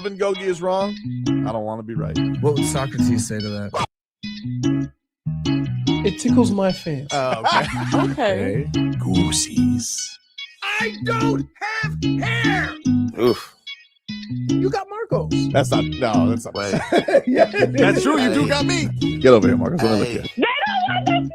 Gogi is wrong, I don't want to be right. What would Socrates say to that? It tickles my fancy. Okay. Okay. Goosies. I don't have hair. Oof. You got Marcos. That's not. Wait. Yeah. That's true. You do got me. Get over here, Marcus. Let me look at you.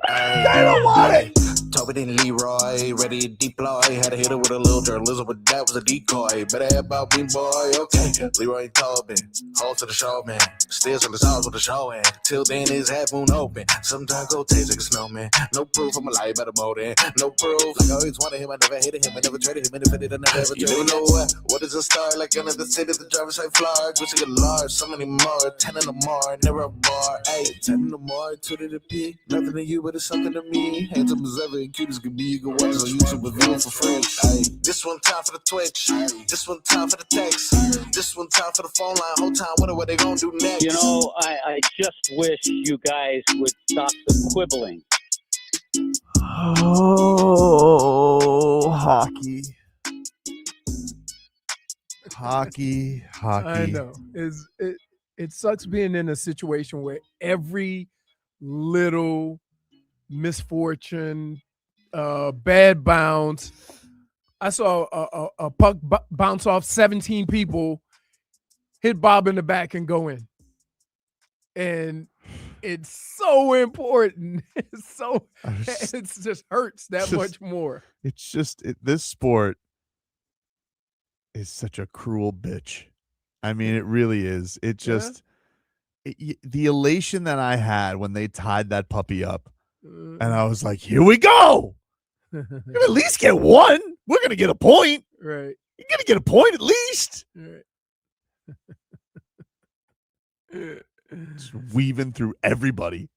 They don't want it. Tobin and Leroy, ready to deploy. Had to hit it with a little journalism, but that was a decoy. Better have about me, boy. Okay. Leroy and Tobin, hold to the show, man. Still to the stars with the show, and till then his half moon open. Sometimes go taste like a snowman. No proof, I'm a lie about a molding. No proof. Like I always wanted him, I never hated him, I never traded him, and if I did, I never ever traded him. You know what is a star? Like another city, the driver's side floor. Gucci a large, so many more. 10 in the more, never a bar. Hey, 10 in the more, 2 to the P. Nothing to you, but it's something to me. Handsome as ever, and cute as could be. You can watch it on YouTube with view for free. Hey, this one time for the Twitch. This one time for the text. This one time for the phone line. Whole time, wonder what they gonna do next. You know, I just wish you guys would stop the quibbling. Oh, hockey. Hockey. I know. It sucks being in a situation where every little misfortune, bad bounce. I saw a puck bounce off 17 people, hit Bob in the back and go in. And it's so important. It just hurts that much more. It's just this sport is such a cruel bitch. I mean, it really is. It just the elation that I had when they tied that puppy up, and I was like, "Here we go! At least get one. We're gonna get a point, right? You're gonna get a point at least." Right. Just weaving through everybody.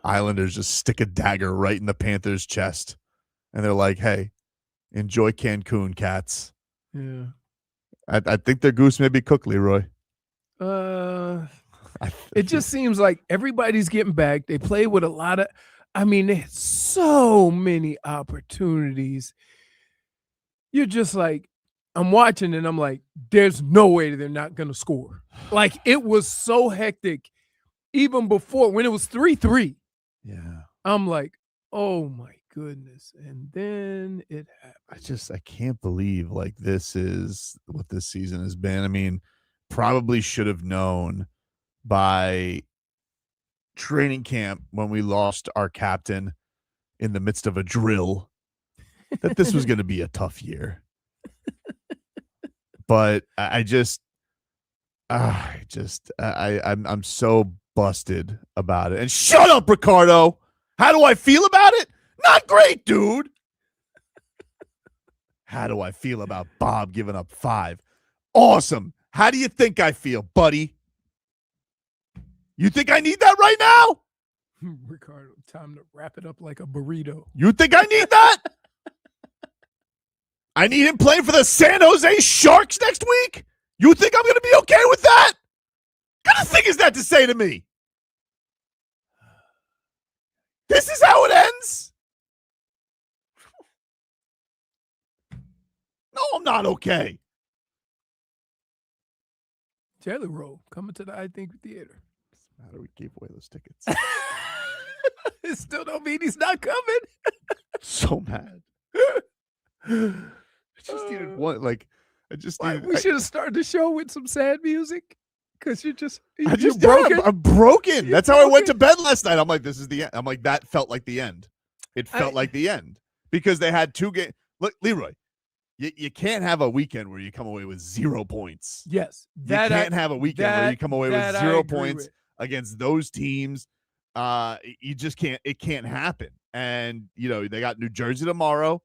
Islanders just stick a dagger right in the Panthers' chest, and they're like, "Hey, enjoy Cancun, cats." Yeah. I think their goose may be cooked, Leroy. It just seems like everybody's getting back. They play with a lot of, they had so many opportunities. You're just like, I'm watching and I'm like, there's no way they're not going to score. Like, it was so hectic even before when it was 3-3. Yeah. I'm like, oh my goodness. And then it happened. I can't believe like this is what this season has been. I mean, probably should have known by training camp when we lost our captain in the midst of a drill that this was going to be a tough year. But I'm so busted about it. And shut up, Ricardo. How do I feel about it? Not great, dude. How do I feel about Bob giving up 5? Awesome. How do you think I feel, buddy? You think I need that right now? Ricardo, time to wrap it up like a burrito. You think I need that? I need him playing for the San Jose Sharks next week? You think I'm going to be okay with that? What kind of thing is that to say to me? This is how it ends? No, I'm not okay. Jelly Roll coming to the I Think Theater. How do we give away those tickets? It still don't mean he's not coming. So mad. I just needed one. Like, We should have started the show with some sad music because you're broken. I'm broken. You're That's how broken. I went to bed last night. I'm like, this is the end. I'm like, that felt like the end. It felt like the end because they had 2 games. Look, Leroy, you can't have a weekend where you come away with 0 points. Yes. You can't have a weekend where you come away with 0 points against those teams. You just can't. It can't happen. And, they got New Jersey tomorrow.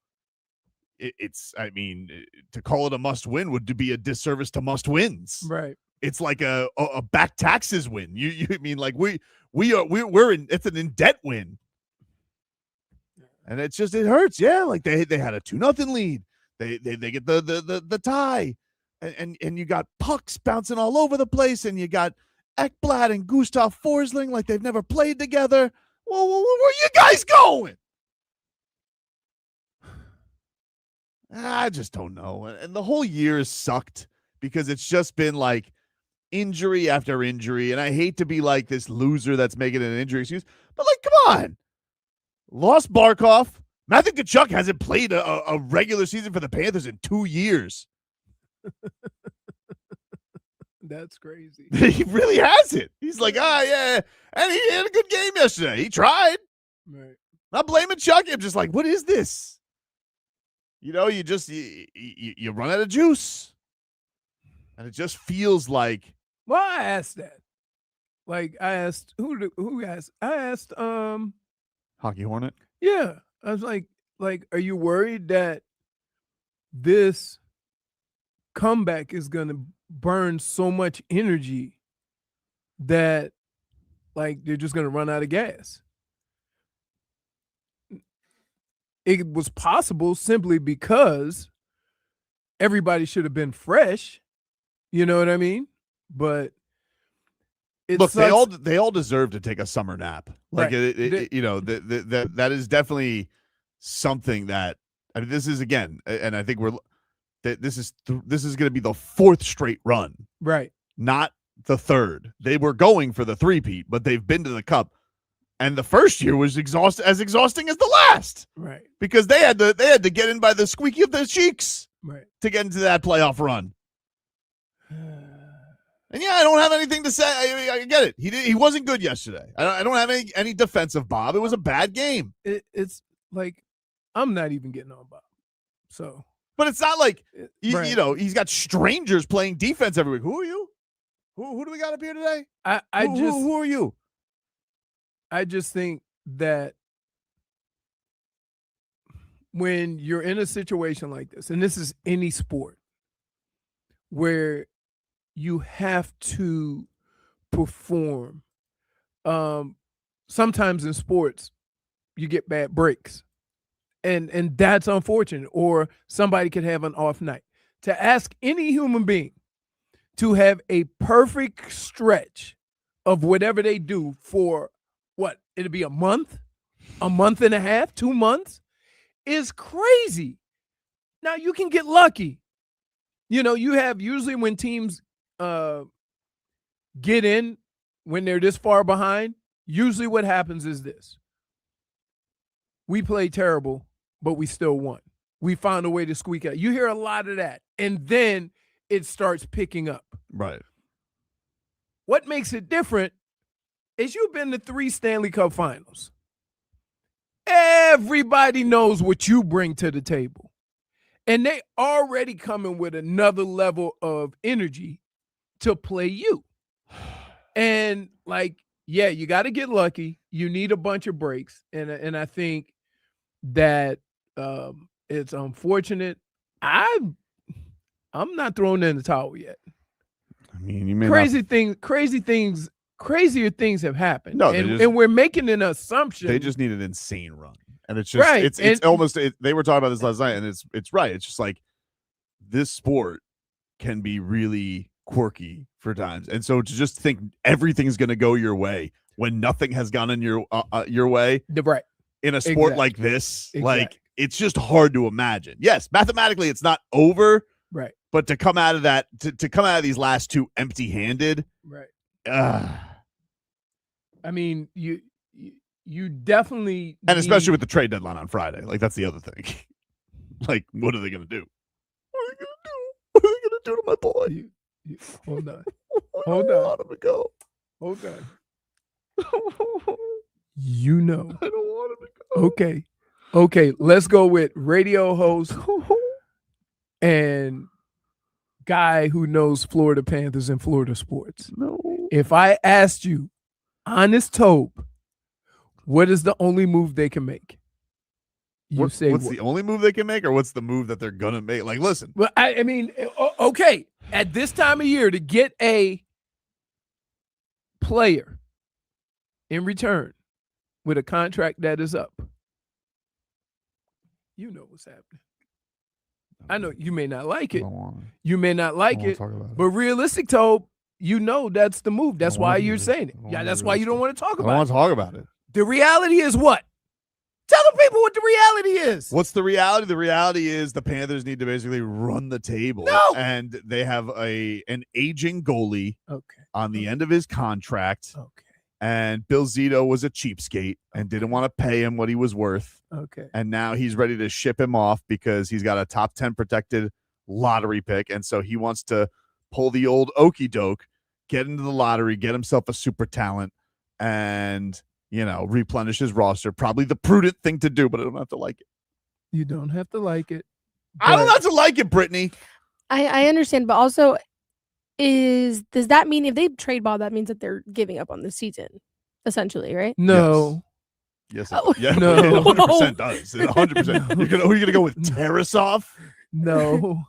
To call it a must win would be a disservice to must wins. Right. It's like a back taxes win. You mean like we're in, it's an in debt win. And it hurts. Yeah. Like they had a 2-0 lead. They get the tie and you got pucks bouncing all over the place. And you got Ekblad and Gustav Forsling like they've never played together. Well, where are you guys going? I just don't know. And the whole year has sucked because it's just been like injury after injury. And I hate to be like this loser that's making an injury excuse, but like, come on. Lost Barkov. Matthew Tkachuk hasn't played a regular season for the Panthers in 2 years. That's crazy. He really hasn't. He's like, yeah. And he had a good game yesterday. He tried. Right. Not blaming Chuck. I'm just like, what is this? You know, you run out of juice. And it just feels like. Well, I asked that. Like, I asked, who asked? I asked, Hockey Hornet? yeah. I was like, are you worried that this comeback is going to burn so much energy that, like, they're just going to run out of gas? It was possible simply because everybody should have been fresh. You know what I mean? But look, they all deserve to take a summer nap. Like, right. you know, that is definitely something that, I mean, this is, again, and I think this is going to be the fourth straight run, right? Not the third. They were going for the three-peat, but they've been to the Cup, and the first year was exhausting as the last, right? Because they had to get in by the squeaky of their cheeks, right, to get into that playoff run. And yeah, I don't have anything to say. I get it. He wasn't good yesterday. I don't have any defense of Bob. It was a bad game. It's like, I'm not even getting on Bob. So, but it's not like right. you know, he's got strangers playing defense every week. Who are you? Who do we got up here today? Who are you? I just think that when you're in a situation like this, and this is any sport, where you have to perform. Sometimes in sports, you get bad breaks. And that's unfortunate. Or somebody could have an off night. To ask any human being to have a perfect stretch of whatever they do for what? It'll be a month and a half, 2 months, is crazy. Now, you can get lucky. You know, you have usually when teams get in, when they're this far behind, usually what happens is this. We played terrible, but we still won. We found a way to squeak out. You hear a lot of that, and then it starts picking up. Right. What makes it different is you've been to 3 Stanley Cup finals. Everybody knows what you bring to the table. And they already coming with another level of energy to play you. And like, yeah, you got to get lucky. You need a bunch of breaks. And I think that it's unfortunate. I'm not throwing in the towel yet. I mean, you may crazier things have happened. No, and we're making an assumption. They just need an insane run. And it's just, right. it's almost, they were talking about this last night, and it's right. It's just like, this sport can be really quirky for times. And so to just think everything's going to go your way when nothing has gone in your way, right, in a sport like this, like, it's just hard to imagine. Yes, mathematically it's not over, right? But to come out of that, to come out of these last two empty-handed, right? I mean, you definitely, and especially with the trade deadline on Friday, like, that's the other thing. Like, what are they going to do? What are they going to do to my boy? Hold on. Hold on. Let him go. Hold on. You know. I don't want him to go. Okay. Let's go with radio host and guy who knows Florida Panthers and Florida sports. No. If I asked you, honest Tobe, what is the only move they can make? What's the only move they can make, or what's the move that they're gonna make? Like, listen. Well, I mean, okay, at this time of year, to get a player in return with a contract that is up, you know what's happening. I know you may not like it. You may not like it, but realistic, Tobe, you know that's the move. That's why you're saying it. Yeah, that's why you don't want to talk about it. I don't want to talk about it. The reality is what? Tell the people what the reality is. What's the reality? The reality is the Panthers need to basically run the table. No. And they have an aging goalie on the end of his contract. Okay. And Bill Zito was a cheapskate and didn't want to pay him what he was worth. Okay. And now he's ready to ship him off because he's got a top 10 protected lottery pick. And so he wants to pull the old okey doke, get into the lottery, get himself a super talent, and replenish his roster. Probably the prudent thing to do, but I don't have to like it. You don't have to like it. I don't have to like it, Brittney. I understand, but also does that mean if they trade Bob, that means that they're giving up on the season, essentially, right? No. Yes. Oh. Yeah, No. it 100% does. It 100%. Who are you going to go with? Tarasov? No.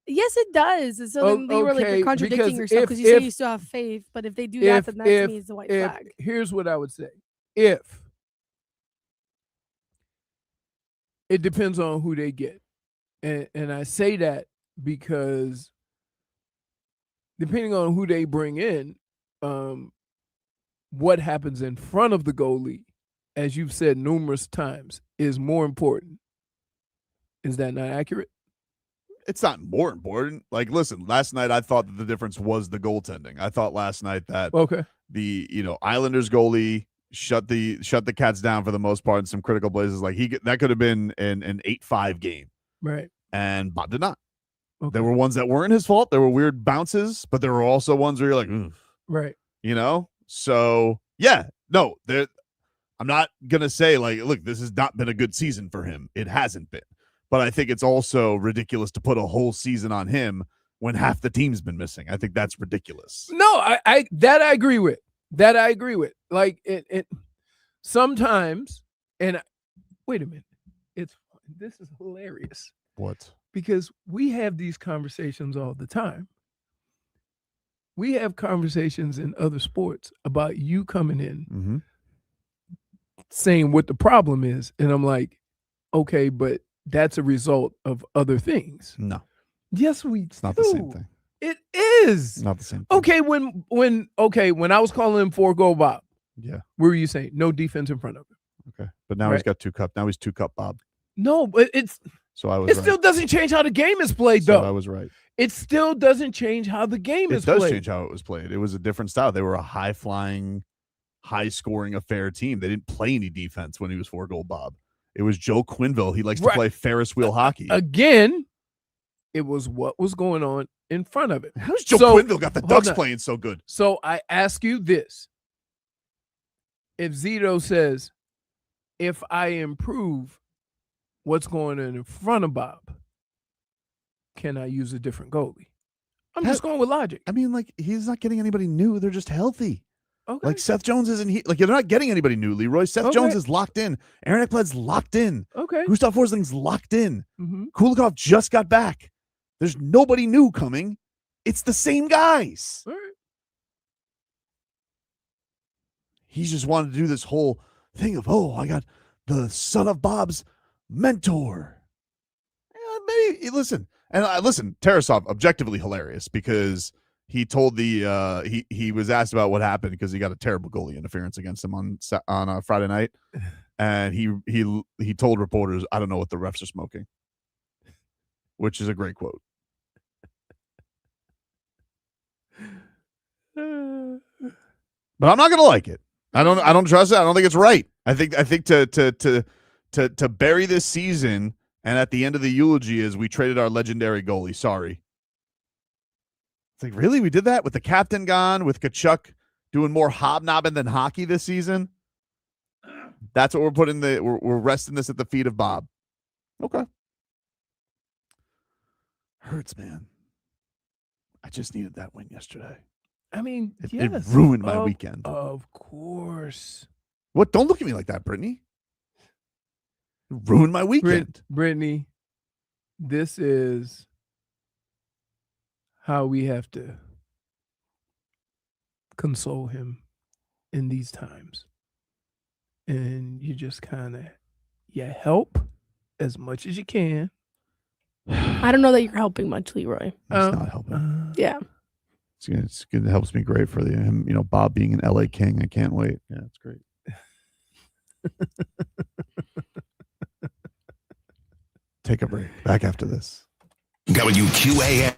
Yes, it does. So then they were like, okay, you're contradicting because yourself because you say you still have faith, but if they do that, then that to me is the white flag. Here's what I would say. If it depends on who they get. And I say that because depending on who they bring in, what happens in front of the goalie, as you've said numerous times, is more important. Is that not accurate? It's not more important. Like, listen, last night I thought that the difference was the goaltending. I thought last night that the Islanders goalie shut the Cats down for the most part in some critical places. Like that could have been an 8-5 game. Right. And Bob did not. Okay. There were ones that weren't his fault. There were weird bounces, but there were also ones where you're like, oof. Right. So yeah, no, I'm not gonna say like, look, this has not been a good season for him. It hasn't been. But I think it's also ridiculous to put a whole season on him when half the team's been missing. I think that's ridiculous. No, I agree with. That I agree with. Like it sometimes, and wait a minute, this is hilarious. What? Because we have these conversations all the time. We have conversations in other sports about you coming in saying what the problem is. And I'm like, okay, but that's a result of other things. No. Yes, it's not the same thing. It is. Not the same thing. Okay, when I was calling him 4-goal Bob. Yeah. What were you saying? No defense in front of him. Okay. But now he's got 2 cup. Now he's 2 cup Bob. No, but so I was it still doesn't change how the game is played, though. So I was right. It still doesn't change how the game is played. It does change how it was played. It was a different style. They were a high-flying, high-scoring affair team. They didn't play any defense when he was 4-goal Bob. It was Joe Quenneville. He likes to play Ferris wheel hockey. Again, it was what was going on in front of it. How's Joe Quenneville got the Ducks playing so good? So I ask you this. If Zito says, if I improve what's going on in front of Bob, can I use a different goalie? I'm just going with logic. I mean, like, he's not getting anybody new. They're just healthy. Okay. Like, Seth Jones isn't like, you're not getting anybody new, Leroy. Seth Jones is locked in. Aaron Ekblad's locked in. Okay. Gustav Forsling's locked in. Kulikov just got back. There's nobody new coming. It's the same guys. All right. He just wanted to do this whole thing of, I got the son of Bob's mentor. Maybe, listen. And listen, Tarasov, objectively hilarious because he told he was asked about what happened because he got a terrible goalie interference against him on Friday night, and he told reporters, "I don't know what the refs are smoking," which is a great quote. But I'm not gonna like it. I don't trust it. I don't think it's right. I think to bury this season and at the end of the eulogy is we traded our legendary goalie. Sorry. It's like, really? We did that with the captain gone, with Tkachuk doing more hobnobbing than hockey this season? That's what we're putting we're resting this at the feet of Bob. Okay. Hurts, man. I just needed that win yesterday. I mean, it ruined my weekend. Of course. What? Don't look at me like that, Brittney. It ruined my weekend. Brittney, this is how we have to console him in these times. And you just kind of, help as much as you can. I don't know that you're helping much, Leroy. It's not helping. Yeah. It's good. It helps me great for him. Bob being an LA King. I can't wait. Yeah, it's great. take a break. Back after this. WQAM.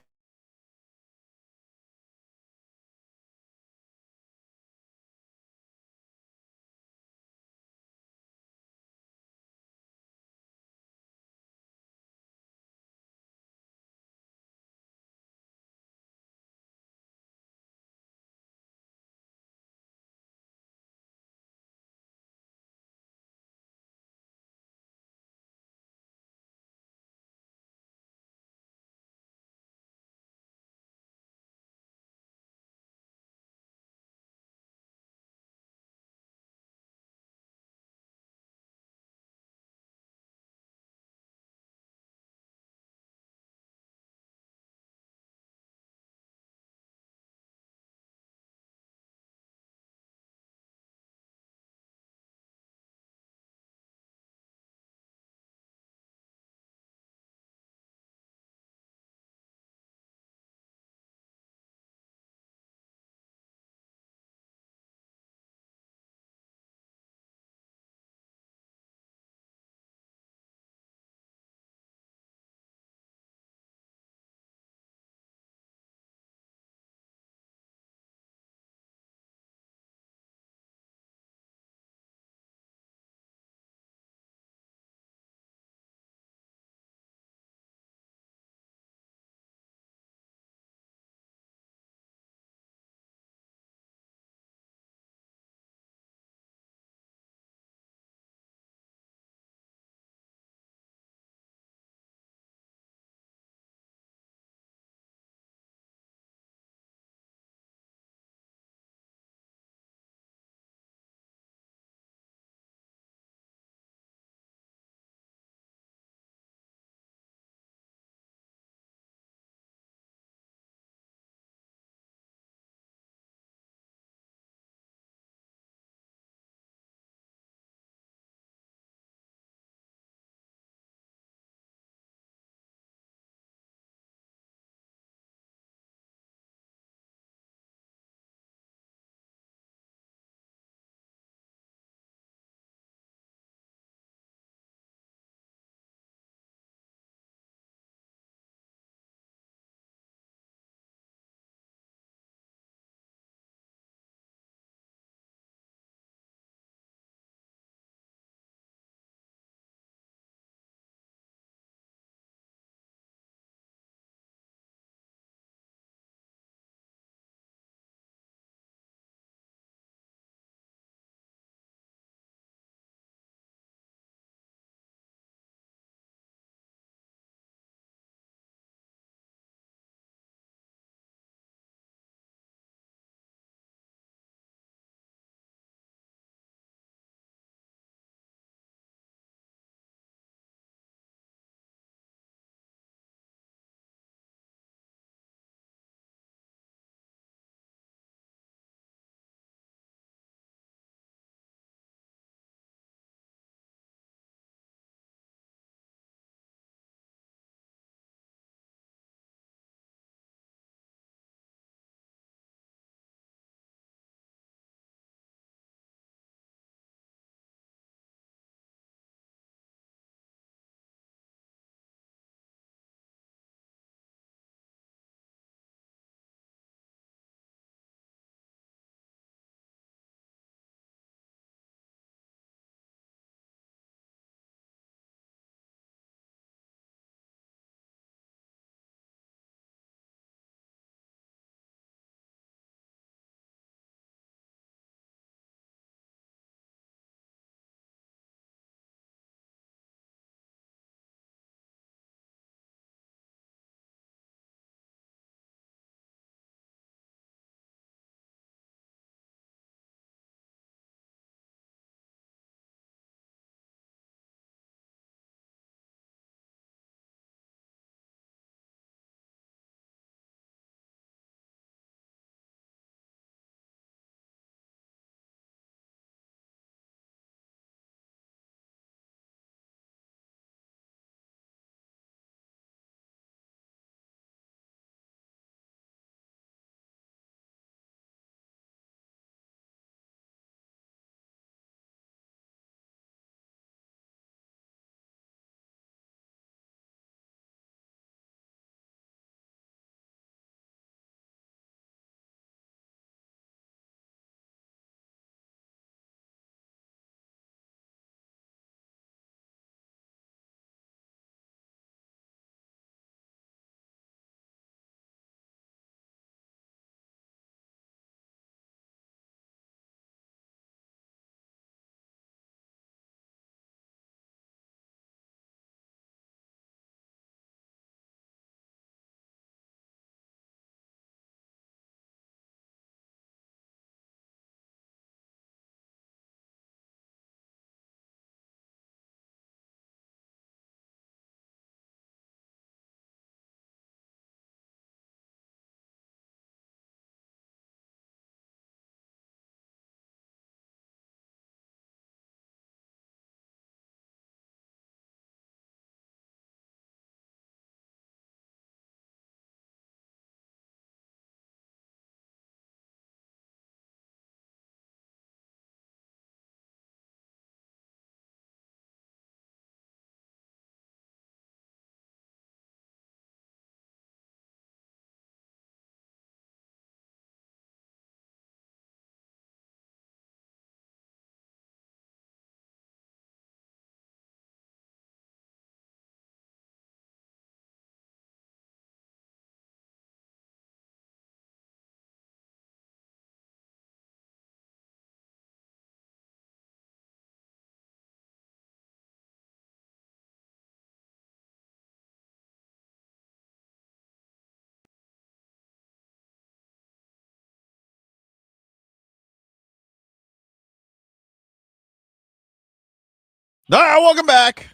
All right, welcome back.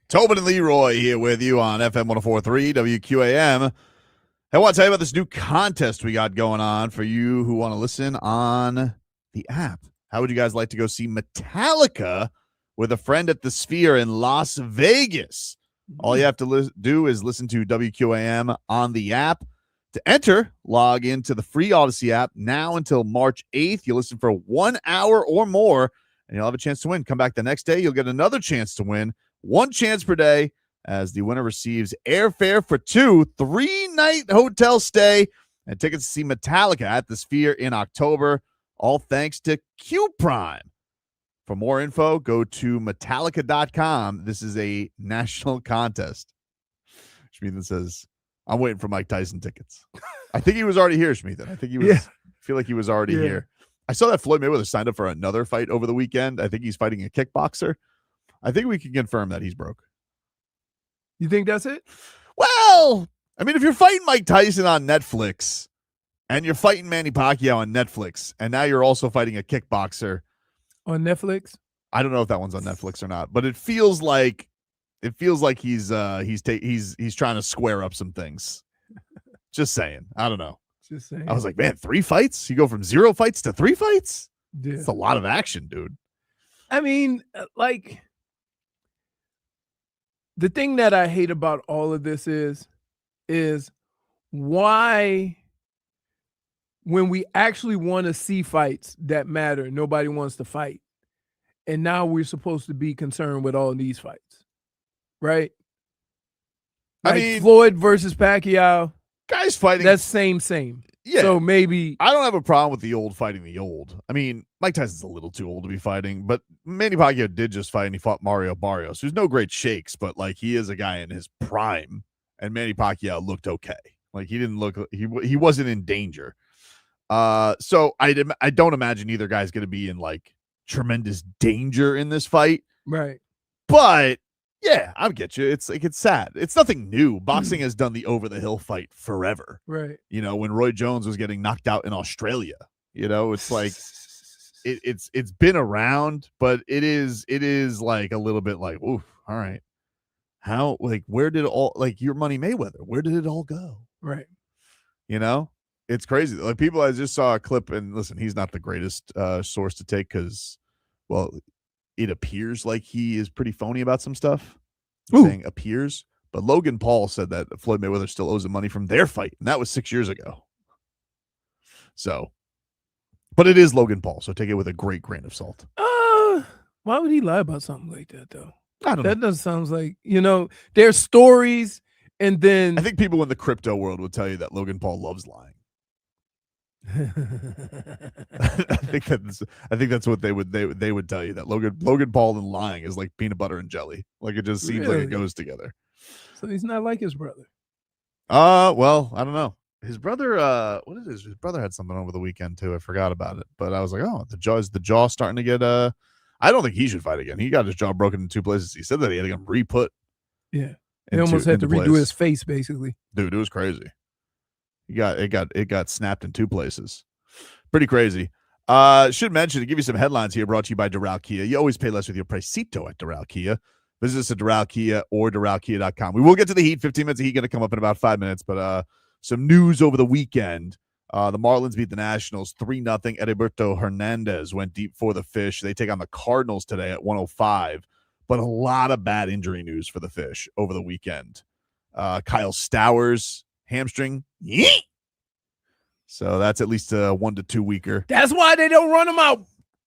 Tobin and Leroy here with you on FM 104.3 WQAM. I want to tell you about this new contest we got going on for you who want to listen on the app. How would you guys like to go see Metallica with a friend at the Sphere in Las Vegas? All you have to do is listen to WQAM on the app. To enter, log into the free Odyssey app now until March 8th. You'll listen for 1 hour or more, and you'll have a chance to win. Come back the next day, you'll get another chance to win. One chance per day, as the winner receives airfare for 2, 3-night hotel stay, and tickets to see Metallica at the Sphere in October, all thanks to Q Prime. For more info, go to Metallica.com. This is a national contest. Schmeathan says, I'm waiting for Mike Tyson tickets. I think he was already here, Schmeathan. I think he was. I feel like he was already here. I saw that Floyd Mayweather signed up for another fight over the weekend. I think he's fighting a kickboxer. I think we can confirm that he's broke. You think that's it? Well, I mean, if you're fighting Mike Tyson on Netflix and you're fighting Manny Pacquiao on Netflix and now you're also fighting a kickboxer on Netflix, I don't know if that one's on Netflix or not, but it feels like he's trying to square up some things. Just saying. I don't know. Just saying. I was like, man, 3 fights? You go from 0 fights to 3 fights? Yeah. It's a lot of action, dude. I mean, like, the thing that I hate about all of this is why, when we actually want to see fights that matter, nobody wants to fight. And now we're supposed to be concerned with all these fights, right? Like I mean, Floyd versus Pacquiao, guys fighting. that's same. Yeah. So maybe I don't have a problem with the old fighting the old. I mean, Mike Tyson's a little too old to be fighting, but Manny Pacquiao did just fight, and he fought Mario Barrios, who's no great shakes, but like he is a guy in his prime, and Manny Pacquiao looked okay. Like he didn't look, he wasn't in danger. So I don't imagine either guy's going to be in like tremendous danger in this fight. right. But yeah, I'll get you. It's like, it's sad. It's nothing new. Boxing has done the over the hill fight forever. Right. You know, when Roy Jones was getting knocked out in Australia, you know, it's like it's been around, but it is like a little bit like, oof, all right. How, like, where did all, like, your Money Mayweather, where did it all go? Right. You know, it's crazy. Like, people, I just saw a clip, and listen, he's not the greatest source to take because, well, it appears like he is pretty phony about some stuff. Saying appears, but Logan Paul said that Floyd Mayweather still owes him money from their fight, and that was 6 years ago. So, but it is Logan Paul, so take it with a great grain of salt. Why would he lie about something like that, though? I don't know. That doesn't sound like, there's stories, and then I think people in the crypto world would tell you that Logan Paul loves lying. I think that's what they would tell you, that Logan Paul and lying is like peanut butter and jelly. Like, it just seems like it goes together. So he's not like his brother. Well, I don't know. His brother, what is his brother had something over the weekend too. I forgot about it, but I was like, oh, is the jaw starting to get I don't think he should fight again. He got his jaw broken in 2 places. He said that he had to get him re-put. Yeah. He almost had to redo his face, basically. Dude, it was crazy. It got snapped in 2 places. Pretty crazy. Should mention, to give you some headlines here, brought to you by Doral Kia. You always pay less with your Pricito at Doral Kia. Visit us at Doral Kia or DoralKia.com. We will get to the Heat. 15 minutes of Heat going to come up in about 5 minutes, but some news over the weekend. The Marlins beat the Nationals 3-0. Heriberto Hernandez went deep for the Fish. They take on the Cardinals today at 1:05. But a lot of bad injury news for the Fish over the weekend. Kyle Stowers, hamstring. Yeet! So that's at least a 1 to 2 weeker. That's why they don't run him out,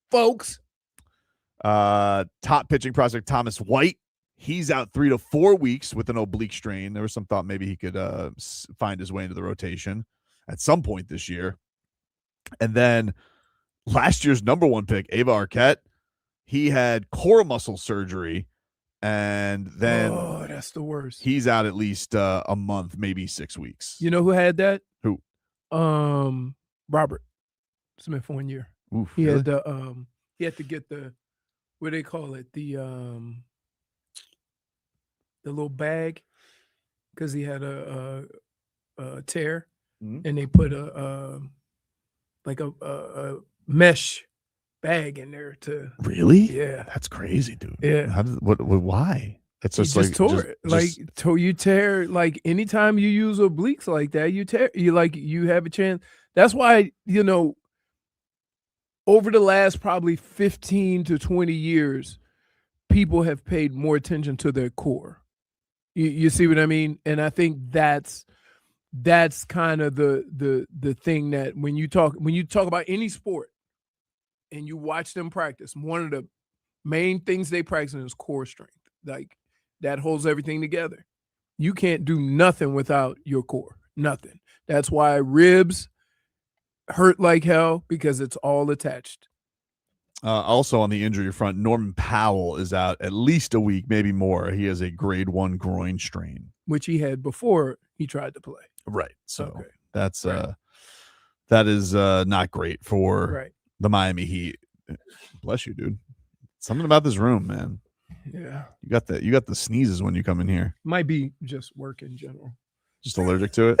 folks. Top pitching prospect Thomas White. He's out 3 to 4 weeks with an oblique strain. There was some thought maybe he could find his way into the rotation at some point this year. And then last year's number 1 pick, Ava Arquette, he had core muscle surgery, and then that's the worst. He's out at least a month, maybe 6 weeks. You know who had that? Who? Robert Smith 1 year. Oof, he really? had the he had to get the, what do they call it? The little bag, because he had a tear, and they put a mesh bag in there to. Really? Yeah. That's crazy, dude. Yeah. How did what? Why? It's You just just like tore it. You tear, like anytime you use obliques like that, you tear, you have a chance. That's why, over the last probably 15 to 20 years, people have paid more attention to their core. You see what I mean? And I think that's kind of the thing that when you talk about any sport and you watch them practice, one of the main things they practice is core strength. Like, that holds everything together. You can't do nothing without your core. Nothing. That's why ribs hurt like hell, because it's all attached. Also on the injury front, Norman Powell is out at least a week, maybe more. He has a grade 1 groin strain, which he had before he tried to play. Right. So Okay. that's that is not great for the Miami Heat. Bless you, dude. Something about this room, man. Yeah. You got the sneezes when you come in here. Might be just work in general. Just allergic to it.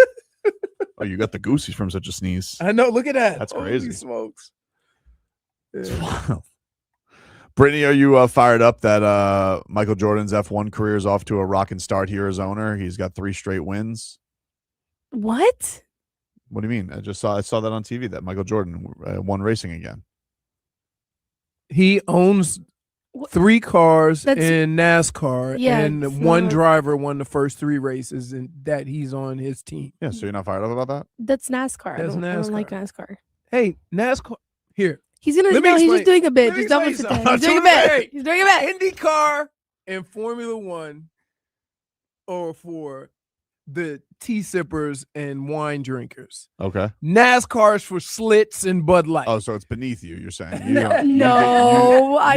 Oh, you got the goosies from such a sneeze. I know. Look at that. That's crazy. Holy smokes. It's wild. Brittney, are you fired up that Michael Jordan's F1 career is off to a rockin' start here as owner? He's got 3 straight wins. What? What do you mean? I saw that on TV that Michael Jordan won racing again. He owns 3 cars in NASCAR, and one driver won the first 3 races, and that he's on his team. Yeah, so you're not fired up about that? That's NASCAR. That's I NASCAR. don't like NASCAR. Hey, NASCAR. Here. He's gonna. No, he's just doing a bit. Just don't sit there. He's doing a bit. He's doing a bit. IndyCar and Formula One are for the tea sippers and wine drinkers. Okay. NASCAR's for slits and Bud Light. Oh, so it's beneath you, you're saying. I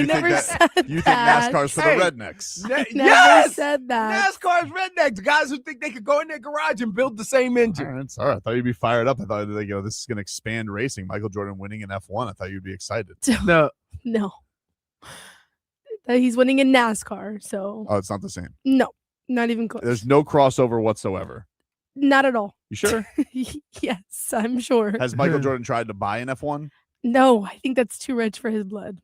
never said that. You think NASCAR's for the rednecks. Never said that. NASCAR's rednecks, guys who think they could go in their garage and build the same engine. All right, sorry. I thought you'd be fired up. I thought this is going to expand racing. Michael Jordan winning in F1. I thought you'd be excited. No. He's winning in NASCAR, so. Oh, it's not the same. No, not even close. There's no crossover whatsoever. Not at all. You sure? Yes, I'm sure. Has Michael Jordan tried to buy an F1? No, I think that's too rich for his blood.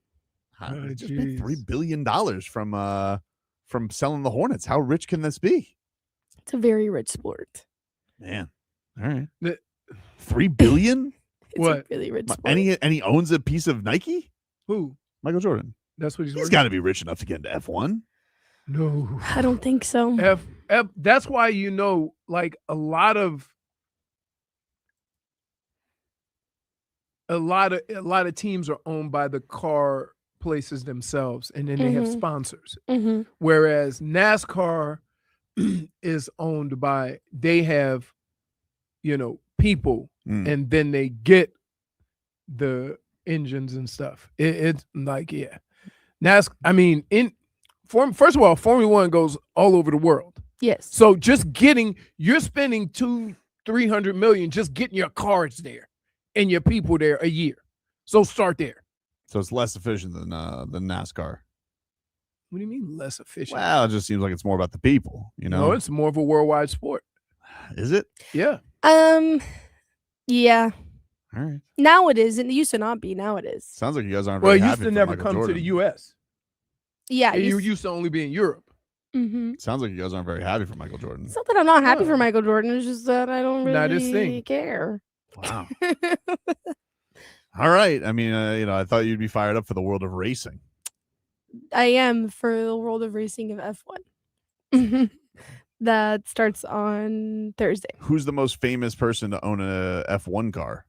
He just made $3 billion from selling the Hornets. How rich can this be? It's a very rich sport. Man. All right. $3 billion? It's a really rich sport. And he owns a piece of Nike? Who? Michael Jordan. That's what he's got to be rich enough to get into F1. No. I don't think so. That's why, like a lot of teams are owned by the car places themselves, and then they have sponsors. Whereas NASCAR is owned by, they have, people, and then they get the engines and stuff. It's like, yeah. First of all, Formula One goes all over the world. Yes. So you're spending $200-300 million just getting your cars there and your people there a year. So start there. So it's less efficient than NASCAR. What do you mean less efficient? Well, it just seems like it's more about the people, No, it's more of a worldwide sport. Is it? Yeah. Yeah. All right. Now it is, and it used to not be. Now it is. Sounds like you guys aren't very happy. Well, it used to never Michael come Jordan. to the U.S. Yeah. You used to only be in Europe. Sounds like you guys aren't very happy for Michael Jordan. It's not that I'm not happy for Michael Jordan. It's just that I don't Not his really thing. care. Wow. All right. I mean, I thought you'd be fired up for the world of racing. I am for the world of racing of F1. That starts on Thursday. Who's the most famous person to own a F1 car?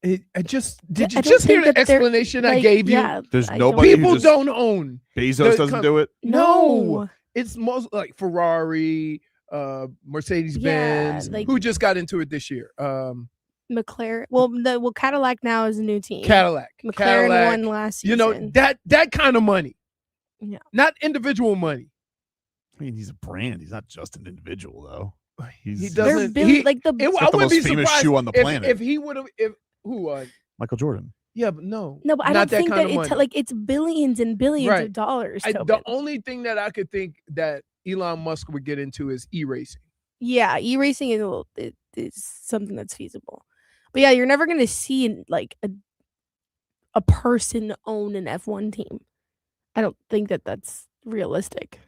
Did you just hear the explanation I gave you? Yeah, There's nobody. People don't own. Bezos doesn't do it? No. It's most like Ferrari, Mercedes-Benz. Who just got into it this year? McLaren. Well, Cadillac now is a new team. Cadillac. McLaren won last season. That kind of money. Yeah. Not individual money. I mean, he's a brand. He's not just an individual, though. He doesn't. I the wouldn't be most famous surprised shoe on the planet. if he would have. Who? Michael Jordan. Yeah, but no. No, but I don't think that it's billions and billions of dollars. The only thing that I could think that Elon Musk would get into is e-racing. Yeah, e-racing is something that's feasible. But yeah, you're never going to see like a person own an F1 team. I don't think that that's realistic.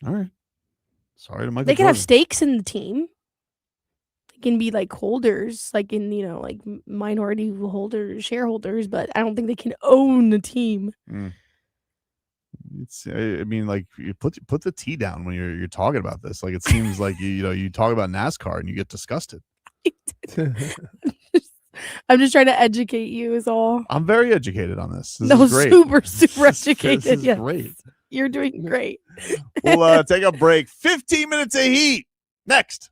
All right. Sorry to Michael They can have Jordan. stakes in the team. They can be like holders, like in, like minority holders, shareholders, but I don't think they can own the team. It's, I mean, like, you put the T down when you're talking about this. Like, it seems like you talk about NASCAR and you get disgusted. I'm just trying to educate you is all. I'm very educated on this. This No, is great. super educated. This is Yes. great. You're doing great. We'll take a break. 15 minutes of heat next.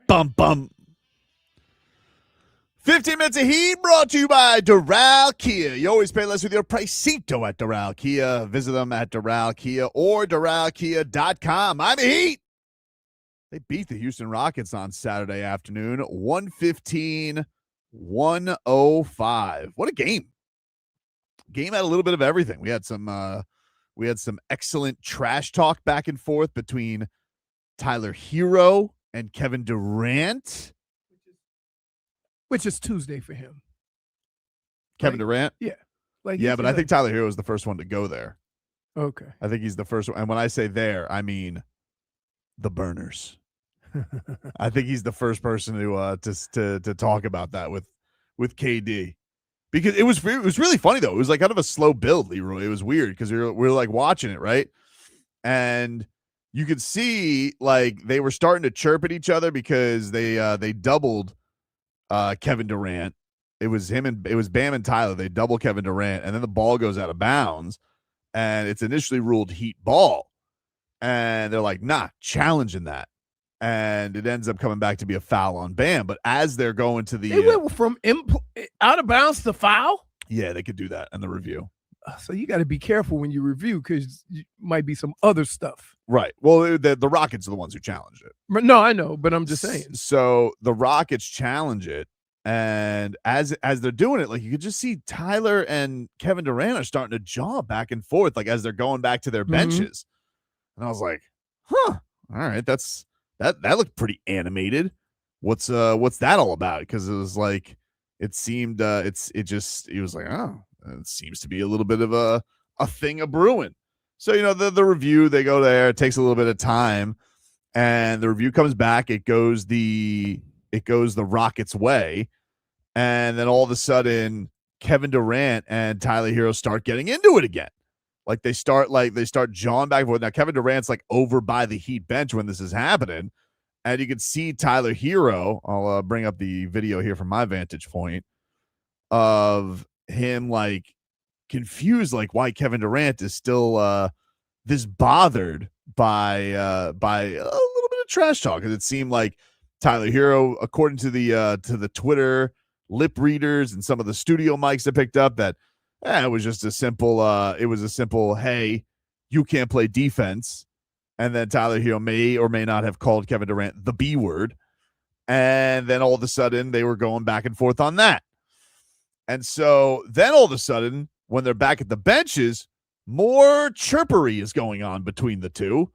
Bum, bum. 15 minutes of heat brought to you by Doral Kia. You always pay less with your Pricito at Doral Kia. Visit them at Doral Kia or DoralKia.com. I'm the Heat. They beat the Houston Rockets on Saturday afternoon, 115-105. What a game. Game had a little bit of everything. We had some excellent trash talk back and forth between Tyler Herro and Kevin Durant. Which is Tuesday for him. Kevin Durant? Yeah. But I think Tyler Herro is the first one to go there. Okay. I think he's the first one. And when I say there, I mean the burners. I think he's the first person to talk about that with KD. Because it was really funny, though. It was like kind of a slow build, Leroy. It was weird because we're like watching it, right? And you could see like they were starting to chirp at each other because they doubled Kevin Durant. It was Bam and Tyler. They double Kevin Durant, and then the ball goes out of bounds, and it's initially ruled Heat ball. And they're like, nah, challenging that. And it ends up coming back to be a foul on Bam. But as they're going to the they went from out of bounds to foul. Yeah, they could do that in the review. So you got to be careful when you review because you might be some other stuff. Right. Well, the Rockets are the ones who challenged it. No, I know, but I'm just saying. So the Rockets challenge it, and as they're doing it, like you could just see Tyler and Kevin Durant are starting to jaw back and forth, like as they're going back to their benches. And I was like, huh, all right, that looked pretty animated. What's that all about? Because it was like it seemed he was like, oh, it seems to be a little bit of a thing of brewing. So the review, they go there, it takes a little bit of time, and the review comes back, it goes the Rockets' way, and then all of a sudden Kevin Durant and Tyler Herro start getting into it again. Like they start jawing back and forth. Now Kevin Durant's like over by the Heat bench when this is happening, and you can see Tyler Herro. I'll bring up the video here from my vantage point of him like confused, like why Kevin Durant is still this bothered by a little bit of trash talk. Because it seemed like Tyler Herro, according to the Twitter lip readers and some of the studio mics that picked up, that it was just a simple, hey, you can't play defense. And then Tyler Herro may or may not have called Kevin Durant the B word. And then all of a sudden they were going back and forth on that. And so then all of a sudden, when they're back at the benches, more chirpery is going on between the two.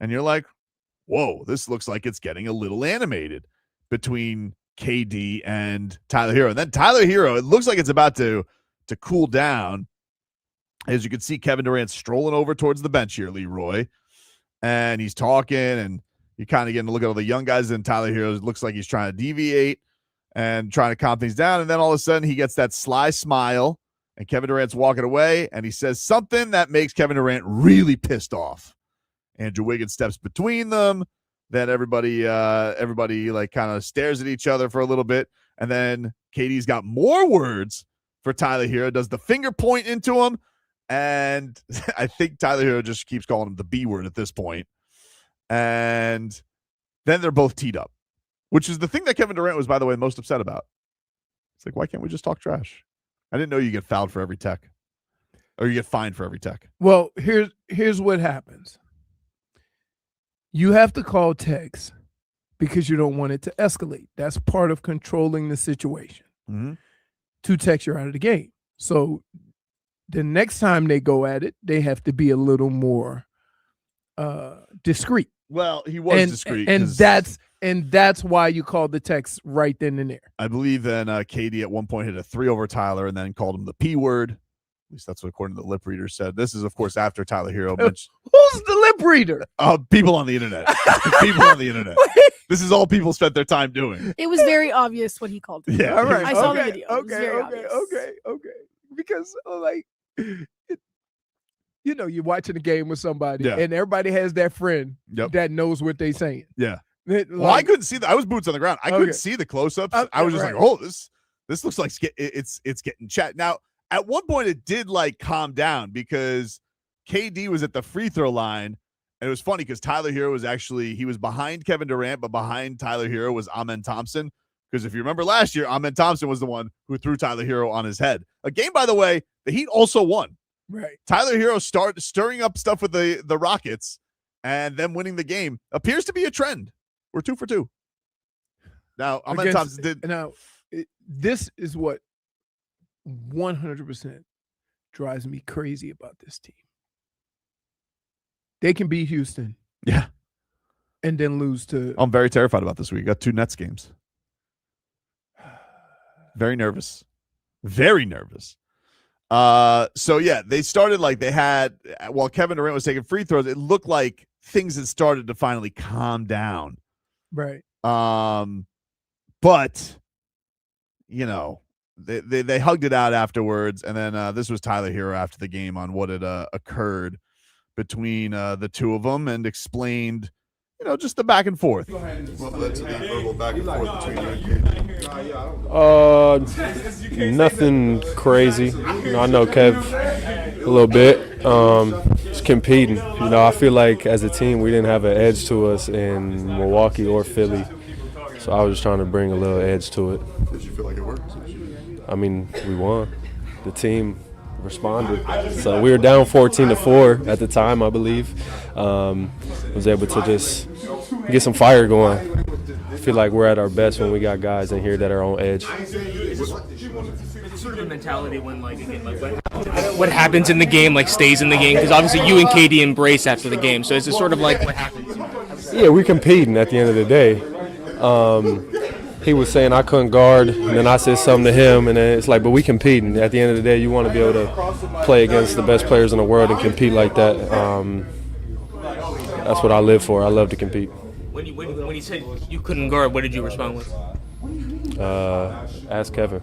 And you're like, whoa, this looks like it's getting a little animated between KD and Tyler Herro. And then Tyler Herro, it looks like it's about to cool down. As you can see, Kevin Durant strolling over towards the bench here, Leroy. And he's talking, and you're kind of getting a look at all the young guys. And Tyler Herro looks like he's trying to deviate and trying to calm things down. And then all of a sudden, he gets that sly smile, and Kevin Durant's walking away, and he says something that makes Kevin Durant really pissed off. Andrew Wiggins steps between them. Then everybody like kind of stares at each other for a little bit. And then KD's got more words for Tyler Herro, does the finger point into him. And I think Tyler Herro just keeps calling him the B word at this point. And then they're both teed up, which is the thing that Kevin Durant was, by the way, most upset about. It's like, why can't we just talk trash? I didn't know you get fouled for every tech, or you get fined for every tech. Well, here's what happens. You have to call techs because you don't want it to escalate. That's part of controlling the situation. Mm-hmm. 2 techs, you're out of the game. So the next time they go at it, they have to be a little more discreet. Well, he was discreet. And that's why you called the techs right then and there. I believe then KD at one point hit a 3 over Tyler and then called him the P word. At least that's what according to the lip reader said. This is, of course, after Tyler Herro mentioned. Who's the lip reader? People on the internet. People on the internet. This is all people spent their time doing. It was very obvious what he called it. Yeah. All right. I saw the video. It was very obvious. Okay. Because like, you're watching a game with somebody, and everybody has that friend that knows what they're saying. Yeah. Well, I couldn't see that. I was boots on the ground. I couldn't see the close-ups. I was just like, oh, this looks like it's getting chat. Now, at one point, it did like calm down because KD was at the free throw line, and it was funny because Tyler Herro was he was behind Kevin Durant, but behind Tyler Herro was Amen Thompson. Because if you remember last year, Amen Thompson was the one who threw Tyler Herro on his head. A game, by the way, the Heat also won. Right. Tyler Herro started stirring up stuff with the Rockets, and them winning the game appears to be a trend. We're 2 for 2. Now, Ahmed Thompson did. Now, this is what 100% drives me crazy about this team. They can beat Houston. Yeah. And then lose to. I'm very terrified about this week. Got 2 Nets games. Very nervous. Very nervous. So yeah, they started like they had while Kevin Durant was taking free throws, it looked like things had started to finally calm down. Right. But you know, they hugged it out afterwards, and then this was Tyler Herro after the game on what had occurred between the two of them and explained, you know, just the back and forth. What led to the verbal back and forth between you and Nothing crazy. You know, I know Kev a little bit. Just competing. You know, I feel like as a team we didn't have an edge to us in Milwaukee or Philly. So I was just trying to bring a little edge to it. Did you feel like it worked? I mean, we won. The team responded. So we were down 14-4 at the time, I believe. Was able to just get some fire going. I feel like we're at our best when we got guys in here that are on edge. Sort of a mentality when, like, again, like what happens in the game, like, stays in the game? Because obviously you and KD embrace after the game. So it's just sort of like what happens. Yeah, we're competing at the end of the day. He was saying I couldn't guard, and then I said something to him, and then it's like, but we competing. At the end of the day, you want to be able to play against the best players in the world and compete like that. That's what I live for. I love to compete. When you said you couldn't guard, what did you respond with? Ask Kevin.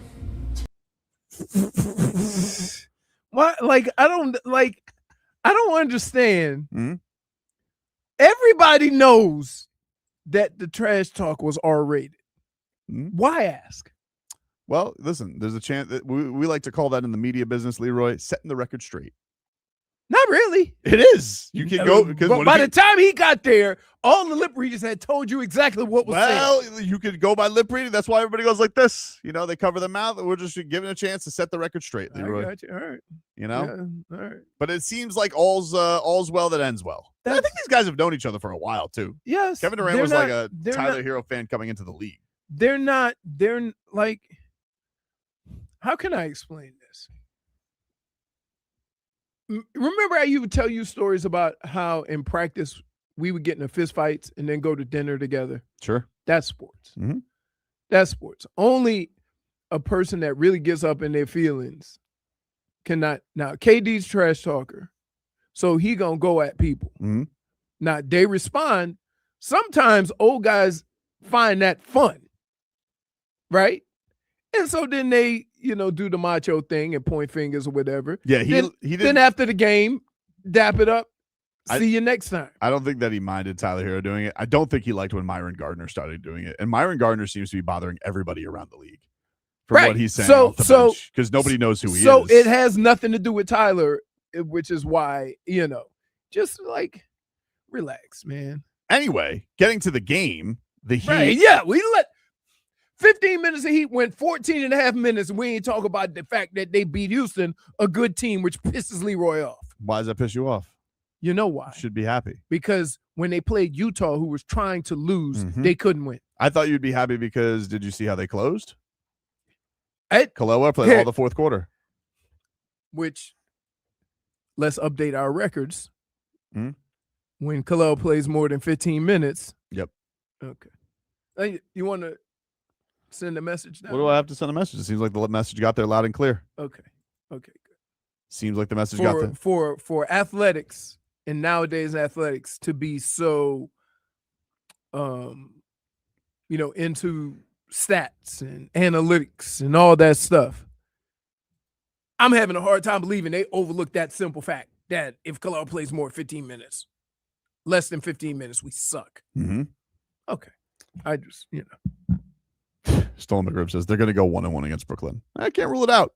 What? Like, I don't understand. Mm-hmm. Everybody knows that the trash talk was R-rated. Mm-hmm. Why ask? Well, listen, there's a chance that we like to call that in the media business, Leroy, setting the record straight. Not really. It is. You can go because but by the time he got there, all the lip readers had told you exactly what was said. Well, you could go by lip reading. That's why everybody goes like this. You know, they cover their mouth. We're just giving a chance to set the record straight, Leroy. I got you. All right. You know? Yeah, all right. But it seems like all's well that ends well. And I think these guys have known each other for a while, too. Yes. Kevin Durant was like a Tyler Herro fan coming into the league. They're like, how can I explain this? Remember how you would tell you stories about how in practice we would get into fist fights and then go to dinner together? Sure. That's sports. Mm-hmm. That's sports. Only a person that really gets up in their feelings cannot. Now, KD's trash talker, so he gonna go at people. Mm-hmm. Now, they respond. Sometimes old guys find that fun, right? And so then they, you know, do the macho thing and point fingers or whatever. Yeah, he didn't. Then after the game, dap it up. See you next time. I don't think that he minded Tyler Herro doing it. I don't think he liked when Myron Gardner started doing it. And Myron Gardner seems to be bothering everybody around the league from what he's saying. So because nobody knows who he is. So it has nothing to do with Tyler, which is why, you know, just like relax, man. Anyway, getting to the game, the Heat. Right, yeah, we let 15 minutes of Heat went 14 and a half minutes, and we ain't talk about the fact that they beat Houston, a good team, which pisses Leroy off. Why does that piss you off? You know why? You should be happy. Because when they played Utah, who was trying to lose, they couldn't win. I thought you'd be happy because did you see how they closed? Kel'el Ware played all the fourth quarter. Which, let's update our records. When Kel'el plays more than 15 minutes. Yep. Okay. You want to send a message now? What do I have to send a message? It seems like the message got there loud and clear. Okay. Good. Seems like the message got there. For athletics and nowadays athletics to be so, you know, into stats and analytics and all that stuff. I'm having a hard time believing they overlooked that simple fact that if Kel'el plays more 15 minutes, less than 15 minutes, we suck. Mm-hmm. Okay. I just, you know. Stolen McGrib says they're going to go 1-1 against Brooklyn. I can't rule it out.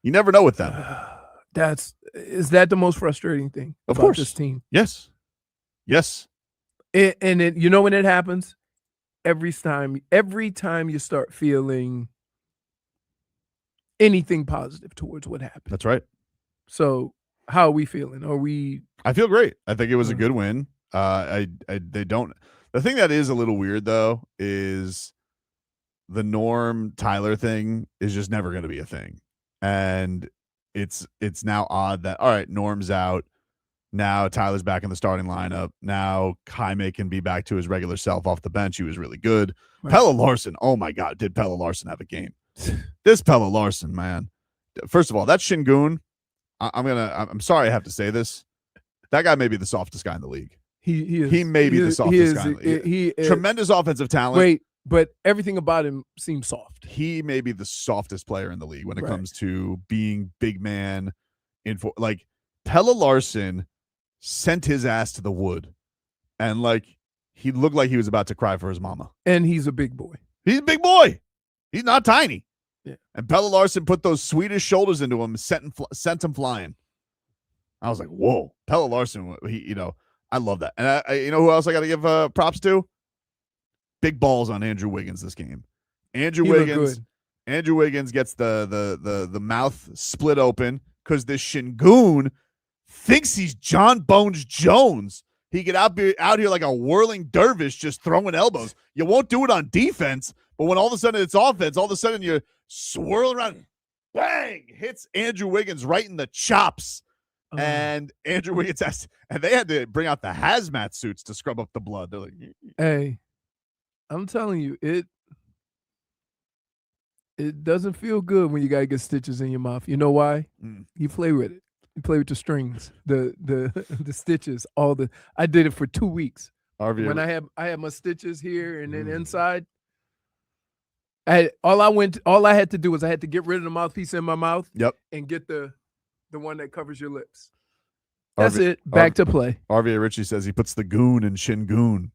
You never know with them. Is that the most frustrating thing of about course. This team? Yes. You know when it happens? Every time you start feeling anything positive towards what happened. That's right. So how are we feeling? I feel great. I think it was a good win. They don't. The thing that is a little weird though is the Norm Tyler thing is just never going to be a thing, and it's now odd that all right, Norm's out. Now Tyler's back in the starting lineup. Now Jaime can be back to his regular self off the bench. He was really good. Right. Pelle Larson. Oh my God, did Pelle Larson have a game? This Pelle Larson, man. First of all, that Şengün. I'm sorry I have to say this. That guy may be the softest guy in the league. He may be the softest guy in the league. Tremendous offensive talent. Wait, but everything about him seems soft. He may be the softest player in the league when it comes to being big man. Like Pelle Larson sent his ass to the wood, and like he looked like he was about to cry for his mama. And he's a big boy. He's a big boy. He's not tiny. Yeah. And Pelle Larson put those Swedish shoulders into him, sent him flying. I was like, whoa, Pelle Larson. I love that. And I you know who else I got to give props to? Big balls on Andrew Wiggins this game. Andrew Wiggins gets the mouth split open because this Şengün thinks he's John Bones Jones. He get out here like a whirling dervish just throwing elbows. You won't do it on defense, but when all of a sudden it's offense, all of a sudden you swirl around, bang, hits Andrew Wiggins right in the chops. And Andrew Wiggins and they had to bring out the hazmat suits to scrub up the blood. They're like, hey, I'm telling you, it doesn't feel good when you gotta get stitches in your mouth. You know why? You play with it. You play with the strings, the stitches, I did it for 2 weeks. When I had my stitches here and then inside. All I had to do was I had to get rid of the mouthpiece in my mouth. Yep. And get the one that covers your lips. That's it. Back to play. RVA Richie says he puts the goon in Şengün.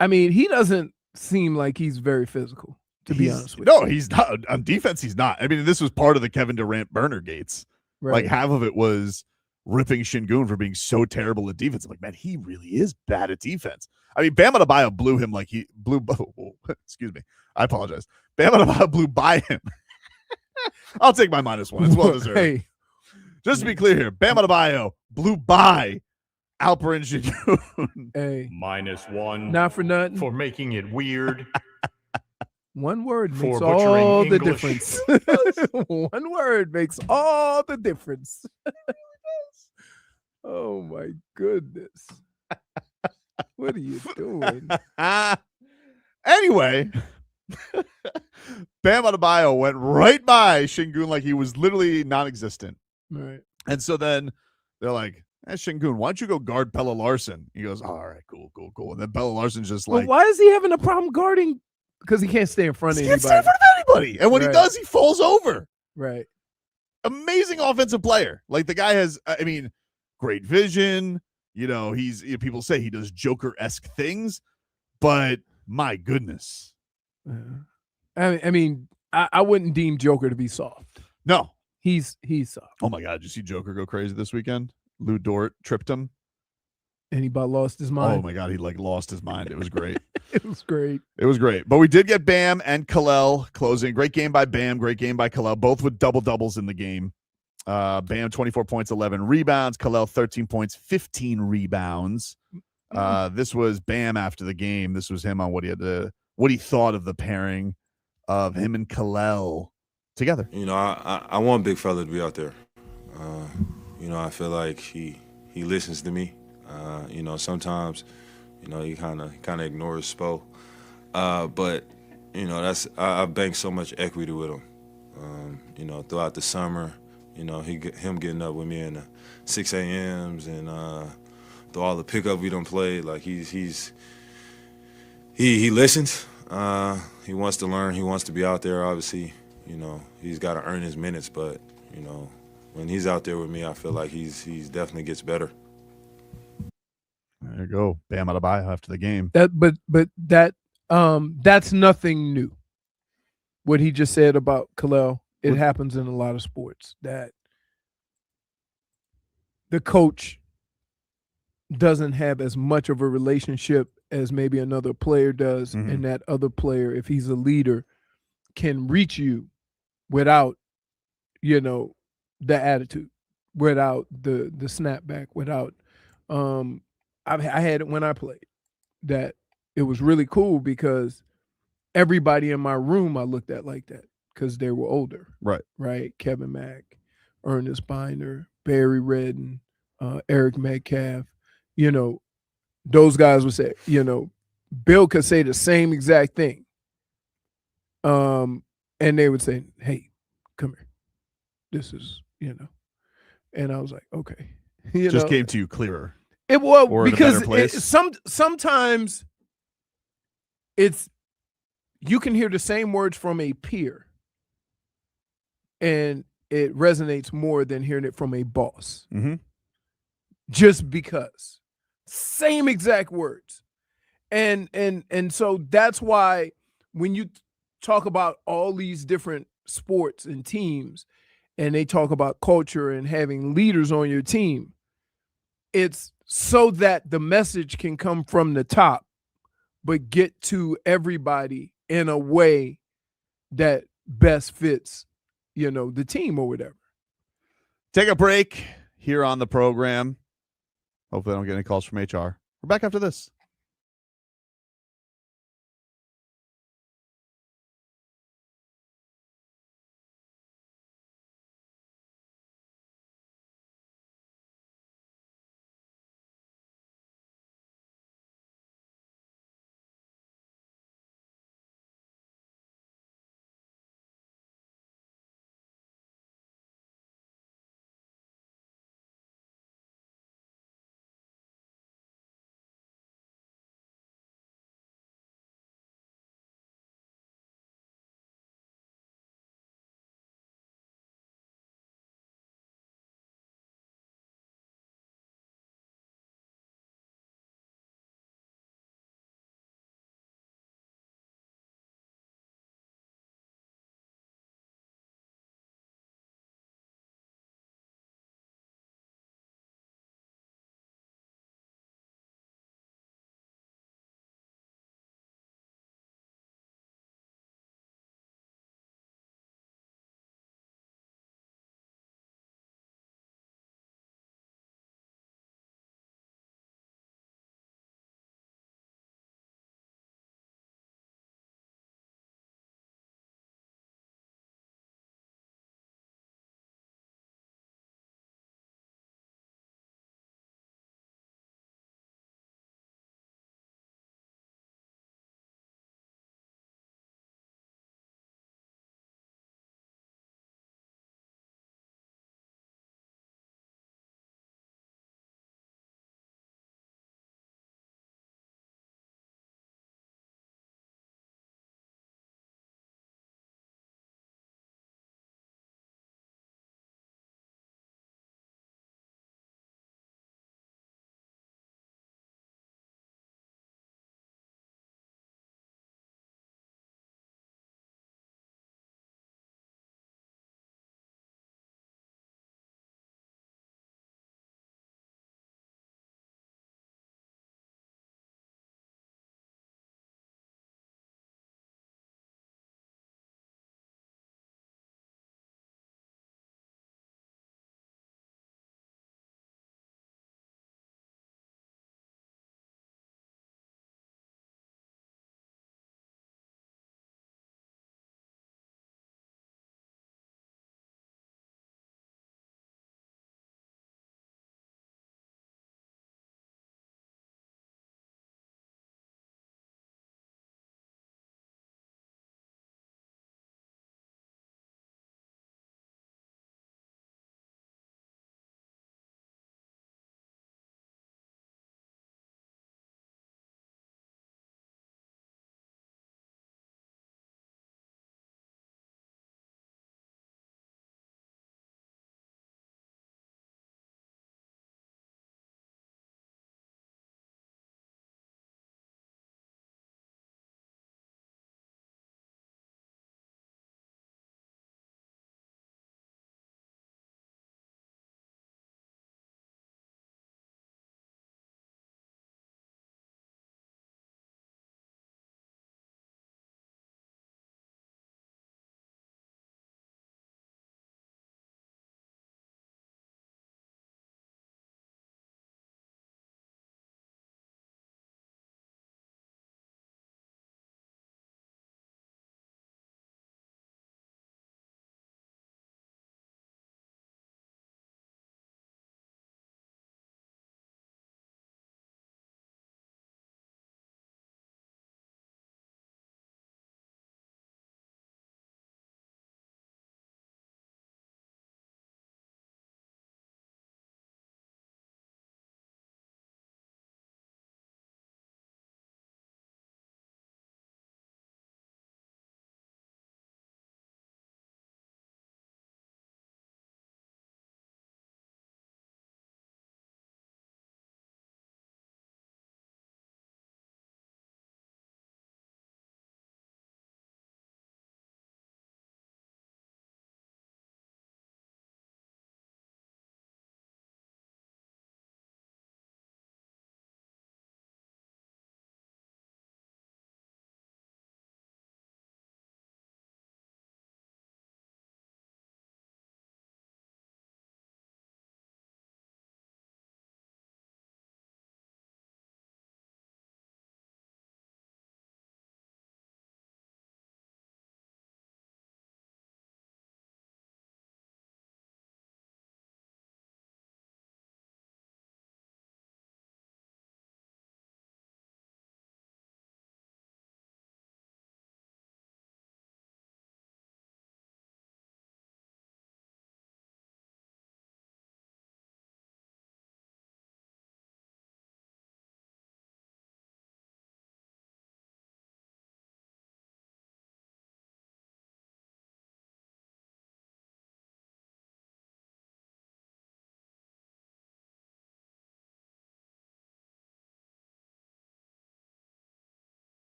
I mean, he doesn't seem like he's very physical, to be honest with you. No, he's not. On defense, he's not. I mean, this was part of the Kevin Durant burner gates. Right. Like half of it was ripping Şengün for being so terrible at defense. I'm like, man, he really is bad at defense. I mean, Bam Adebayo blew him like he blew. Excuse me. I apologize. Bam Adebayo blew by him. I'll take my -1. It's well deserved. Hey. Just to be clear here, Bam Adebayo blew by Alperen Şengün. Hey. -1. Not for nothing. For making it weird. One word For makes butchering all the English. difference. One word makes all the difference. Oh my goodness. What are you doing? Anyway, Bam Adebayo went right by Şengün like he was literally non-existent. Right. And so then they're like, Şengün, why don't you go guard Pelle Larson? He goes, all right, cool. And then Pelle Larson's just like, why is he having a problem guarding? Because he can't stay in front of he can't anybody. stay in front of anybody. And when he does, he falls over. Right. Amazing offensive player. Like the guy has, I mean, great vision. People say he does Joker-esque things, but my goodness. I mean, I wouldn't deem Joker to be soft. No. He's soft. Oh my God. Did you see Joker go crazy this weekend? Lou Dort tripped him. And he about lost his mind. Oh my God. He lost his mind. It was great. It was great. It was great. But we did get Bam and Kel'el closing. Great game by Bam. Great game by Kel'el. Both with double-doubles in the game. Bam, 24 points, 11 rebounds. Kel'el, 13 points, 15 rebounds. This was Bam after the game. This was him on what he thought of the pairing of him and Kel'el together. I want big fella to be out there. I feel like he listens to me. Sometimes, he kind of ignores Spo. But I banked so much equity with him. Throughout the summer, him getting up with me in the 6 a.m.s and through all the pickup we done played, like he listens. He wants to learn. He wants to be out there. Obviously, he's got to earn his minutes. But when he's out there with me, I feel like he's definitely gets better. There you go, Bam Adebayo after the game. That's nothing new. What he just said about Kel'el, it happens in a lot of sports that the coach doesn't have as much of a relationship as maybe another player does, and that other player, if he's a leader, can reach you without, the attitude, without the snapback, without I had it when I played that it was really cool because everybody in my room I looked at like that because they were older. Right. Kevin Mack, Ernest Biner, Barry Redden, Eric Metcalf. Those guys would say, Bill could say the same exact thing. And they would say, hey, come here. This is, and I was like, okay. Just came to you clearer. It was or because in a better place. Sometimes you can hear the same words from a peer and it resonates more than hearing it from a boss. Mm-hmm. Just because. Same exact words. And so that's why when you talk about all these different sports and teams and they talk about culture and having leaders on your team, it's so that the message can come from the top but get to everybody in a way that best fits, the team or whatever. Take a break here on the program. Hopefully I don't get any calls from HR. We're back after this.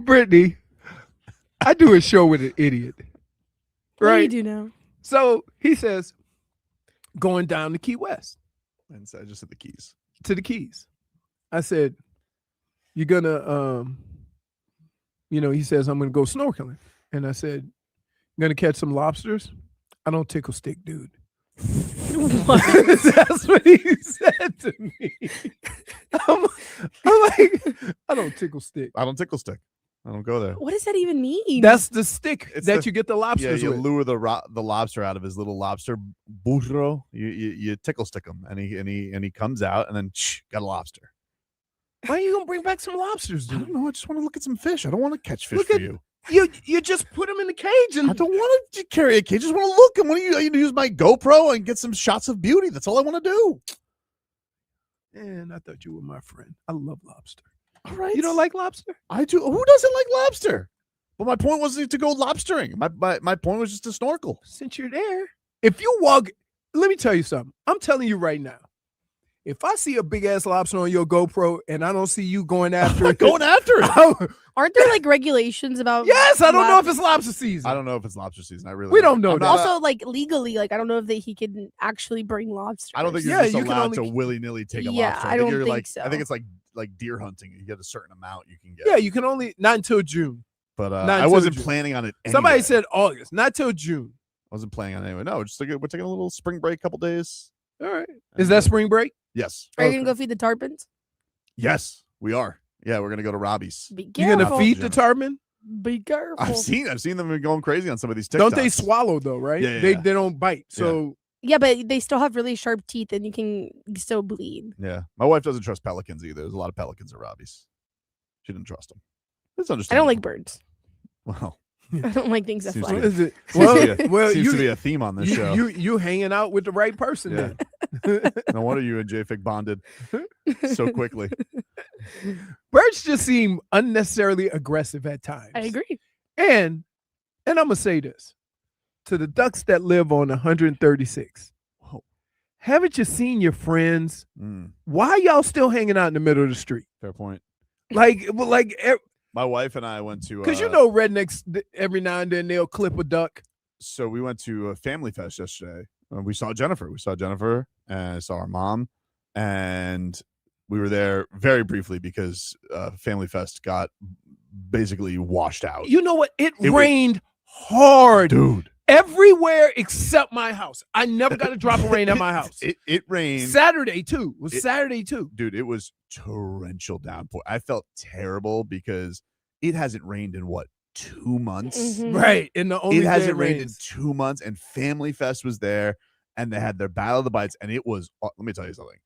Brittney, I do a show with an idiot. What do you Right? do now? So he says, going down to Key West And so I just said the Keys. to the Keys. I said, you're gonna he says, I'm gonna go snorkeling. And I said, you're gonna catch some lobsters? I don't tickle stick, dude. That's what he said to me. I'm like, I don't tickle stick. I don't tickle stick. I don't go there. What does that even mean? That's the stick It's that the- you get the Yeah, lobsters you with. lure the lobster out of his little lobster burro. You tickle stick him, and he comes out, and then got a lobster. Why are you gonna bring back some lobsters, I dude? don't know. I just want to look at some fish. I don't want to catch fish Look for at- you. You just put them in the cage I and don't want to carry a cage. I just want to look. I want to use my GoPro and get some shots of beauty. That's all I want to do. Man, I thought you were my friend. I love lobster. All right. You don't like lobster? I do. Who doesn't like lobster? But my point wasn't to go lobstering. My point was just to snorkel. Since you're there, if you walk, let me tell you something. I'm telling you right now. If I see a big ass lobster on your GoPro and I don't see you going after it, Going after it. Aren't there like regulations about? yes, I don't know if lobster? it's lobster season. I don't know if it's lobster season. I really We don't know I'm that. not- Also, like legally, like I don't know if he can actually bring lobsters. I don't think you're Yeah, just you can allowed only- to willy-nilly take a Yeah, lobster. I don't you're think like, so. I think it's like deer hunting. You get a certain amount you can get. Yeah, you can only not until June. But not I until wasn't June. planning on it. Somebody anyway. said August, not till June. I wasn't planning on it anyway. No, we're taking a little spring break, couple days. All right. Is that spring break? Yes. Are you gonna go feed the tarpons? Yes, we are. Yeah, we're gonna go to Robbie's. Be You're careful. gonna feed the tarpon? Be careful. I've seen them going crazy on some of these TikToks. Don't they swallow though? Right? Yeah, yeah, they yeah. they don't bite. So Yeah, but they still have really sharp teeth, and you can still bleed. Yeah, my wife doesn't trust pelicans either. There's a lot of pelicans at Robbie's. She didn't trust them. It's I understandable. don't like birds. Well, I don't like things that Seems fly. what is it? Seems Well, to be well, seems you to be a theme on this show. you hanging out with the right person Yeah. then. No wonder you and J-Fig bonded so quickly. Birds just seem unnecessarily aggressive at times. I agree. And I'm gonna say this to the ducks that live on 136. Whoa. Haven't you seen your friends? Mm, Why y'all still hanging out in the middle of the street? fair point. Like My wife and I went to because you know rednecks every now and then they'll clip a duck. So we went to a family fest yesterday. We saw Jennifer. And I saw our mom, and we were there very briefly because Family Fest got basically washed out. You know what? It was- rained hard Dude, everywhere except my house. I never got a drop of rain at my house. it rained. Saturday too. It was Saturday too. Dude, it was torrential downpour. I felt terrible because it hasn't rained in 2 months? Mhm. Right. And the only It day hasn't rained in rains. 2 months, and Family Fest was there, and they had their Battle of the Bites, and it was. Let me tell you something.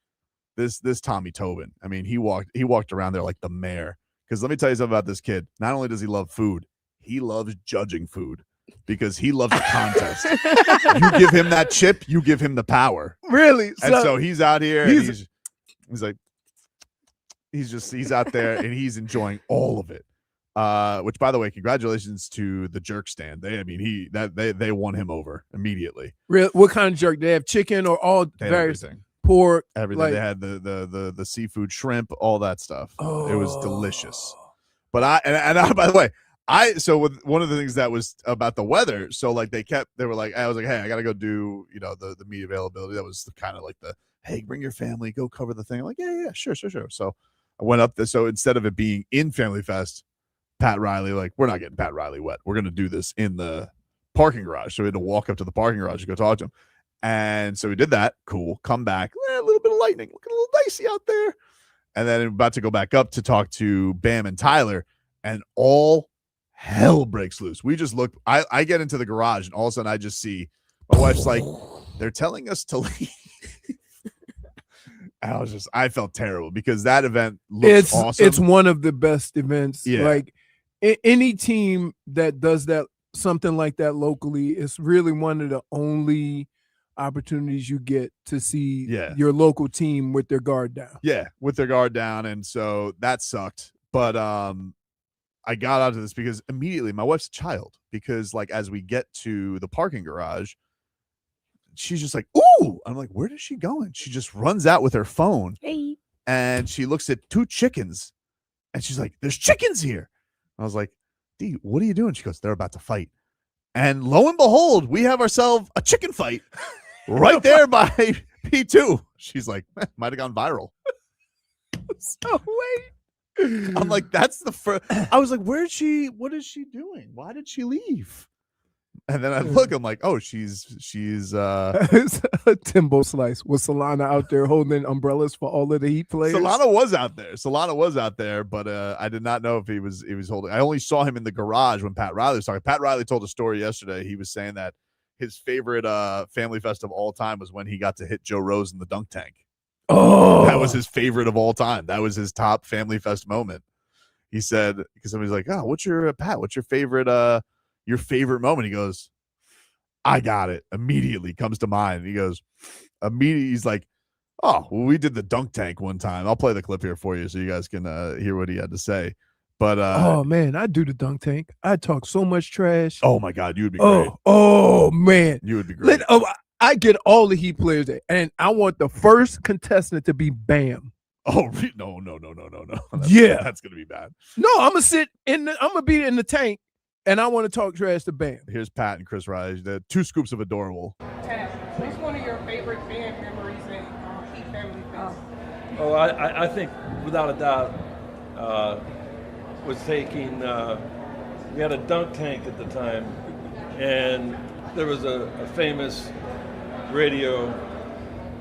This Tommy Tobin. I mean, he walked around there like the mayor. Because let me tell you something about this kid. Not only does he love food, he loves judging food because he loves a contest. You give him that chip, you give him the power. Really? And so he's out here, and he's- he's like, he's out there, and he's enjoying all of it. Which, by the way, congratulations to the jerk stand. They won him over immediately. What kind of jerk? They have chicken or all They had various everything. pork. Everything. like- They had the seafood, shrimp, all that stuff. It was delicious. Oh. But I by the way, with one of the things that was about the weather, so like they were like, I was like, hey, I gotta go do the meat availability. That was kind of like hey, bring your family, go cover the thing. I'm like, yeah, sure. So I went up there. So instead of it being in Family Fest, Pat Riley, like, we're not getting Pat Riley wet. We're gonna do this in the parking garage. So we had to walk up to the parking garage to go talk to him. And so we did that. Cool. Come back. A little bit of lightning. Looking a little dicey out there. And then about to go back up to talk to Bam and Tyler, and all hell breaks loose. We just look. I get into the garage, and all of a sudden I just see my wife's like, they're telling us to leave. I felt terrible because that event looks awesome. It's one of the best events. Yeah. Like any team that does that something like that locally, it's really one of the only opportunities you get to see your local team with their guard down. Yeah, with their guard down. And so that sucked. But I got out of this because immediately my wife's a child, because like as we get to the parking garage, she's just like, ooh. I'm like, where is she going? She just runs out with her phone. Hey. And she looks at 2 chickens, and she's like, there's chickens here. I was like, D, what are you doing? She goes, they're about to fight. And lo and behold, we have ourselves a chicken fight right there by P2. She's like, might have gone viral. So wait. I'm like, that's the first. I was like, what is she doing? Why did she leave? And then I look, I'm like, oh, she's a Timbo slice. Was Solana out there holding umbrellas for all of the Heat players? Solana was out there, but I did not know if he was holding. I only saw him in the garage when Pat Riley was talking. Pat Riley told a story yesterday. He was saying that his favorite family fest of all time was when he got to hit Joe Rose in the dunk tank. Oh, that was his favorite of all time. That was his top family fest moment. He said, because somebody's like, oh, what's your favorite moment? He goes, I got it. Immediately comes to mind. He goes, immediately. He's like, oh, well, we did the dunk tank one time. I'll play the clip here for you so you guys can hear what he had to say. But oh man, I do the dunk tank. I talk so much trash. Oh my God, you would be great. Oh man, you would be great. I get all the Heat players there, and I want the first contestant to be Bam. Oh no. That's gonna be bad. No, I'm gonna be in the tank, and I want to talk trash to Bam. Here's Pat and Chris Riley, the 2 scoops of Adorable. What's one of your favorite fan memories in Heat Family Fest? Oh, I think without a doubt was taking. We had a dunk tank at the time, and there was a famous radio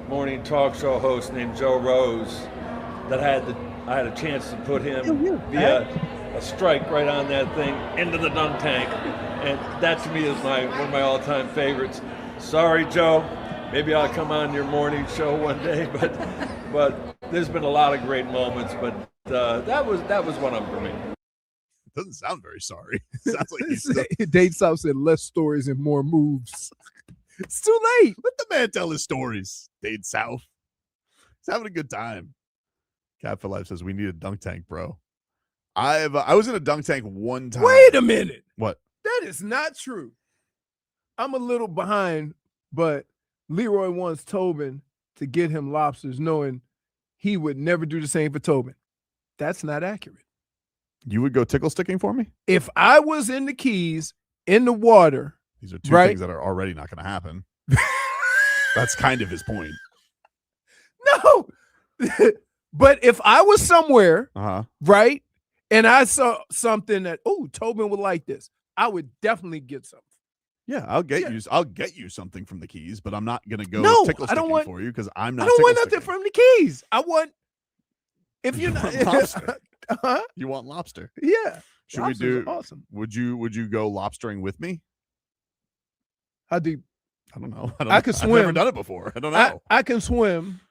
morning talk show host named Joe Rose that I had a chance to put him via a strike right on that thing into the dunk tank, and that to me is one of my all-time favorites. Sorry, Joe, maybe I'll come on your morning show one day, but there's been a lot of great moments, but that was one of them for me. Doesn't sound very sorry. Sounds like he's Dave South said less stories and more moves. It's too late. Let the man tell his stories. Dade South. He's having a good time. Cat for Life says we need a dunk tank, bro. I was in a dunk tank one time. Wait a minute. What? That is not true. I'm a little behind, but Leroy wants Tobin to get him lobsters, knowing he would never do the same for Tobin. That's not accurate. You would go tickle sticking for me? If I was in the Keys, in the water. These are two things that are already not going to happen. That's kind of his point. No. But if I was somewhere, right, and I saw something that, Tobin would like this, I would definitely get something. Yeah, I'll get you something from the Keys, but I'm not going to go tickle sticking for you because I'm not. I don't want nothing from the Keys. I want, if you're not lobster. You want lobster? Yeah. Should Lobsters we do? are awesome. Would you go lobstering with me? How deep? I don't know. I can swim. I've never done it before. I don't know. I can swim.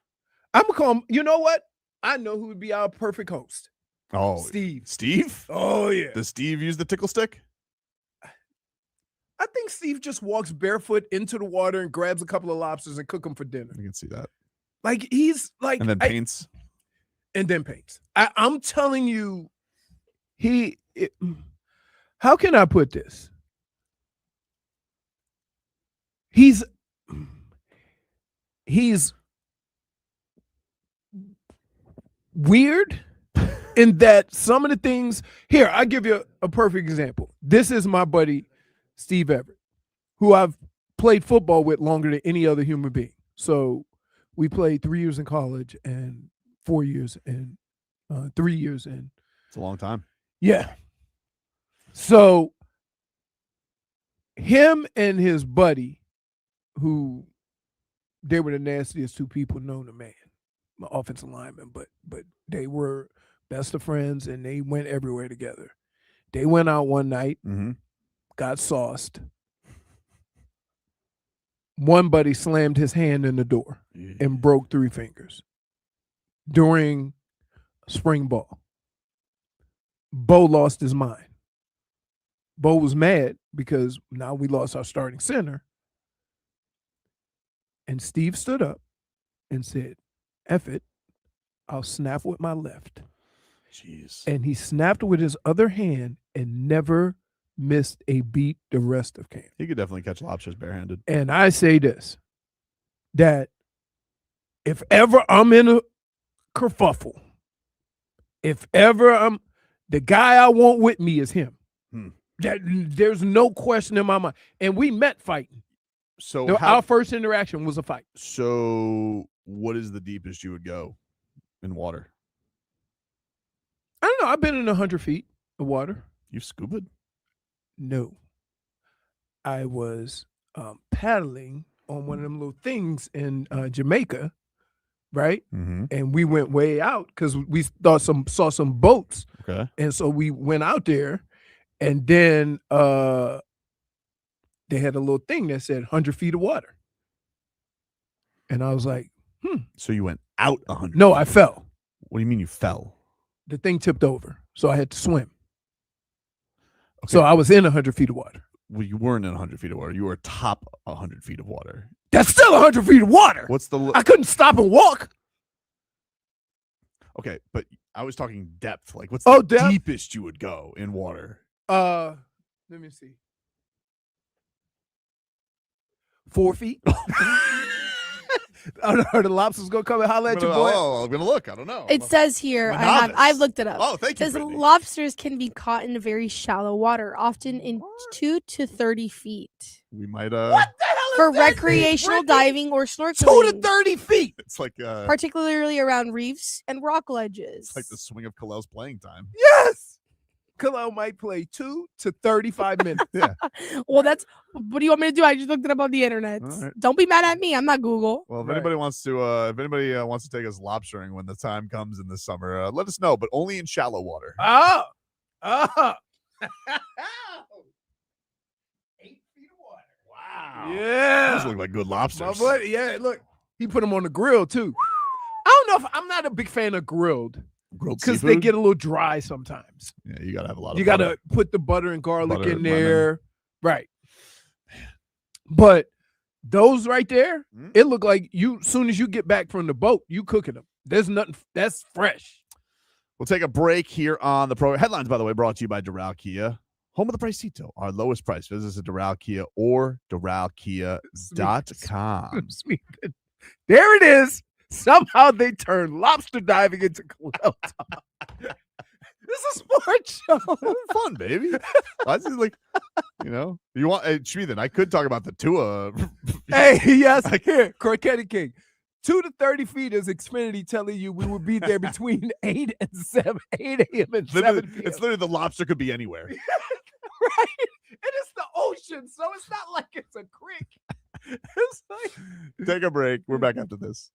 I'm gonna call him. You know what? I know who would be our perfect host. Oh, Steve. Steve? Oh yeah. Does Steve use the tickle stick? I think Steve just walks barefoot into the water and grabs a couple of lobsters and cook them for dinner. I can see that. Like he's like, and then paints. I'm telling you, how can I put this? He's weird in that some of the things here, I'll give you a perfect example. This is my buddy, Steve Everett, who I've played football with longer than any other human being. So we played 3 years in college and 4 years and 3 years in. It's a long time. Yeah. So him and his buddy, who they were the nastiest two people known to man, my offensive lineman, but they were best of friends and they went everywhere together. They went out one night, got sauced. One buddy slammed his hand in the door and broke 3 fingers during spring ball. Bo lost his mind. Bo was mad because now we lost our starting center. And Steve stood up and said, F it, I'll snap with my left. Jeez. And he snapped with his other hand and never missed a beat the rest of camp. He could definitely catch lobsters barehanded. And I say this, that if ever I'm in a kerfuffle, if ever The guy I want with me is him. Hmm. There's no question in my mind. And we met fighting. So Our first interaction was a fight. So what is the deepest you would go in water? I don't know. I've been in 100 feet of water. You've scubaed? No. I was paddling on one of them little things in Jamaica, right? Mm-hmm. And we went way out because we saw some boats. Okay. And so we went out there, and then they had a little thing that said 100 feet of water. And I was like, So you went out 100? No, I fell. What do you mean you fell? The thing tipped over, so I had to swim. Okay. So I was in 100 feet of water. Well, you weren't in 100 feet of water. You were top 100 feet of water. That's still 100 feet of water. What's the... I couldn't stop and walk. Okay, but I was talking depth. Like, what's the deepest you would go in water? Let me see. 4 feet. Are the lobsters gonna come and holler at you, boy? Oh, I'm gonna look. I don't know. It says here, I've looked it up. Oh, thank you, It says Brittney. lobsters can be caught in very shallow water, often in 2 to 30 feet. We might What the hell is For that thing, recreational Brittney? diving or 2 snorkeling. to 30 feet. It's like particularly around reefs and rock ledges. it's like the swing of Kel'el's playing time. Yes. Kel'el might play 2 to 35 minutes. Yeah. Well, that's what do you want me to do? I just looked it up on the internet. All right. Don't be mad at me. I'm not Google. Well, if anybody wants to, wants to take us lobstering when the time comes in the summer, let us know. But only in shallow water. Oh. 8 feet of water. Wow. Yeah. Those look like good lobsters. My buddy, yeah, look. He put them on the grill too. I don't know if I'm not a big fan of grilled. Grilled because they seafood? get a little dry sometimes. Yeah, you gotta have a lot of. You gotta put the butter and garlic Butter, in lemon. there, right? But those right there, it look like you. Soon as you get back from the boat, you cooking them. There's nothing. That's fresh. We'll take a break here on the pro headlines. By the way, brought to you by Doral Kia, home of the Price Zito, our lowest price. Visit us at Doral Kia or DoralKia.com. There it is. Somehow they turned lobster diving into Kel'el talk. This is a sports show. Fun, baby. I just like, you want Shmeathan, I could talk about the Tua. Hey, yes, here, Croquette King. 2 to 30 feet is Xfinity telling you we would be there between 8 and 7, 8 a.m. and 7 p.m. It's literally the lobster could be anywhere. Right? And it's the ocean, so it's not like it's a creek. It's like... Take a break. We're back after this.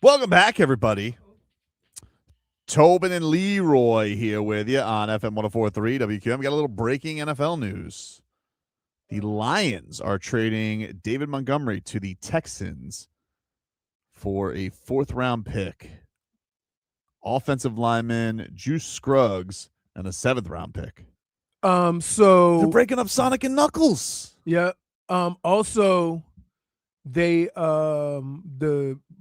Welcome back, everybody. Tobin and Leroy here with you on FM 104.3 WQM. We got a little breaking NFL news. The Lions are trading David Montgomery to the Texans for a 4th-round pick, offensive lineman Juice Scruggs, and a 7th-round pick. So they're breaking up Sonic and Knuckles. Yeah. Also, the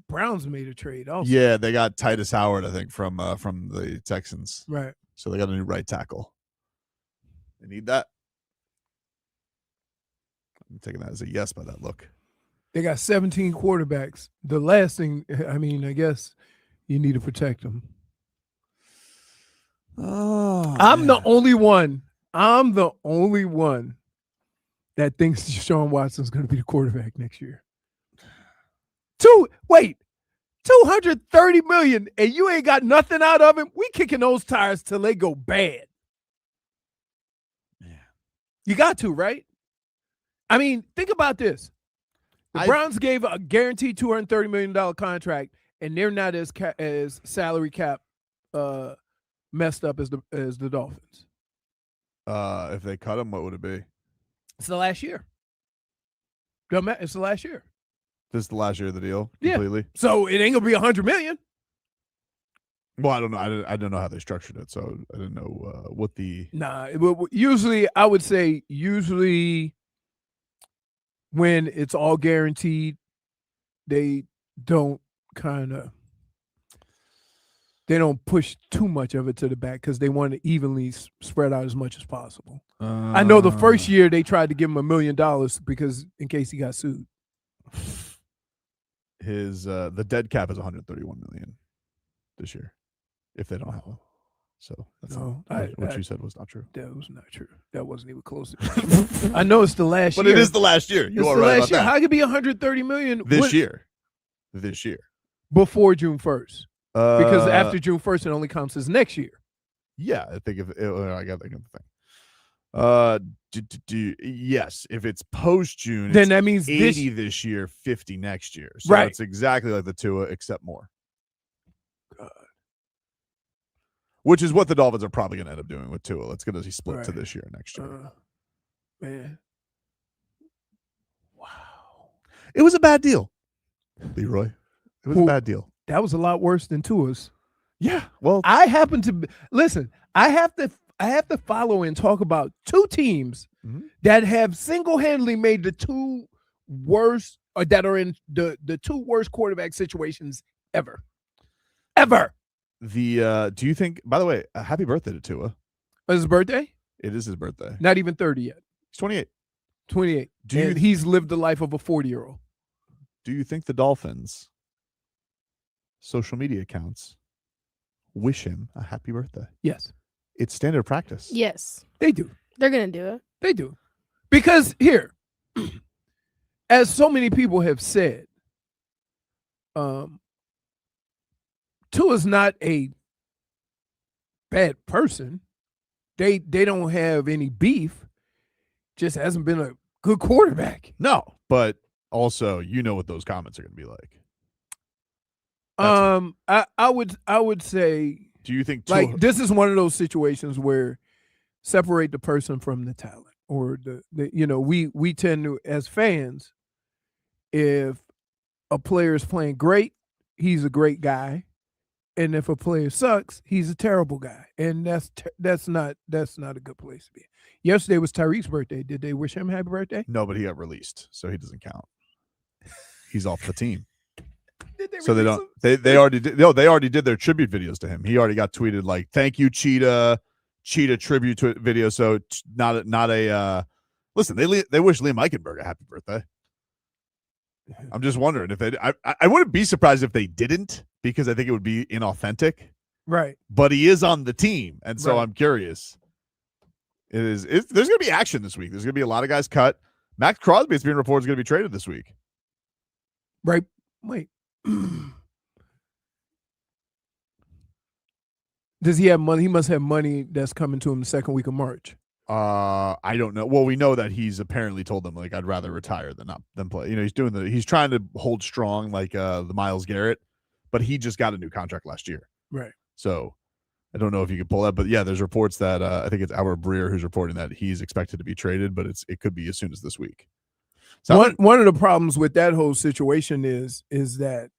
Browns made a trade. Also, Yeah, they got Titus Howard, I think, from the Texans. right. So they got a new right tackle. They need that. I'm taking that as a yes by that look. They got 17 quarterbacks. The last thing, I mean, I guess you need to protect them. Oh, I'm the only one that thinks Deshaun Watson's going to be the quarterback next year. 230 million, and you ain't got nothing out of him. We kicking those tires till they go bad. Yeah. You got to, right? I mean, think about this. The Browns gave a guaranteed $230 million contract, and they're not as salary cap messed up as the Dolphins. If they cut him, what would it be? It's the last year. It's the last year. This is the last year of the deal, Yeah. completely. So it ain't gonna be $100 million. Well, I don't know. I don't know how they structured it, so I didn't know what the. Nah. Usually, I would say when it's all guaranteed, they don't push too much of it to the back because they want to evenly spread out as much as possible. I know the first year they tried to give him $1 million because in case he got sued. His the dead cap is 131 million this year, if they don't have him. So that's what you said was not true. That was not true. That wasn't even close. I know it's the last year, but it is the last year. You are right about that. How could it be 130 million this year before June 1st? Because after June 1st, it only counts as next year. Yeah, I think I got the thing. Yes, if it's post June, then that means 80 this year, 50 next year. So right. It's exactly like the Tua, except more. God. Which is what the Dolphins are probably going to end up doing with Tua. It's going to be split to this year and next year. Man, wow, it was a bad deal, Leroy. It was a bad deal. That was a lot worse than Tua's. Yeah. Well, I happen to listen. I have to follow and talk about two teams that have single-handedly made the two worst, or that are in the two worst quarterback situations ever. Ever. Do you think, by the way, happy birthday to Tua. His birthday? It is his birthday. Not even 30 yet. He's 28. 28. He's lived the life of a 40-year-old. Do you think the Dolphins social media accounts wish him a happy birthday? Yes. It's standard practice. Yes. They do. They're going to do it. They do. Because here, as so many people have said, Tua's not a bad person. They don't have any beef. Just hasn't been a good quarterback. No, but also you know what those comments are going to be like. I would say. Do you think this is one of those situations where separate the person from the talent, or we tend to, as fans, if a player is playing great, he's a great guy, and if a player sucks, he's a terrible guy, and that's not a good place to be. Yesterday was Tyreek's birthday. Did they wish him happy birthday? No, but he got released, so he doesn't count. He's off the team. So they don't. They already did. No, they already did their tribute videos to him. He already got tweeted like, "Thank you, Cheetah tribute to video." So not a. Listen, they wish Liam Eichenberg a happy birthday. I'm just wondering if they. I wouldn't be surprised if they didn't, because I think it would be inauthentic. Right. But he is on the team, and so right. I'm curious. There's going to be action this week. There's going to be a lot of guys cut. Max Crosby, it's being reported, is going to be traded this week. Right. Wait. Does he have money? He must have money that's coming to him the second week of March. I don't know. Well, we know that he's apparently told them, like, I'd rather retire than play. He's trying to hold strong, like the Myles Garrett, but he just got a new contract last year. Right. So I don't know if you could pull that, but yeah, there's reports that I think it's Albert Breer who's reporting that he's expected to be traded, but it could be as soon as this week. So one of the problems with that whole situation is that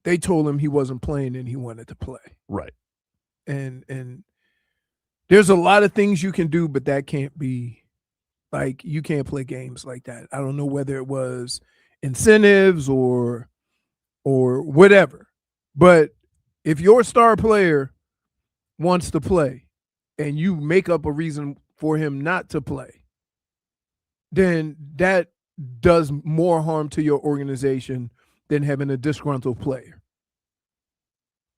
they told him he wasn't playing and he wanted to play. Right. And there's a lot of things you can do, but that can't be like, you can't play games like that. I don't know whether it was incentives or whatever, but if your star player wants to play and you make up a reason for him not to play, then that does more harm to your organization than having a disgruntled player.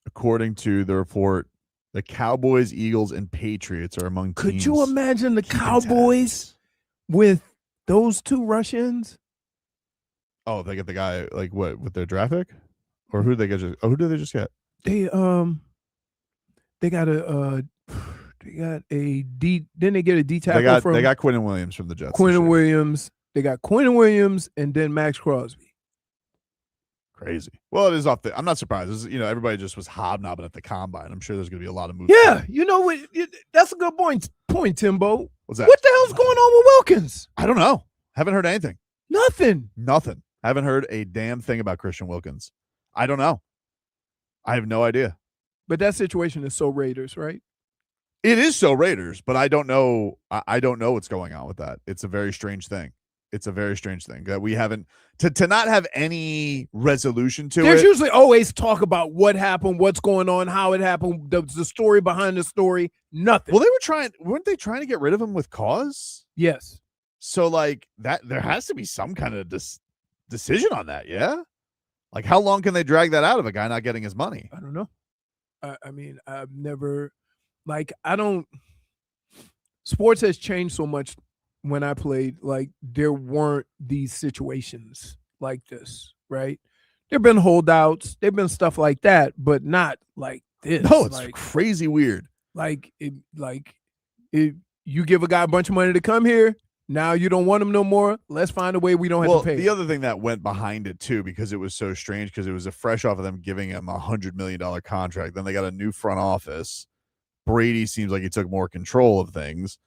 According to the report, the Cowboys, Eagles, and Patriots are among Could teams you imagine the Cowboys with those two Russians? Oh, they get the guy like what with their draft pick, or who did they get? Who did they just get? They got a D. Didn't they get a D tackle? They got Quinnen Williams from the Jets. Quinnen Williams. They got Quinnen Williams and then Max Crosby. Crazy. Well, it is off the. I'm not surprised. This is, everybody just was hobnobbing at the combine. I'm sure there's going to be a lot of moves. Yeah, that's a good point, Timbo. What's that? What the hell's going on with Wilkins? I don't know. Haven't heard anything. Nothing. Haven't heard a damn thing about Christian Wilkins. I don't know. I have no idea. But that situation is so Raiders, right? It is so Raiders, but I don't know. I don't know what's going on with that. It's a very strange thing. It's a very strange thing that we haven't to not have any resolution to There's it. usually always talk about what happened, what's going on, how it happened, the story behind the story. Nothing. Well, weren't they trying to get rid of him with cause? Yes. So like that, there has to be some kind of decision on that. Yeah. Like how long can they drag that out of a guy not getting his money? I don't know. I mean, I've never, sports has changed so much. When I played, there weren't these situations like this, right? There have been holdouts, there have been stuff like that, but not like this. No, it's crazy weird. You give a guy a bunch of money to come here, now you don't want him no more. Let's find a way we don't have to pay. The other thing that went behind it too, because it was so strange, because it was a fresh off of them giving him $100 million contract. Then they got a new front office. Brady seems like he took more control of things.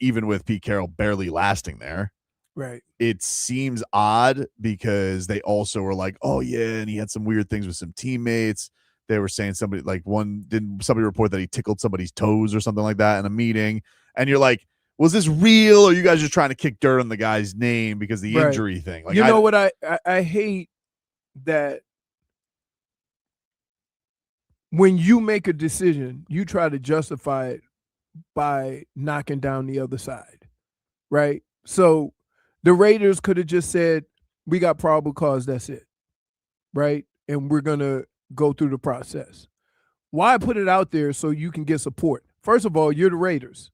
Even with Pete Carroll barely lasting there. Right. It seems odd because they also were like, oh yeah, and he had some weird things with some teammates. They were saying somebody didn't somebody report that he tickled somebody's toes or something like that in a meeting. And you're like, was this real, or are you guys just trying to kick dirt on the guy's name because the injury thing? Like, what I hate that when you make a decision, you try to justify it by knocking down the other side, right? So the Raiders could have just said, we got probable cause, that's it, right? And we're going to go through the process. Why put it out there so you can get support? First of all, you're the Raiders.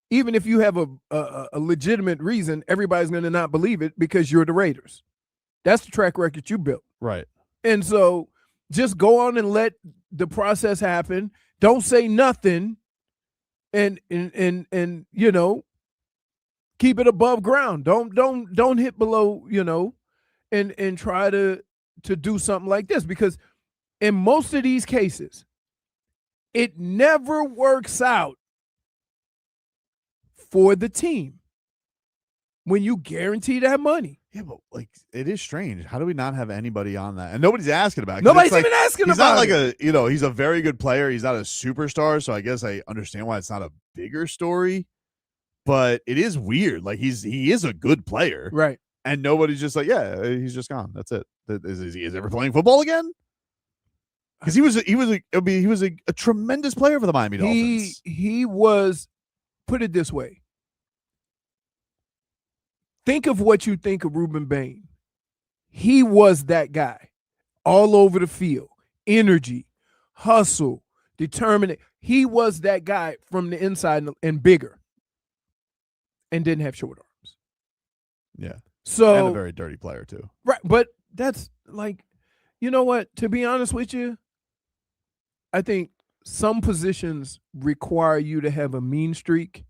Even if you have a legitimate reason, everybody's going to not believe it because you're the Raiders. That's the track record you built. Right. And so just go on and let the process happen. Don't say nothing. And keep it above ground. Don't hit below, and try to do something like this, because in most of these cases, it never works out for the team when you guarantee that money. Yeah, but it is strange. How do we not have anybody on that? And nobody's asking about it. Nobody's even asking about it. He's not he's a very good player. He's not a superstar, so I guess I understand why it's not a bigger story. But it is weird. Like he is a good player, right? And nobody's just like, yeah, he's just gone. That's it. Is he ever playing football again? Because he was a tremendous player for the Miami Dolphins. He was. Put it this way. Think of what you think of Ruben Bain. He was that guy all over the field. Energy, hustle, determined. He was that guy from the inside and bigger, and didn't have short arms. Yeah. So, and a very dirty player too. Right. But that's you know what? To be honest with you, I think some positions require you to have a mean streak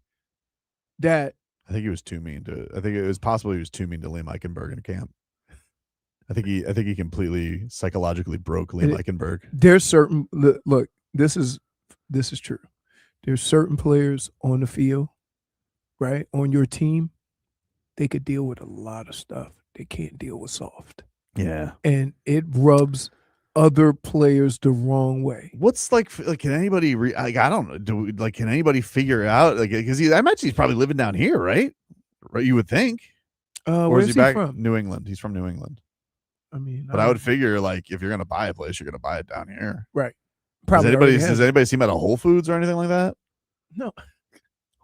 that I think he was too mean to. I think it was possible he was too mean to Liam Eichenberg in camp. I think he completely psychologically broke Lee Meichenberg. There's certain look. This is true. There's certain players on the field, right, on your team. They could deal with a lot of stuff. They can't deal with soft. Yeah, and it rubs other players the wrong way. What's like can anybody I don't know. Can anybody figure out because I imagine he's probably living down here, right? Right, you would think. Or where's is he back from? New England? He's from New England. I mean, but I would figure if you're gonna buy a place, you're gonna buy it down here, right? Probably. Does anybody see him at a Whole Foods or anything like that? No.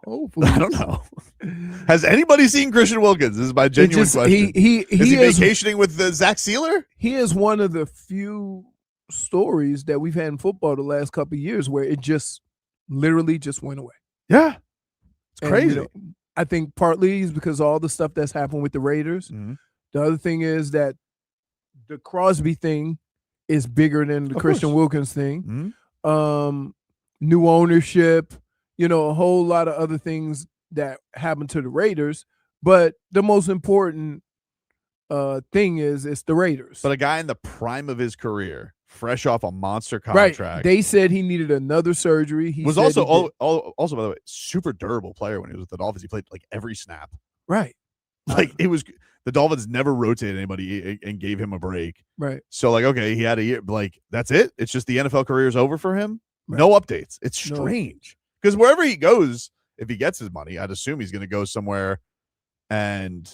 Whole Foods. I don't know. Has anybody seen Christian Wilkins? This is my genuine question. Is he vacationing with Zach Sealer? He is one of the few stories that we've had in football the last couple of years where it just literally just went away. Yeah, it's crazy. I think partly is because of all the stuff that's happened with the Raiders. Mm-hmm. The other thing is that the Crosby thing is bigger than the Christian Wilkins thing. Mm-hmm. New ownership, a whole lot of other things that happened to the Raiders. But the most important thing is it's the Raiders. But a guy in the prime of his career, fresh off a monster contract. Right. They said he needed another surgery. He was also by the way, super durable player when he was with the Dolphins. He played every snap. Right. It was the Dolphins never rotated anybody and gave him a break. Right. So okay, he had a year. That's it. It's just the NFL career is over for him. Right. No updates. It's strange because wherever he goes, if he gets his money, I'd assume he's going to go somewhere and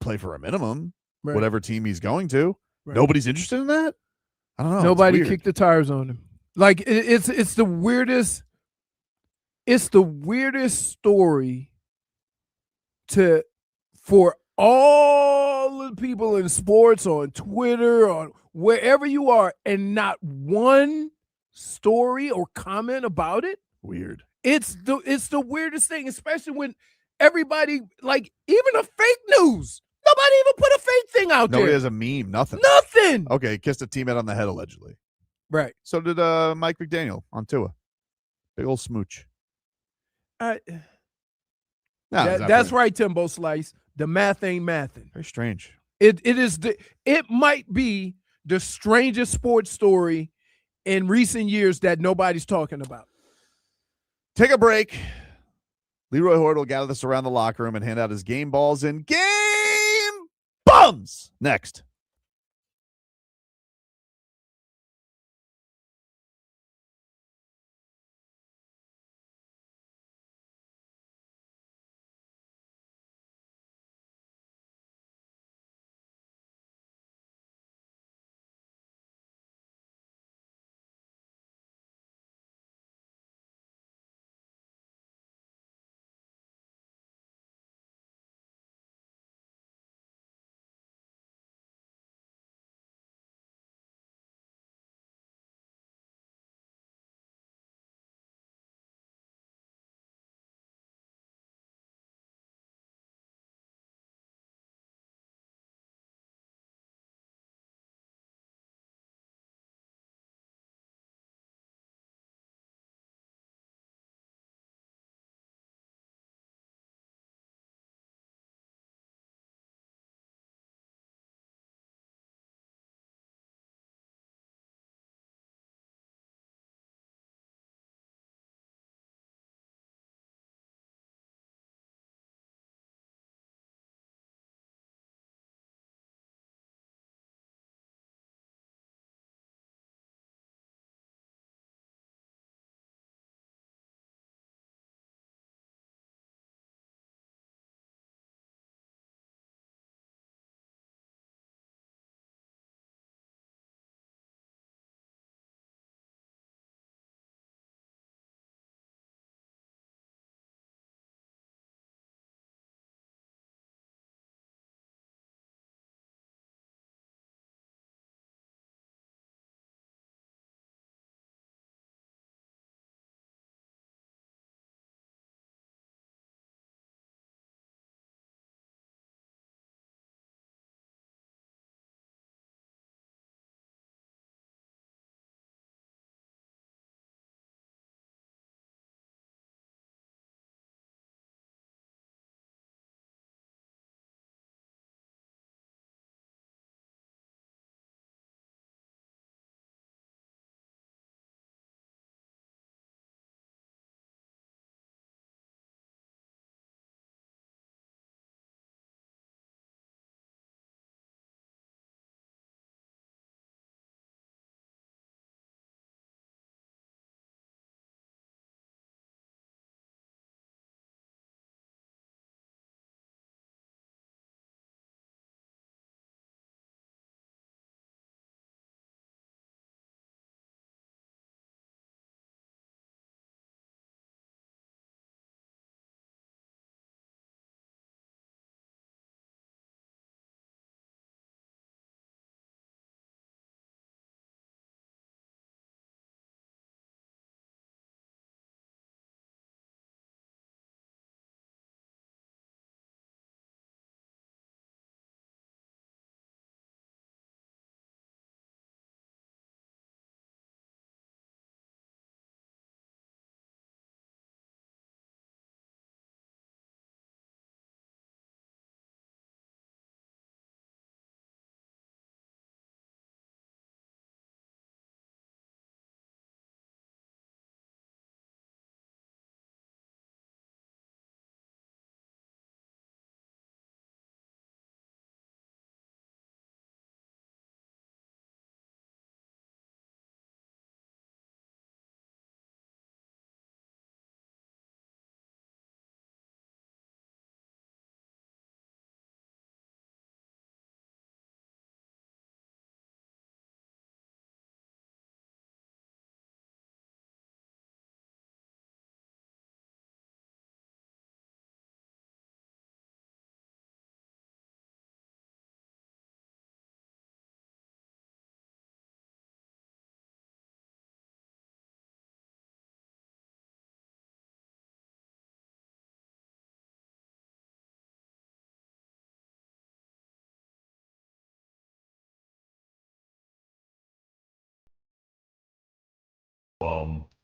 play for a minimum, whatever team he's going to. Right. Nobody's interested in that. I don't know. Nobody kicked the tires on him. It's the weirdest. It's the weirdest story for all the people in sports, on Twitter, on wherever you are, and not one story or comment about it. Weird. It's the weirdest thing, especially when everybody, even a fake news. Nobody even put a fake thing out there. Nobody has a meme. Nothing. Nothing. Okay, kissed a teammate on the head allegedly. Right. So did Mike McDaniel on Tua. Big old smooch. That's right, Timbo Slice. The math ain't mathing. Very strange. It might be the strangest sports story in recent years that nobody's talking about. Take a break. Leroy Hoard will gather us around the locker room and hand out his game balls and game bums next.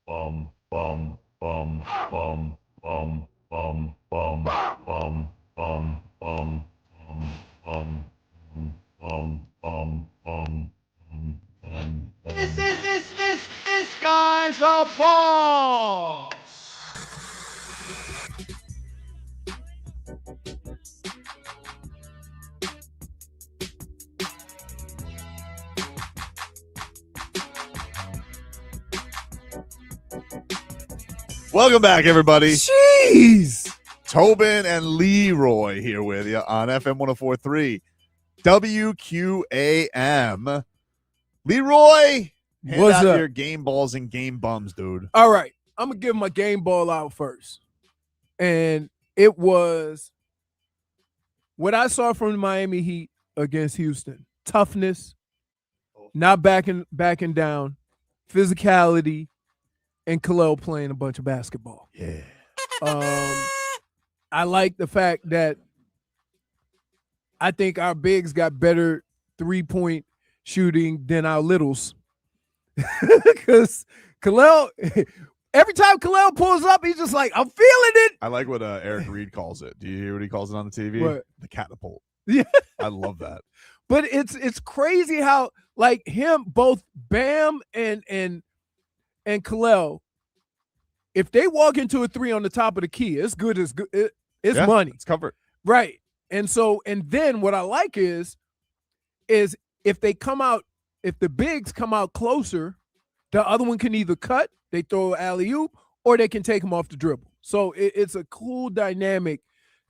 This guy's a ball. Welcome back, everybody. Jeez. Tobin and Leroy here with you on FM 104.3 WQAM. Leroy, hand What's out up? your game balls and game bums, dude. All right. I'm going to give my game ball out first. And it was what I saw from the Miami Heat against Houston. Toughness, not backing down, physicality, and Kel'el playing a bunch of basketball. Yeah. I like the fact that I think our bigs got better three-point shooting than our littles. Because Kel'el, every time Kel'el pulls up, he's just like, I'm feeling it. I like what Eric Reed calls it. Do you hear what he calls it on the TV? What? The catapult. Yeah. I love that. But it's crazy how, like, him, both Bam and Kel'el, if they walk into a three on the top of the key, it's good as good. It's money. It's covered. Right. And then what I like is if they come out, if the bigs come out closer, the other one can either cut, they throw alley-oop, or they can take them off the dribble. So it's a cool dynamic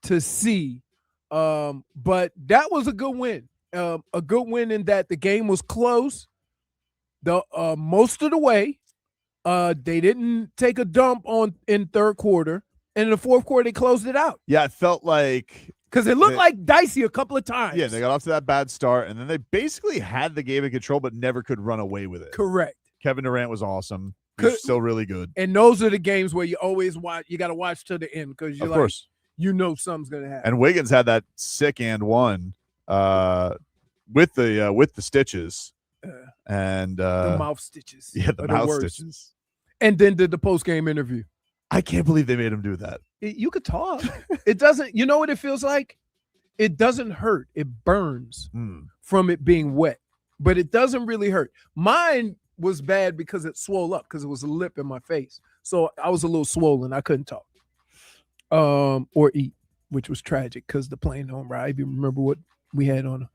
to see. But that was a good win. A good win in that the game was close most of the way. They didn't take a dump in third quarter. And in the fourth quarter, they closed it out. Yeah, it felt like because it looked like dicey a couple of times. Yeah, they got off to that bad start, and then they basically had the game in control, but never could run away with it. Correct. Kevin Durant was awesome. He's still really good. And those are the games where you always watch. You got to watch to the end because you're Of course. you know something's gonna happen. And Wiggins had that sick and one with the stitches and the mouth stitches. Yeah, the are mouth worst. stitches. And then did the post game interview. I can't believe they made him do that. You could talk. It doesn't. You know what it feels like? It doesn't hurt. It burns from it being wet, but it doesn't really hurt. Mine was bad because it swole up because it was a lip in my face. So I was a little swollen. I couldn't talk or eat, which was tragic because the plane home ride. You remember what we had on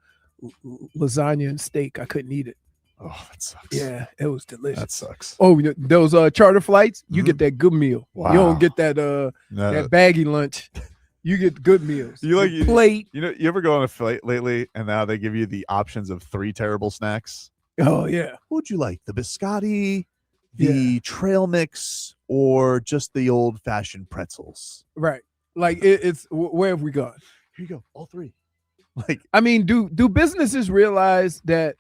lasagna and steak? I couldn't eat it. Oh, that sucks. Yeah, it was delicious. That sucks. Oh, those charter flights, you get that good meal. Wow. You don't get that that baggy lunch. You get good meals. You like plate. You know, you ever go on a flight lately and now they give you the options of 3 terrible snacks? Oh yeah. What would you like? The biscotti, the trail mix, or just the old fashioned pretzels? Right. Like it's where have we gone? Here you go. All 3. Like, I mean, do businesses realize that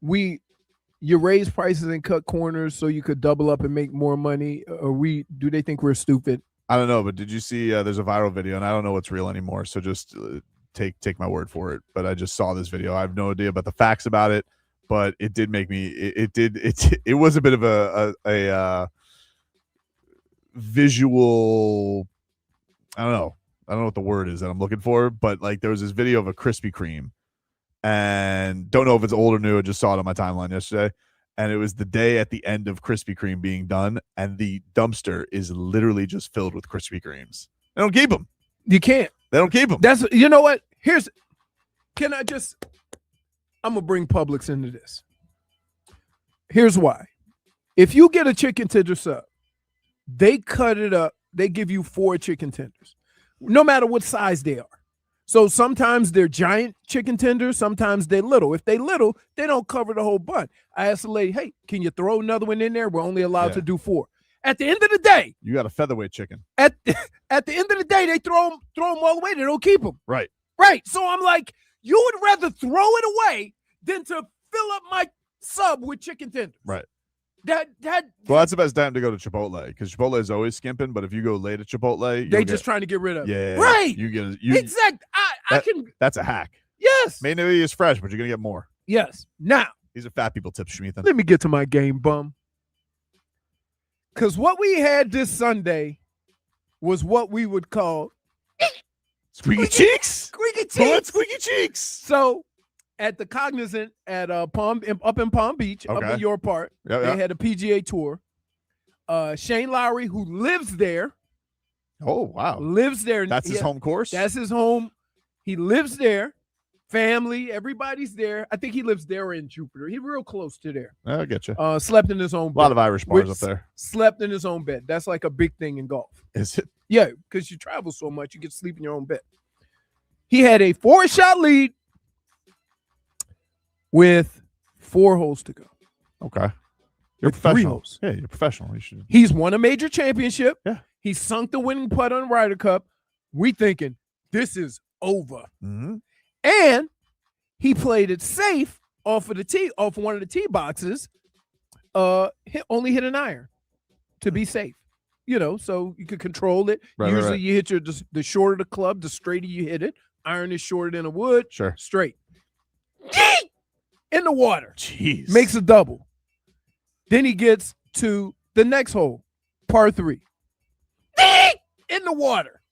you raise prices and cut corners so you could double up and make more money? Or do they think we're stupid? I don't know, but did you see there's a viral video, and I don't know what's real anymore, so just take my word for it. But I just saw this video. I have no idea about the facts about it, but it did make me it was a bit of a visual, I don't know what the word is that I'm looking for, but like there was this video of a Krispy Kreme, and don't know if it's old or new. I just saw it on my timeline yesterday. And it was the day at the end of Krispy Kreme being done, and the dumpster is literally just filled with Krispy Kremes. They don't keep them. You can't. They don't keep them. That's, you know what? I'm going to bring Publix into this. Here's why. If you get a chicken tender sub, they cut it up. They give you 4 chicken tenders, no matter what size they are. So sometimes they're giant chicken tenders, sometimes they're little. If they little, they don't cover the whole bun. I asked the lady, hey, can you throw another one in there? We're only allowed to do 4. At the end of the day, you got a featherweight chicken. At the end of the day, they throw them all the way. They don't keep them. Right. Right. So I'm like, you would rather throw it away than to fill up my sub with chicken tenders. Right. Well, that's the best time to go to Chipotle, because Chipotle is always skimping. But if you go late at Chipotle, they just trying to get rid of it. Yeah. Right. You get exactly. I can. That's a hack. Yes. May not be as fresh, but you're gonna get more. Yes. Now these are fat people tips, Shmeathan. Let me get to my game bum. Because what we had this Sunday was what we would call Squeaky cheeks. Squeaky cheeks. Pull it, squeaky cheeks. So at the Cognizant at up in Palm Beach, up Okay. in your part, Yep, they yep. had a PGA tour. Shane Lowry, who lives there, Oh, wow. lives there. That's his home course? That's his home. He lives there. Family, everybody's there. I think he lives there in Jupiter. He's real close to there. I get you. Slept in his own bed. A lot of Irish bars up there. Slept in his own bed. That's like a big thing in golf. Is it? Yeah, because you travel so much, you get to sleep in your own bed. He had a 4-shot lead with 4 holes to go. Okay. You're With 3 professional. holes. Yeah, you're professional. You should. He's won a major championship. Yeah. He sunk the winning putt on Ryder Cup. We thinking this is over. Mm-hmm. And he played it safe off one of the tee boxes. Only hit an iron to be safe. So you could control it. Right, Usually right. you hit the shorter the club, the straighter you hit it. Iron is shorter than a wood. Sure. Straight. Yeet! In the water. Jeez. Makes a double. Then he gets to the next hole, par 3. Yeet! In the water.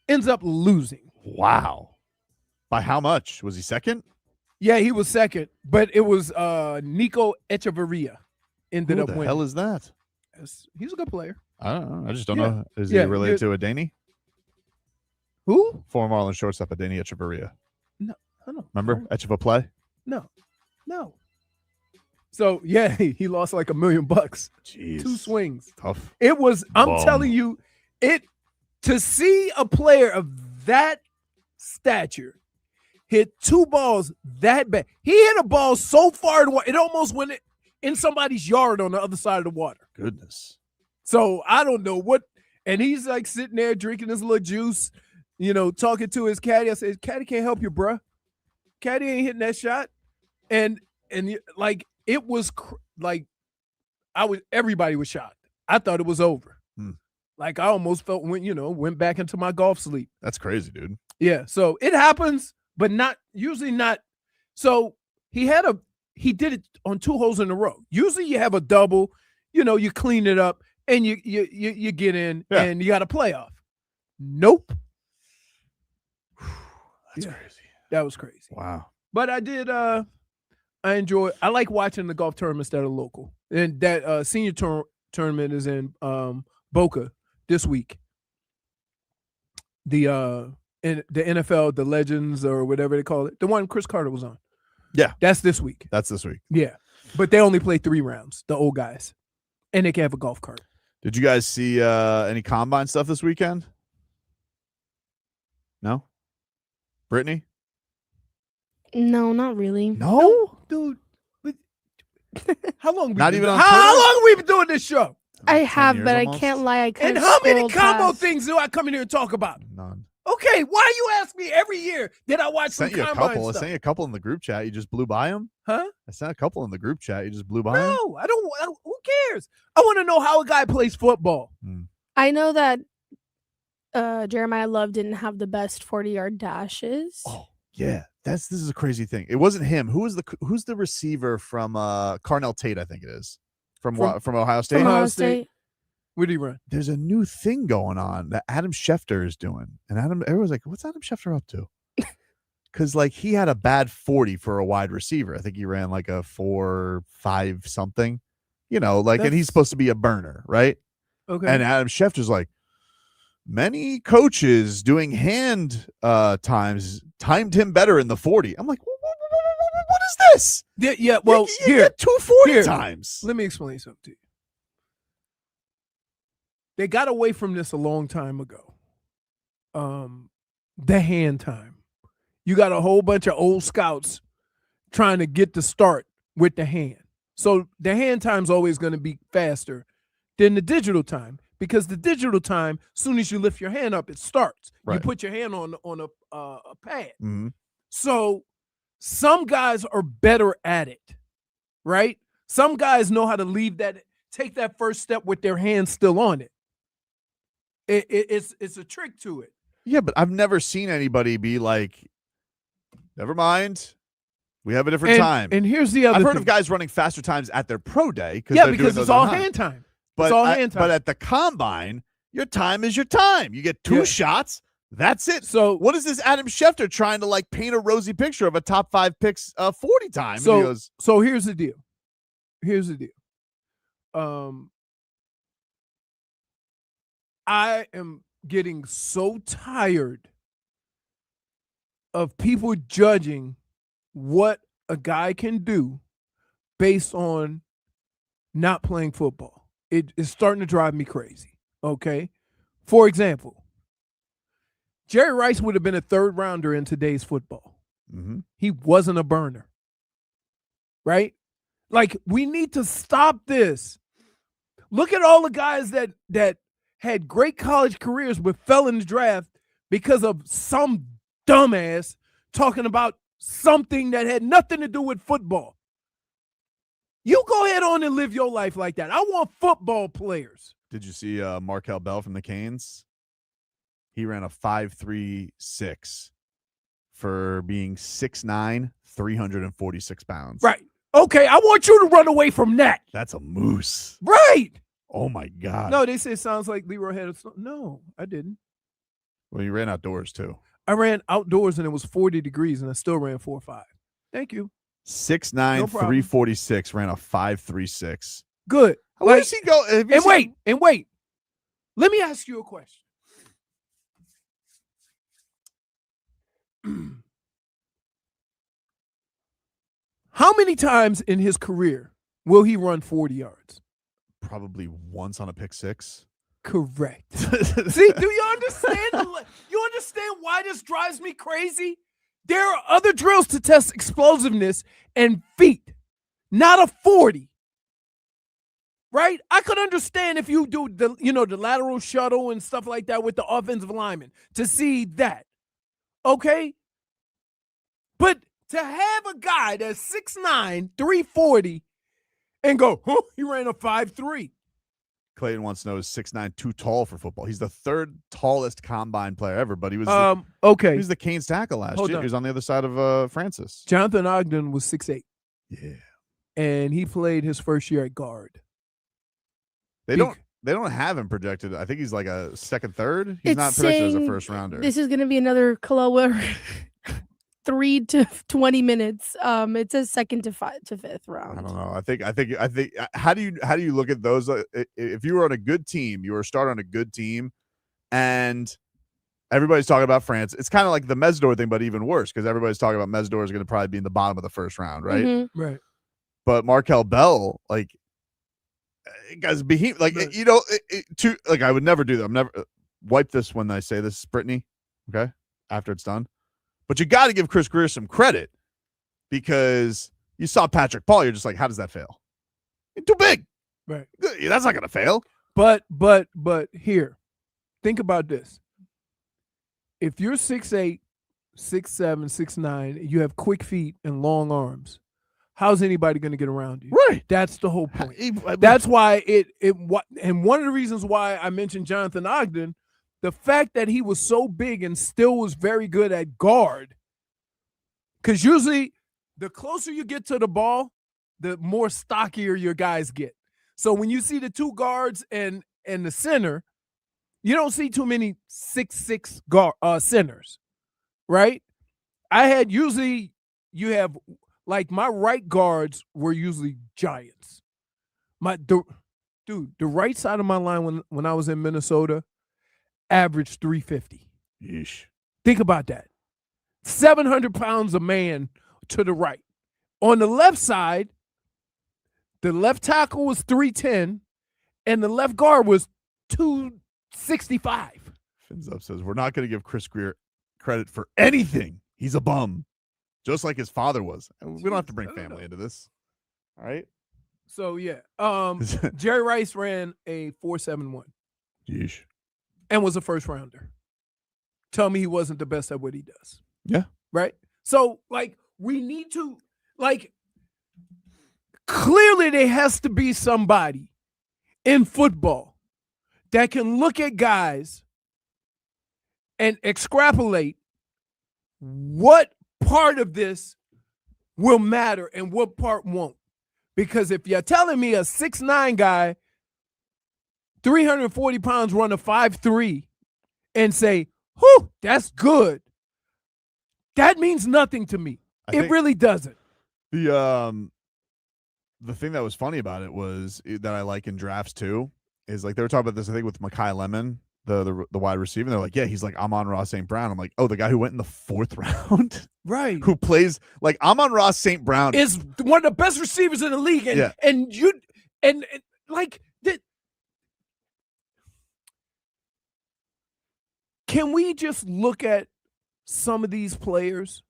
Ends up losing. Wow. By how much? Was he second? Yeah, he was second, but it was Nico Echeverria ended Who up the winning. hell is that? He's a good player. I don't know. I just don't Yeah. know. Is Yeah, he related to Adani? Who? Former Marlins shortstop Adani Echeverria. No, I don't Remember? Echeva play? No. So yeah, he lost like $1 million. Jeez. 2 swings. Tough. It was. I'm Bum. telling you, to see a player of that stature hit 2 balls that bad. He hit a ball so far it almost went in somebody's yard on the other side of the water. Goodness. So I don't know what. And he's like sitting there drinking his little juice, talking to his caddy. I said, "Caddy can't help you, bruh. Caddy ain't hitting that shot." And like it was everybody was shocked. I thought it was over. Like I almost felt went back into my golf sleep. That's crazy, dude. Yeah. So it happens, but usually not. So he did it on 2 holes in a row. Usually you have a double, you clean it up and you get in and you got a playoff. Nope. That's crazy. That was crazy. Wow. But I did I like watching the golf tournaments that are local. And that senior tournament is in Boca this week. The NFL, the Legends or whatever they call it. The one Chris Carter was on. Yeah. That's this week. That's this week. Yeah. But they only play 3 rounds, the old guys. And they can have a golf cart. Did you guys see any combine stuff this weekend? No? Brittney? No, not really. No? Dude. How long Not even on how long have we been doing this show? I have, years but almost? I can't lie. I kind And of how many scrolled combo past. things do I come in here and talk about? None. Okay, why you ask me every year that I watch some Sent you a combine couple. I stuff? sent you a couple in the group chat. You just blew by them? Huh? I sent a couple in the group chat. You just blew by them? No, I don't. Who cares? I want to know how a guy plays football. I know that Jeremiah Love didn't have the best 40-yard dashes. Oh, yeah. This is a crazy thing. It wasn't him. Who's the receiver from Carnell Tate, I think it is. From Ohio State? From Ohio State. Where do you run? There's a new thing going on that Adam Schefter is doing. And everyone's like, what's Adam Schefter up to? Because like he had a bad 40 for a wide receiver. I think he ran like a 4.5 something. And he's supposed to be a burner, right? Okay. And Adam Schefter's like, many coaches doing hand times timed him better in the 40. I'm like, what is this? Yeah. Well, you here, get 240 here. times. Let me explain something to you. They got away from this a long time ago. The hand time. You got a whole bunch of old scouts trying to get the start with the hand. So the hand time's always going to be faster than the digital time, because the digital time, as soon as you lift your hand up, it starts. You Right. put your hand on a pad. Mm-hmm. So some guys are better at it, right? Some guys know how to take that first step with their hand still on it. It's a trick to it. Yeah, but I've never seen anybody be like, never mind. We have a different time. And here's the other I've heard thing. of guys running faster times at their pro day. Yeah, they're because doing it's those all at home. hand time. But It's all hand time. But at the combine, your time is your time. You get 2 Yeah. shots. That's it. So what is this Adam Schefter trying to like paint a rosy picture of a top 5 picks 40 time? And he goes, so here's the deal. I am getting so tired of people judging what a guy can do based on not playing football. It is starting to drive me crazy. Okay. For example, Jerry Rice would have been a 3rd rounder in today's football. mm-hmm. He wasn't a burner. Right? Like, we need to stop this. Look at all the guys that had great college careers but fell in the draft because of some dumbass talking about something that had nothing to do with football. You go ahead on and live your life like that. I want football players. Did you see Markel Bell from the Canes? He ran a 5.36 for being 6'9", 346 pounds. Right. Okay, I want you to run away from that. That's a moose. Right. Oh, my God. No, they say it sounds like Leroy had a... No, I didn't. Well, you ran outdoors, too. I ran outdoors, and it was 40 degrees, and I still ran 4.5. Thank you. 6'9", No problem. 346, ran a 5.36. Good. Where does he go? And wait. Let me ask you a question. How many times in his career will he run 40 yards? Probably once on a pick 6. Correct. See, do you understand? You understand why this drives me crazy? There are other drills to test explosiveness and feet, not a 40. Right? I could understand if you do the lateral shuttle and stuff like that with the offensive lineman to see that. Okay? But to have a guy that's 6'9", 340 and go, he ran a 5'3". Clayton wants to know is 6'9", too tall for football. He's the 3rd tallest combine player ever, but he was okay. He was the Canes tackle last year. On. He was on the other side of Francis. Jonathan Ogden was 6'8". Yeah. And he played his first year at guard. They don't have him projected. I think he's like a 2nd, 3rd. He's not projected as a 1st rounder. This is going to be another Kel'el Ware 3 to 20 minutes. It says 2nd to 5th round. I don't know. I think. How do you look at those? If you were on a good team, you were a starter on a good team, and everybody's talking about France. It's kind of like the Mesdor thing, but even worse because everybody's talking about Mesdor is going to probably be in the bottom of the 1st round, right? Mm-hmm. Right. But Markel Bell, like, guys, behemoth, like I would never do that. I'm never wipe this when I say this, Brittney. Okay, after it's done. But you got to give Chris Greer some credit because you saw Patrick Paul. You're just like, how does that fail? You're too big. Right. That's not going to fail. But here, think about this. If you're 6'8", 6'7", 6'9", you have quick feet and long arms, how's anybody going to get around you? Right. That's the whole point. That's why and one of the reasons why I mentioned Jonathan Ogden, the fact that he was so big and still was very good at guard, because usually the closer you get to the ball, the more stockier your guys get. So when you see the 2 guards and the center, you don't see too many 6'6" centers, right? You have like my right guards were usually giants. The right side of my line when I was in Minnesota averaged 350. Yeesh. Think about that. 700 pounds a man to the right. On the left side, the left tackle was 310, and the left guard was 265. Fins Up says, we're not going to give Chris Greer credit for anything. He's a bum, just like his father was. We don't have to bring family into this. All right? So, yeah. Jerry Rice ran a 4.71. Yeesh. And was a 1st rounder. Tell me he wasn't the best at what he does. Yeah. Right? So, like, we need to, like, clearly there has to be somebody in football that can look at guys and extrapolate what part of this will matter and what part won't. Because if you're telling me a 6'9" guy, 340 pounds, run a 5'3", and say, whew, that's good, that means nothing to me. It really doesn't. The thing that was funny about it was that I like in drafts too is like they were talking about this, I think, with Mekhi Lemon, the wide receiver. And they're like, yeah, he's like Amon-Ra St. Brown. I'm like, oh, the guy who went in the 4th round? Right. Who plays like Amon-Ra St. Brown is one of the best receivers in the league. And can we just look at some of these players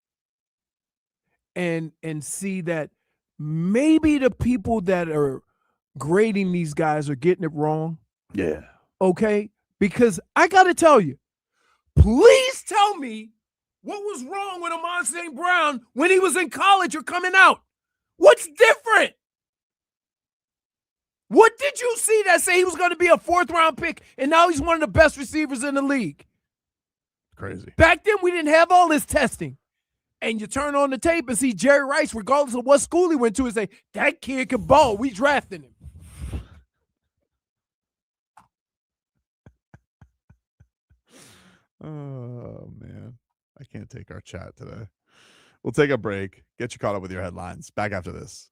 and see that maybe the people that are grading these guys are getting it wrong? Yeah. Okay? Because I got to tell you, please tell me what was wrong with Amon St. Brown when he was in college or coming out. What's different? What did you see that say he was going to be a 4th-round pick and now he's one of the best receivers in the league? Crazy. Back then, we didn't have all this testing. And you turn on the tape and see Jerry Rice, regardless of what school he went to, and say, that kid can ball. We drafted him. Oh, man. I can't take our chat today. We'll take a break. Get you caught up with your headlines. Back after this.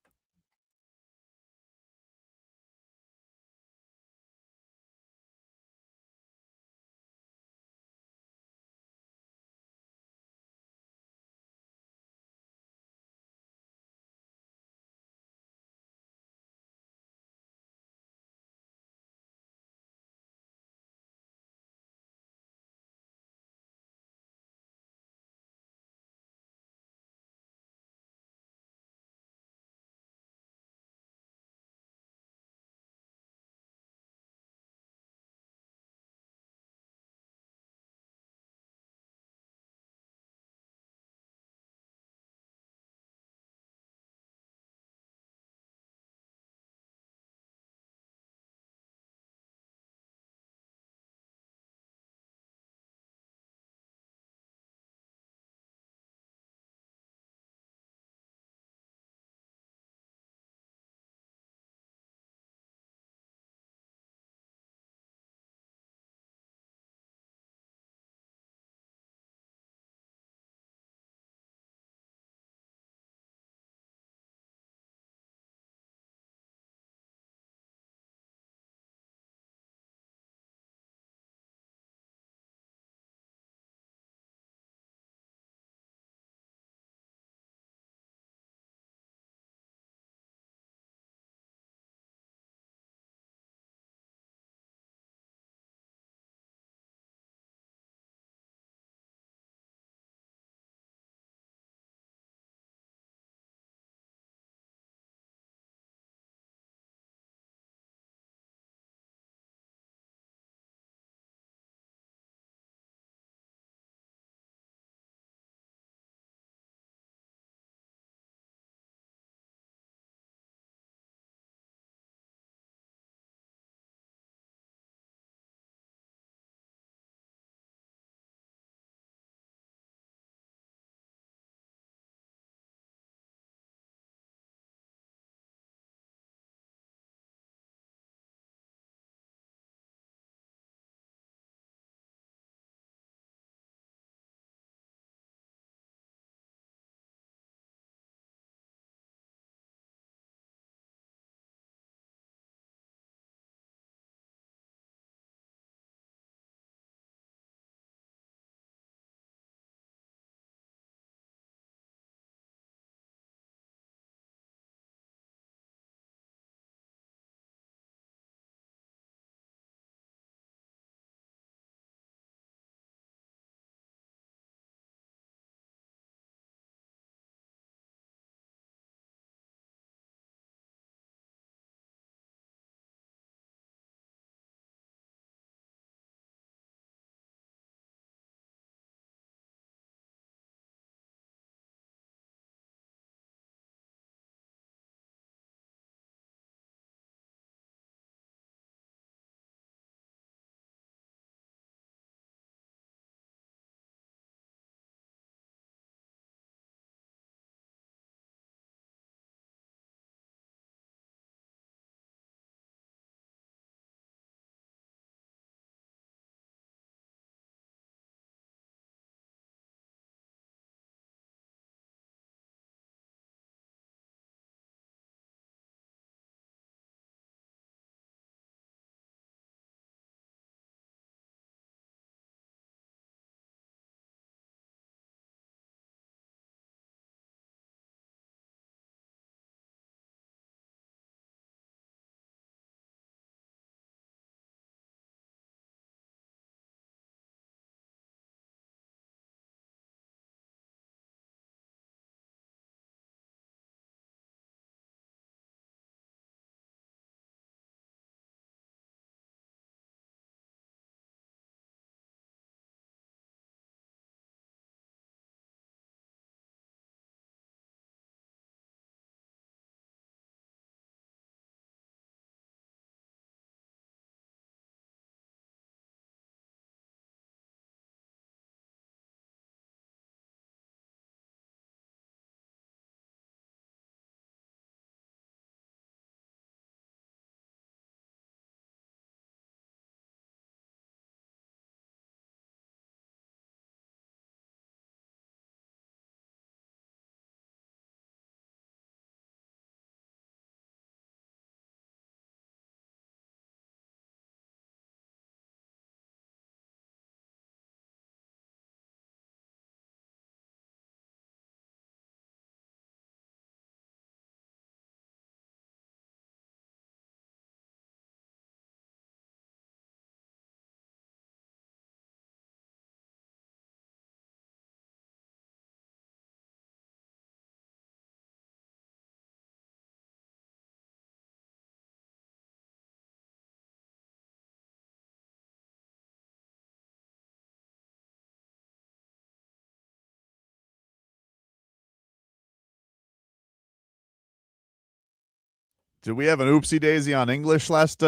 Did we have an oopsie daisy on English last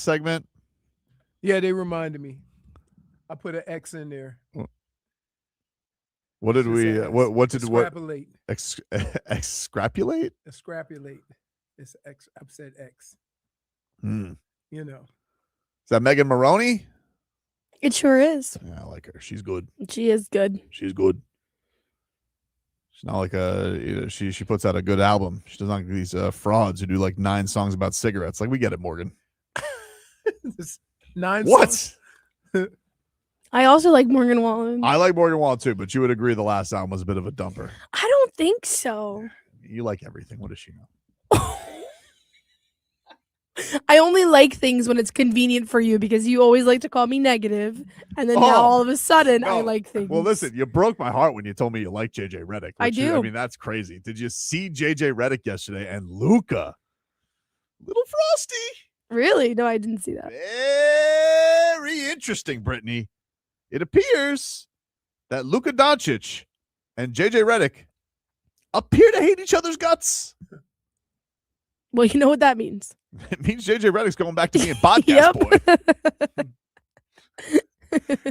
segment? Yeah, they reminded me. I put an X in there. What did we? What did what? Extrapolate. Extrapolate? Extrapolate. It's X. I've said X. Hmm. You know. Is that Megan Maroney? It sure is. Yeah, I like her. She's good. She is good. She's good. She's not like she puts out a good album. She doesn't like these frauds who do like 9 songs about cigarettes. Like, we get it, Morgan. 9 What? songs? I also like Morgan Wallen. I like Morgan Wallen too, but you would agree the last album was a bit of a dumper. I don't think so. You like everything. What does she know? I only like things when it's convenient for you because you always like to call me negative, and then now all of a sudden I like things. Well, listen, you broke my heart when you told me you like JJ Redick. I do. I mean, that's crazy. Did you see JJ Redick yesterday and Luka? Little frosty. Really? No, I didn't see that. Very interesting, Brittney. It appears that Luka Doncic and JJ Redick appear to hate each other's guts. Well, you know what that means. It means JJ Redick's going back to being a podcast boy.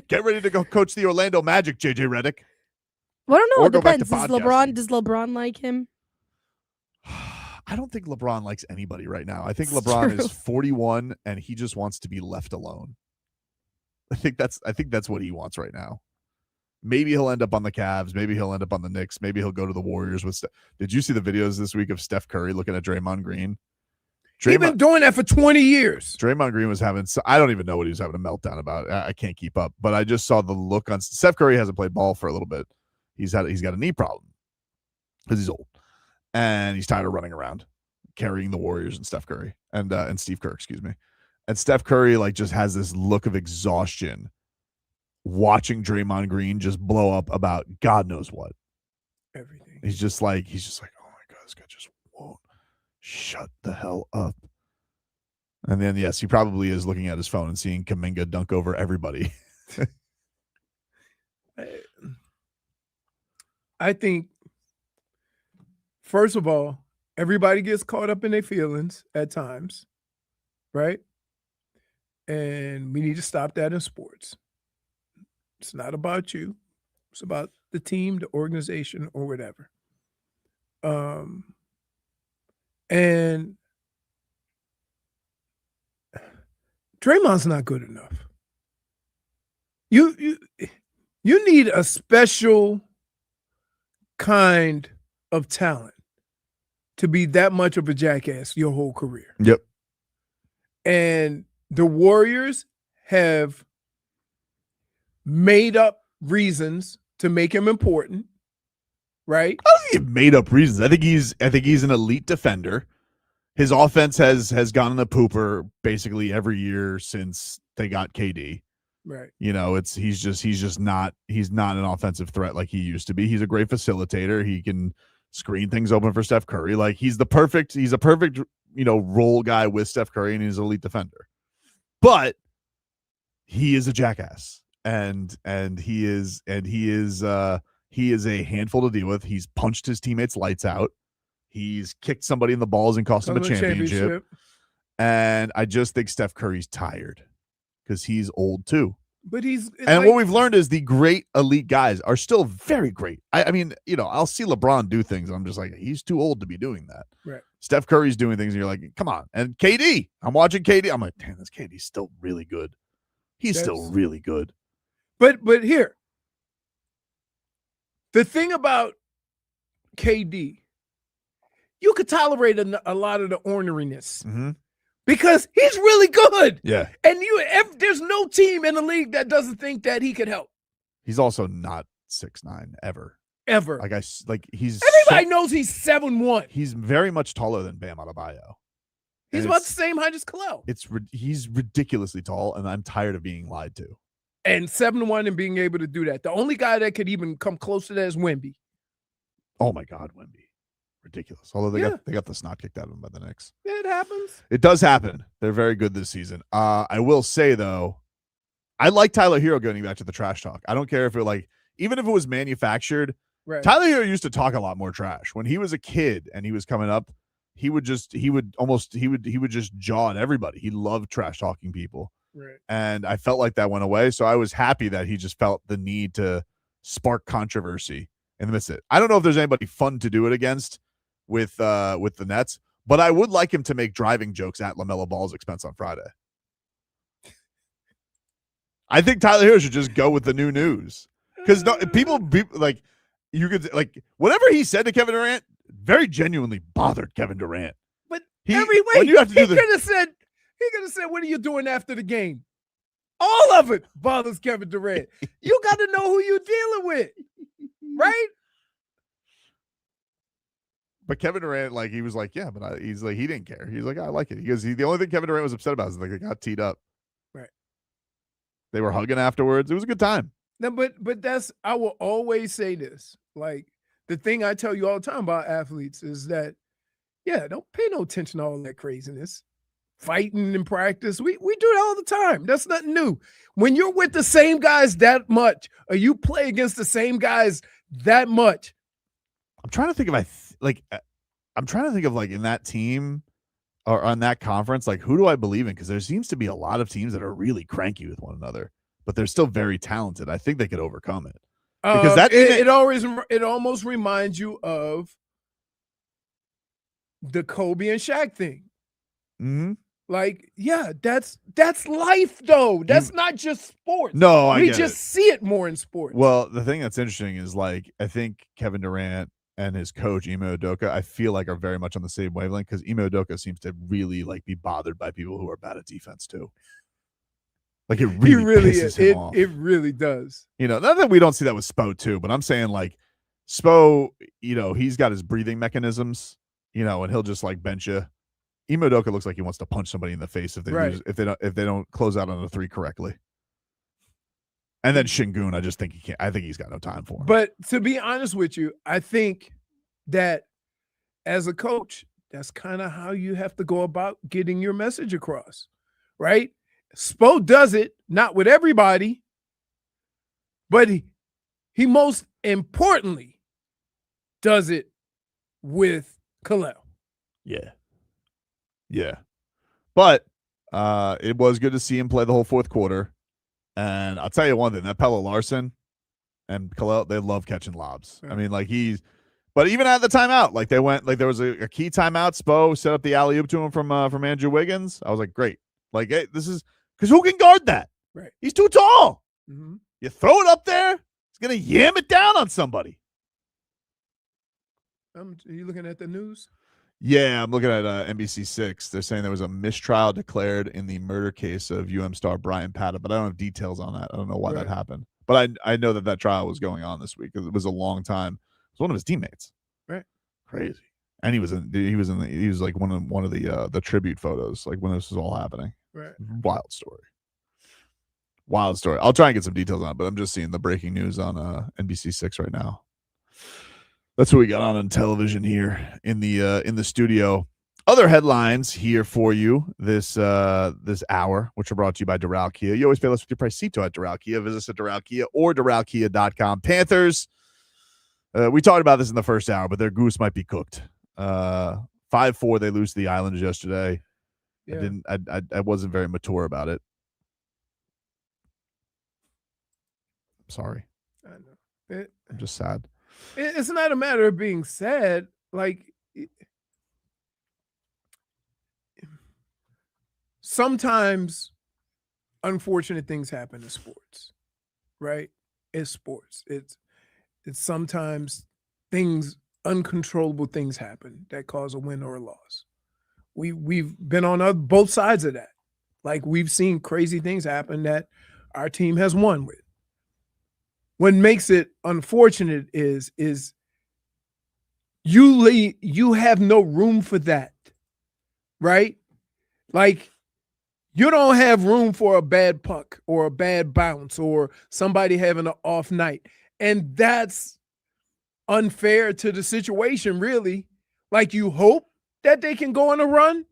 Get ready to go coach the Orlando Magic, JJ Redick. Well, I don't know. Or It go back to depends. podcasting. Does LeBron like him? I don't think LeBron likes anybody right now. I think It's LeBron true. is 41 and he just wants to be left alone. I think that's what he wants right now. Maybe he'll end up on the Cavs. Maybe he'll end up on the Knicks. Maybe he'll go to the Warriors with Steph. Did you see the videos this week of Steph Curry looking at Draymond Green? He's been doing that for 20 years. Draymond Green was having, I don't even know what he was having a meltdown about. I can't keep up, but I just saw the look on Steph Curry. Hasn't played ball for a little bit. He's got a knee problem because he's old and he's tired of running around carrying the Warriors and Steph Curry and Steve Kerr, excuse me. And Steph Curry like just has this look of exhaustion watching Draymond Green just blow up about God knows what. Everything. He's just like, oh my God, this guy just won't shut the hell up. And then, yes, he probably is looking at his phone and seeing Kuminga dunk over everybody. I think, first of all, everybody gets caught up in their feelings at times, right? And we need to stop that in sports. It's not about you. It's about the team, the organization, or whatever. And Draymond's not good enough. You need a special kind of talent to be that much of a jackass your whole career. Yep. And the Warriors have made up reasons to make him important, right? I don't think he made up reasons. I think he's an elite defender. His offense has gone in a pooper basically every year since they got KD. Right. You know, he's not an offensive threat like he used to be. He's a great facilitator. He can screen things open for Steph Curry. Like he's a perfect, role guy with Steph Curry, and he's an elite defender. But he is a jackass. And he is a handful to deal with. He's punched his teammates lights out. He's kicked somebody in the balls and cost him a championship. And I just think Steph Curry's tired because he's old too. But what we've learned is the great elite guys are still very great. I mean, I'll see LeBron do things and I'm just like, he's too old to be doing that. Right. Steph Curry's doing things and you're like, come on. And KD, I'm watching KD. I'm like, damn, this KD's still really good. He's still really good. But here, the thing about KD, you could tolerate a lot of the orneriness because he's really good. Yeah. And there's no team in the league that doesn't think that he could help. He's also not 6'9" ever. Ever. He's everybody knows he's 7'1". He's very much taller than Bam Adebayo. He's about the same height as Kel'el. He's ridiculously tall, and I'm tired of being lied to. And 7'1" and being able to do that. The only guy that could even come close to that is Wemby. Oh my God, Wemby. Ridiculous. Although they got the snot kicked out of him by the Knicks. It happens. It does happen. They're very good this season. I will say though, I like Tyler Herro getting back to the trash talk. I don't care if even if it was manufactured. Right. Tyler Herro used to talk a lot more trash. When he was a kid and he was coming up, he would just jaw at everybody. He loved trash talking people. Right. And I felt like that went away. So I was happy that he just felt the need to spark controversy in the midst of it. I don't know if there's anybody fun to do it against with the Nets, but I would like him to make driving jokes at LaMelo Ball's expense on Friday. I think Tyler Herro should just go with the new news. Because people like, you could like whatever he said to Kevin Durant very genuinely bothered Kevin Durant. But he could have said, what are you doing after the game? All of it bothers Kevin Durant. You got to know who you're dealing with, right? But Kevin Durant, like, he was like, yeah, but he's like, he didn't care. He's like, I like it. Because the only thing Kevin Durant was upset about is like they got teed up. Right. They were hugging afterwards. It was a good time. No, but I will always say this. Like, the thing I tell you all the time about athletes is that, yeah, don't pay no attention to all that craziness. Fighting in practice. We do that all the time. That's nothing new. When you're with the same guys that much, or you play against the same guys that much. I'm trying to think of like in that team or on that conference, like who do I believe in? Because there seems to be a lot of teams that are really cranky with one another, but they're still very talented. I think they could overcome it. Because it almost reminds you of the Kobe and Shaq thing. Mm-hmm. Like, yeah, that's life though. That's not just sports. No, we just see it more in sports. Well, the thing that's interesting is like I think Kevin Durant and his coach Ime Udoka, I feel like are very much on the same wavelength because Ime Udoka seems to really like be bothered by people who are bad at defense too. Like it really pisses him off. It really does. You know, not that we don't see that with Spo too, but I'm saying like Spo, you know, he's got his breathing mechanisms, you know, and he'll just like bench you. Ime Udoka looks like he wants to punch somebody in the face if they don't close out on a three correctly. And then Şengün, I just think he can't. I think he's got no time for him. But to be honest with you, I think that as a coach, that's kind of how you have to go about getting your message across, right? Spo does it, not with everybody, but he most importantly does it with Kel'el. Yeah. Yeah. But it was good to see him play the whole fourth quarter. And I'll tell you one thing, that Pelle Larsson and Kel'el, they love catching lobs. Yeah. I mean, like but even at the timeout, like they went, like there was a key timeout. Spo set up the alley-oop to him from Andrew Wiggins. I was like, great. Like, hey, this is, because who can guard that? Right. He's too tall. Mm-hmm. You throw it up there, it's going to yam it down on somebody. Are you looking at the news? Yeah, I'm looking at NBC6. They're saying there was a mistrial declared in the murder case of star Brian Paddock, but I don't have details on that. I don't know why that happened. But I know that trial was going on this week because it was a long time. It was one of his teammates. Right. Crazy. And he was like one of the tribute photos, like when this was all happening. Right. Wild story. I'll try and get some details on it, but I'm just seeing the breaking news on NBC6 right now. That's what we got on television here in the studio. Other headlines here for you this hour, which are brought to you by Doral Kia. You always pay less with your price. Cito at Doral Kia. Visit us at Doral Kia or DoralKia.com. Panthers. We talked about this in the first hour, but their goose might be cooked. 5-4. They lose to the Islanders yesterday. Yeah. I wasn't very mature about it. I'm sorry. I know. I'm just sad. It's not a matter of being sad. Like, sometimes unfortunate things happen in sports, right? It's sports. It's sometimes uncontrollable things happen that cause a win or a loss. We've been on both sides of that. Like, we've seen crazy things happen that our team has won with. What makes it unfortunate is you have no room for that, right? Like, you don't have room for a bad puck or a bad bounce or somebody having an off night. And that's unfair to the situation, really. Like, you hope that they can go on a run,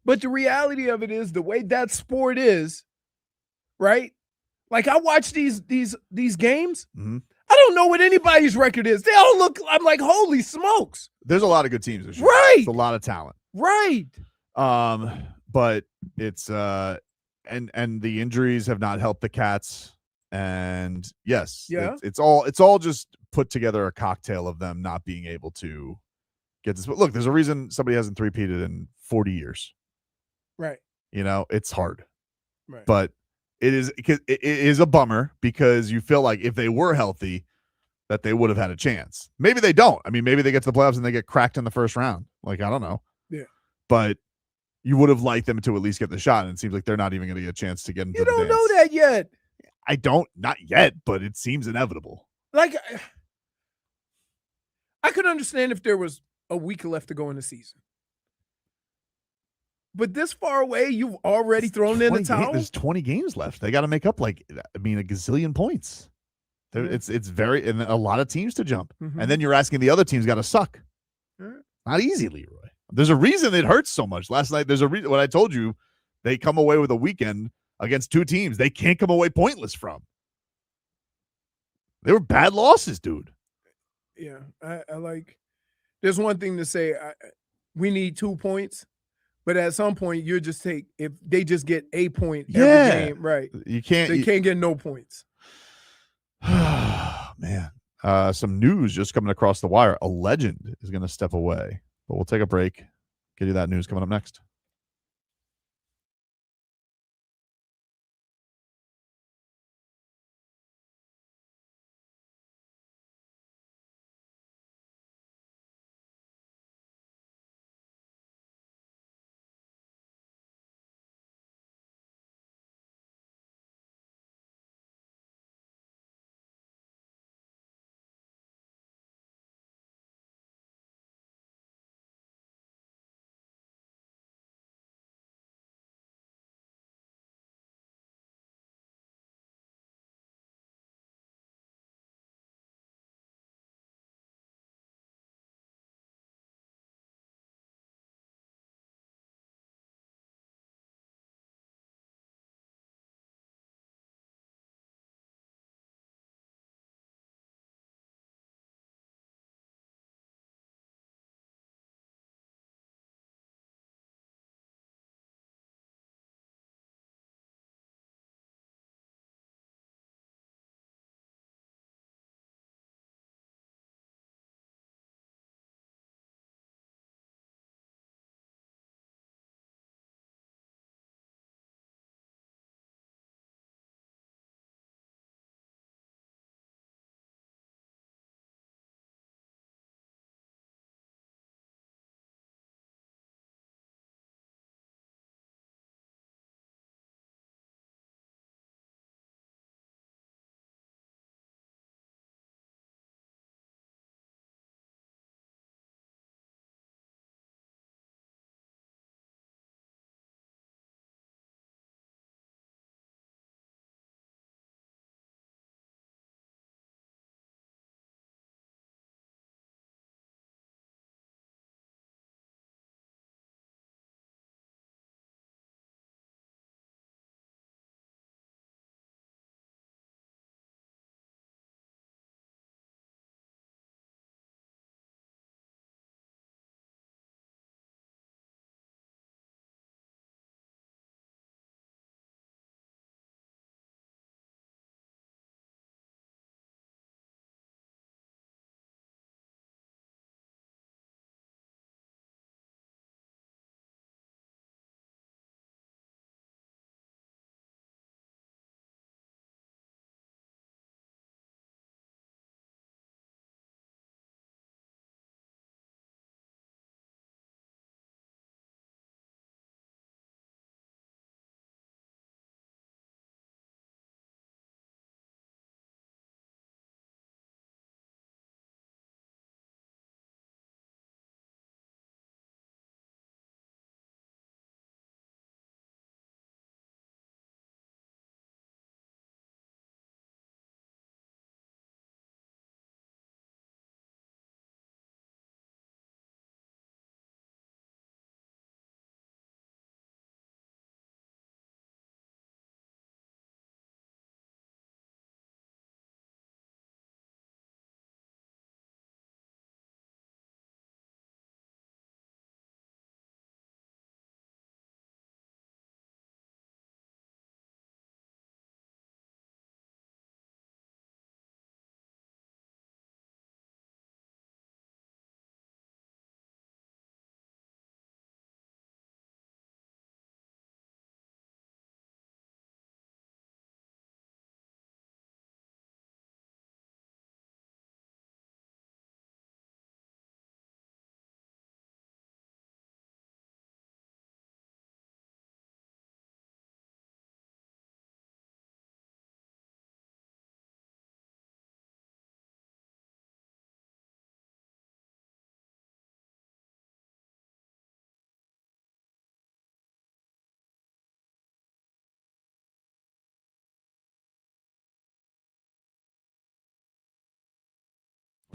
but the reality of it is the way that sport is, right? Like, I watch these games. Mm-hmm. I don't know what anybody's record is. They all look. I'm like, holy smokes! There's a lot of good teams this year. Right. It's a lot of talent. Right. But it's and the injuries have not helped the Cats. And yes, Yeah. it's all just put together a cocktail of them not being able to get this. But look, there's a reason somebody hasn't three-peated in 40 years. Right. You know, it's hard. Right. But it is a bummer because you feel like if they were healthy, that they would have had a chance. Maybe they don't. I mean, maybe they get to the playoffs and they get cracked in the first round. Like, I don't know. Yeah. But you would have liked them to at least get the shot, and it seems like they're not even going to get a chance to get into You the don't dance. know that yet. I don't, not yet, but it seems inevitable. Like, I could understand if there was a week left to go in the season. But this far away, you've already thrown in the towel? There's 20 games left. They got to make up, a gazillion points. It's very, and a lot of teams to jump. Mhm. And then you're asking the other teams got to suck. Not easy, Leroy. There's a reason it hurts so much. Last night, there's a reason. What I told you, they come away with a weekend against two teams they can't come away pointless from. They were bad losses, dude. Yeah, I like. There's one thing to say. We need 2 points, but at some point, you just take if they just get a point every game, right? You can't. They can't get no points. Man, some news just coming across the wire. A legend is going to step away, but we'll take a break. Get you that news coming up next.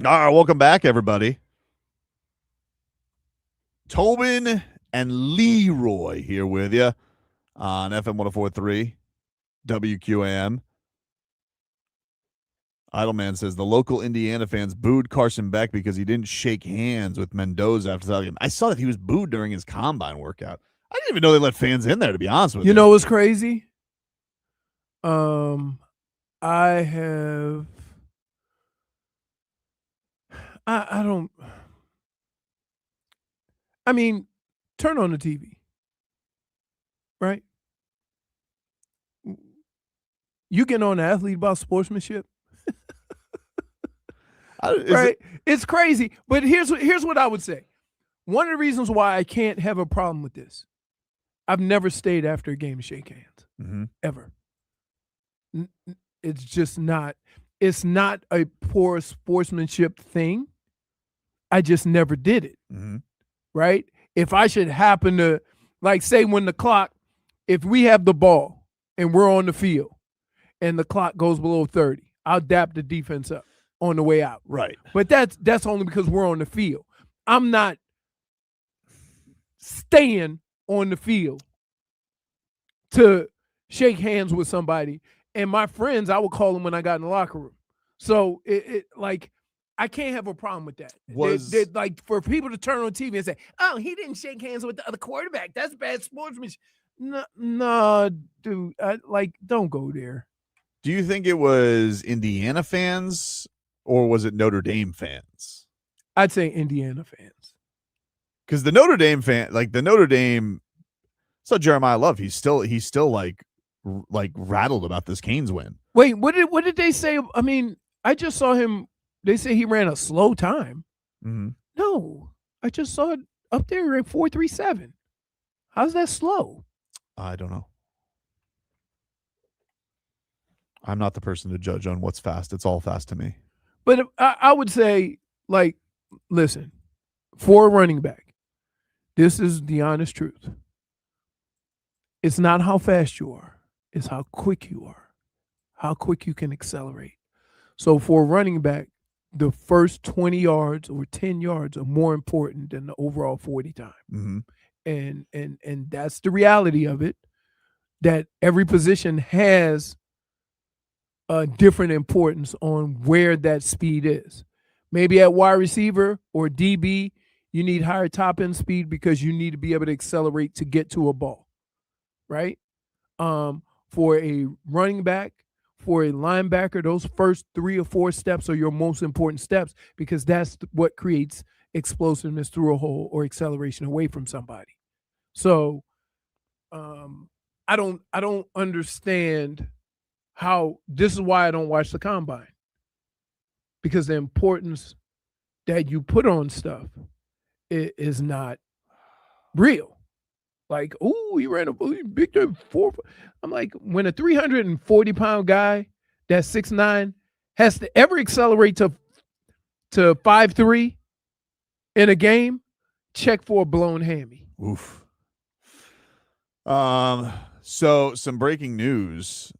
All right, welcome back, everybody. Tobin and Leroy here with you on FM 104.3 WQAM. Idleman says the local Indiana fans booed Carson Beck because he didn't shake hands with Mendoza after the game. I saw that he was booed during his combine workout. I didn't even know they let fans in there, to be honest with you. You know what's crazy? I mean, turn on the TV, right? You get on the athlete about sportsmanship, right? It's crazy. But here's what I would say. One of the reasons why I can't have a problem with this, I've never stayed after a game to shake hands, ever. It's just not. It's not a poor sportsmanship thing. I just never did it. Right? If I should happen to, like, say when the clock, if we have the ball and we're on the field and the clock goes below 30, I'll dap the defense up on the way out. Right. But that's only because we're on the field. I'm not staying on the field to shake hands with somebody. And my friends, I would call them when I got in the locker room. So it like, I can't have a problem with that. They're like, for people to turn on TV and say, "Oh, he didn't shake hands with the other quarterback. That's bad sportsmanship." No, dude. Don't go there. Do you think it was Indiana fans or was it Notre Dame fans? I'd say Indiana fans. Because the Notre Dame so Jeremiah Love, he's still like rattled about this Canes win. Wait, what did they say? I mean, I just saw him. They say he ran a slow time. No, I just saw it up there at 4.37. How's that slow? I don't know. I'm not the person to judge on what's fast. It's all fast to me. But I would say, like, listen, for a running back, this is the honest truth. It's not how fast you are. It's how quick you are, how quick you can accelerate. So for a running back, the first 20 yards or 10 yards are more important than the overall 40 time. And that's the reality of it, that every position has a different importance on where that speed is. Maybe at wide receiver or DB, you need higher top end speed because you need to be able to accelerate to get to a ball, right? For a running back, for a linebacker, those first 3 or 4 steps are your most important steps because that's what creates explosiveness through a hole or acceleration away from somebody. So I don't understand how this is why I don't watch the combine, because the importance that you put on stuff is not real. Like, oh, he ran a big 4. I'm like, when a 340-pound guy that's 6'9" has to ever accelerate to 5'3" in a game, check for a blown hammy. Oof. So some breaking news.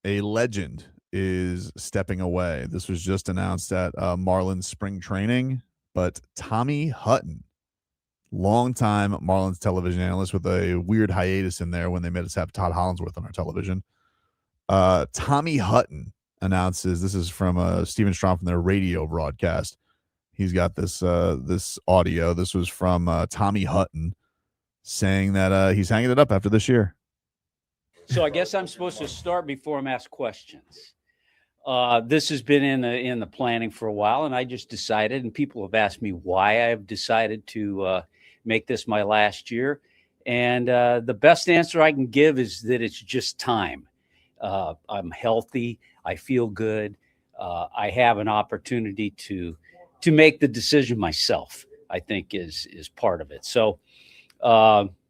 A legend is stepping away. This was just announced at Marlins spring training, but Tommy Hutton, longtime Marlins television analyst with a weird hiatus in there when they made us have Todd Hollandsworth on our television. Tommy Hutton announces, this is from Steven Strom from their radio broadcast. He's got this audio. This was from Tommy Hutton saying that he's hanging it up after this year. So I guess I'm supposed to start before I'm asked questions. This has been in the planning for a while, and I just decided, and people have asked me why I've decided to make this my last year. And the best answer I can give is that it's just time. I'm healthy. I feel good. I have an opportunity to make the decision myself, I think is part of it. So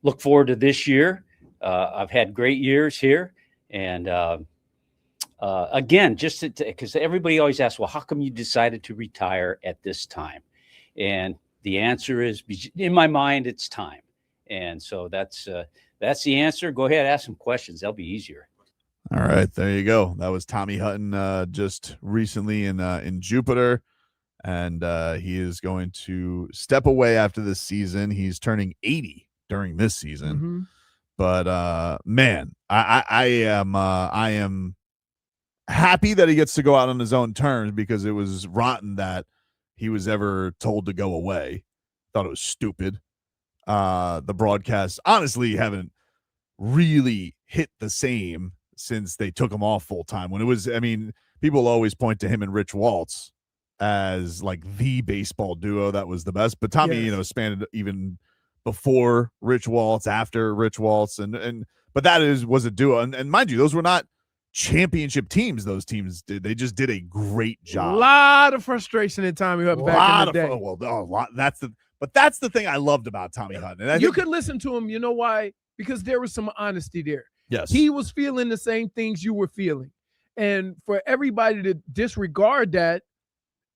look forward to this year. I've had great years here. And again, just because everybody always asks, well, how come you decided to retire at this time? And the answer is, in my mind, it's time. And so that's the answer. Go ahead, ask some questions. They'll be easier. All right, there you go. That was Tommy Hutton just recently in Jupiter. and he is going to step away after this season. He's turning 80 during this season. Mm-hmm. But man, I am happy that he gets to go out on his own terms, because it was rotten that he was ever told to go away. Thought it was stupid. The broadcasts honestly haven't really hit the same since they took him off full time. When it was, I mean, people always point to him and Rich Waltz as like the baseball duo that was the best. But Tommy, Yes. spanned even before Rich Waltz, after Rich Waltz, but that was a duo. And mind you, those were not championship teams. Those teams they just did a great A job. lot of frustration in Tommy Hutton back in the day. That's the thing I loved about Tommy Hutton. And I You think, could listen to him. You know why? Because there was some honesty there. yes, He was feeling the same things you were feeling. And for everybody to disregard that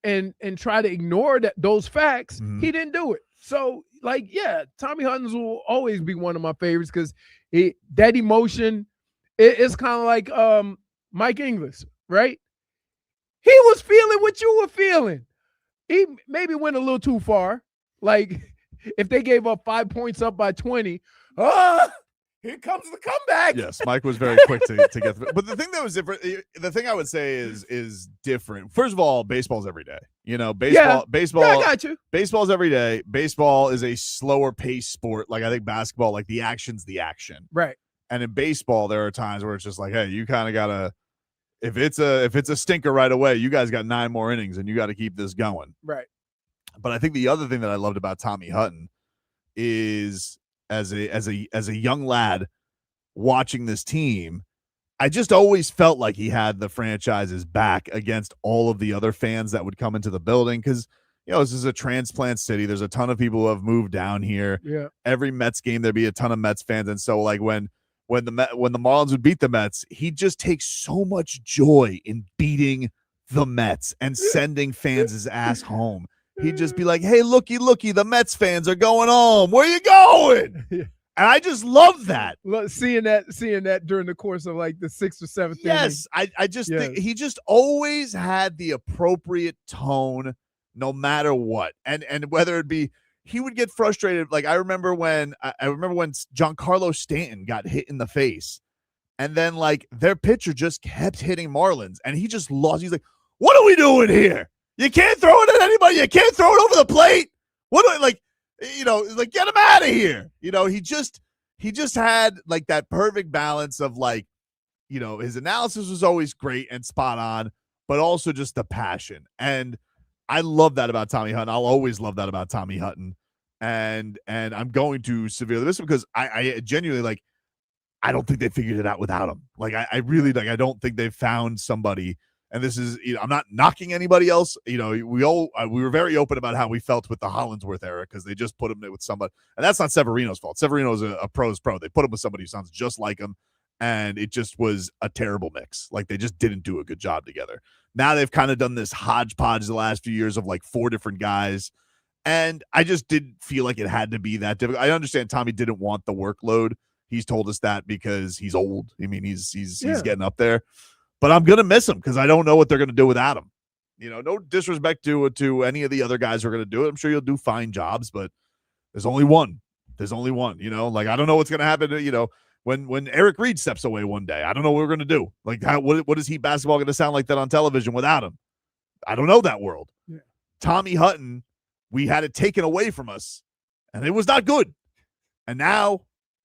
and try to ignore those facts, he didn't do it. So, Tommy Hutton's will always be one of my favorites, because that emotion, it's kind of like Mike Inglis, right? He was feeling what you were feeling. He maybe went a little too far. Like, if they gave up 5 points up by 20, here comes the comeback. yes, Mike was very quick to get through. But the thing that was different, the thing I would say is different. First of all, baseball's every day. Baseball. Yeah, I got you. Baseball's every day. Baseball is a slower paced sport. Like, I think basketball, like, the action's the action. Right. And in baseball, there are times where it's just like, hey, you kind of gotta, if it's a stinker right away, you guys got 9 more innings and you got to keep this going. Right. But I think the other thing that I loved about Tommy Hutton is, as a young lad watching this team, I just always felt like he had the franchise's back against all of the other fans that would come into the building, because this is a transplant city. There's a ton of people who have moved down here. Yeah. Every Mets game there'd be a ton of Mets fans, and so like when the Marlins would beat the Mets, he just takes so much joy in beating the Mets and sending fans his ass home. He'd just be like, hey, looky, the Mets fans are going home. Where you going? And I just love that. Seeing that during the course of like the 6th or 7th Yes, inning. I just think he just always had the appropriate tone no matter what. And whether it be, he would get frustrated. Like, I remember when Giancarlo Stanton got hit in the face, and then like their pitcher just kept hitting Marlins, and he just lost. He's like, what are we doing here? You can't throw it at anybody. You can't throw it over the plate. Get him out of here. He just had like that perfect balance of like, his analysis was always great and spot on, but also just the passion. And I love that about Tommy Hutton. I'll always love that about Tommy Hutton. And I'm going to severely miss him, because I genuinely, like, I don't think they figured it out without him. Like, I really, like, I don't think they've found somebody. And this is, I'm not knocking anybody else. We were very open about how we felt with the Hollinsworth era, because they just put him with somebody, and that's not Severino's fault. Severino's a pro's pro. They put him with somebody who sounds just like him, and it just was a terrible mix. Like, they just didn't do a good job together. Now they've kind of done this hodgepodge the last few years of like 4 different guys, and I just didn't feel like it had to be that difficult. I understand Tommy didn't want the workload. He's told us that because he's old. I mean, he's getting up there. But I'm going to miss him, because I don't know what they're going to do without him. No disrespect to any of the other guys who are going to do it. I'm sure you'll do fine jobs, but there's only one. Like, I don't know what's going to happen. When Eric Reed steps away one day, I don't know what we're going to do. Like, what is Heat basketball going to sound like that on television without him? I don't know that world. Yeah. Tommy Hutton, we had it taken away from us, and it was not good. And now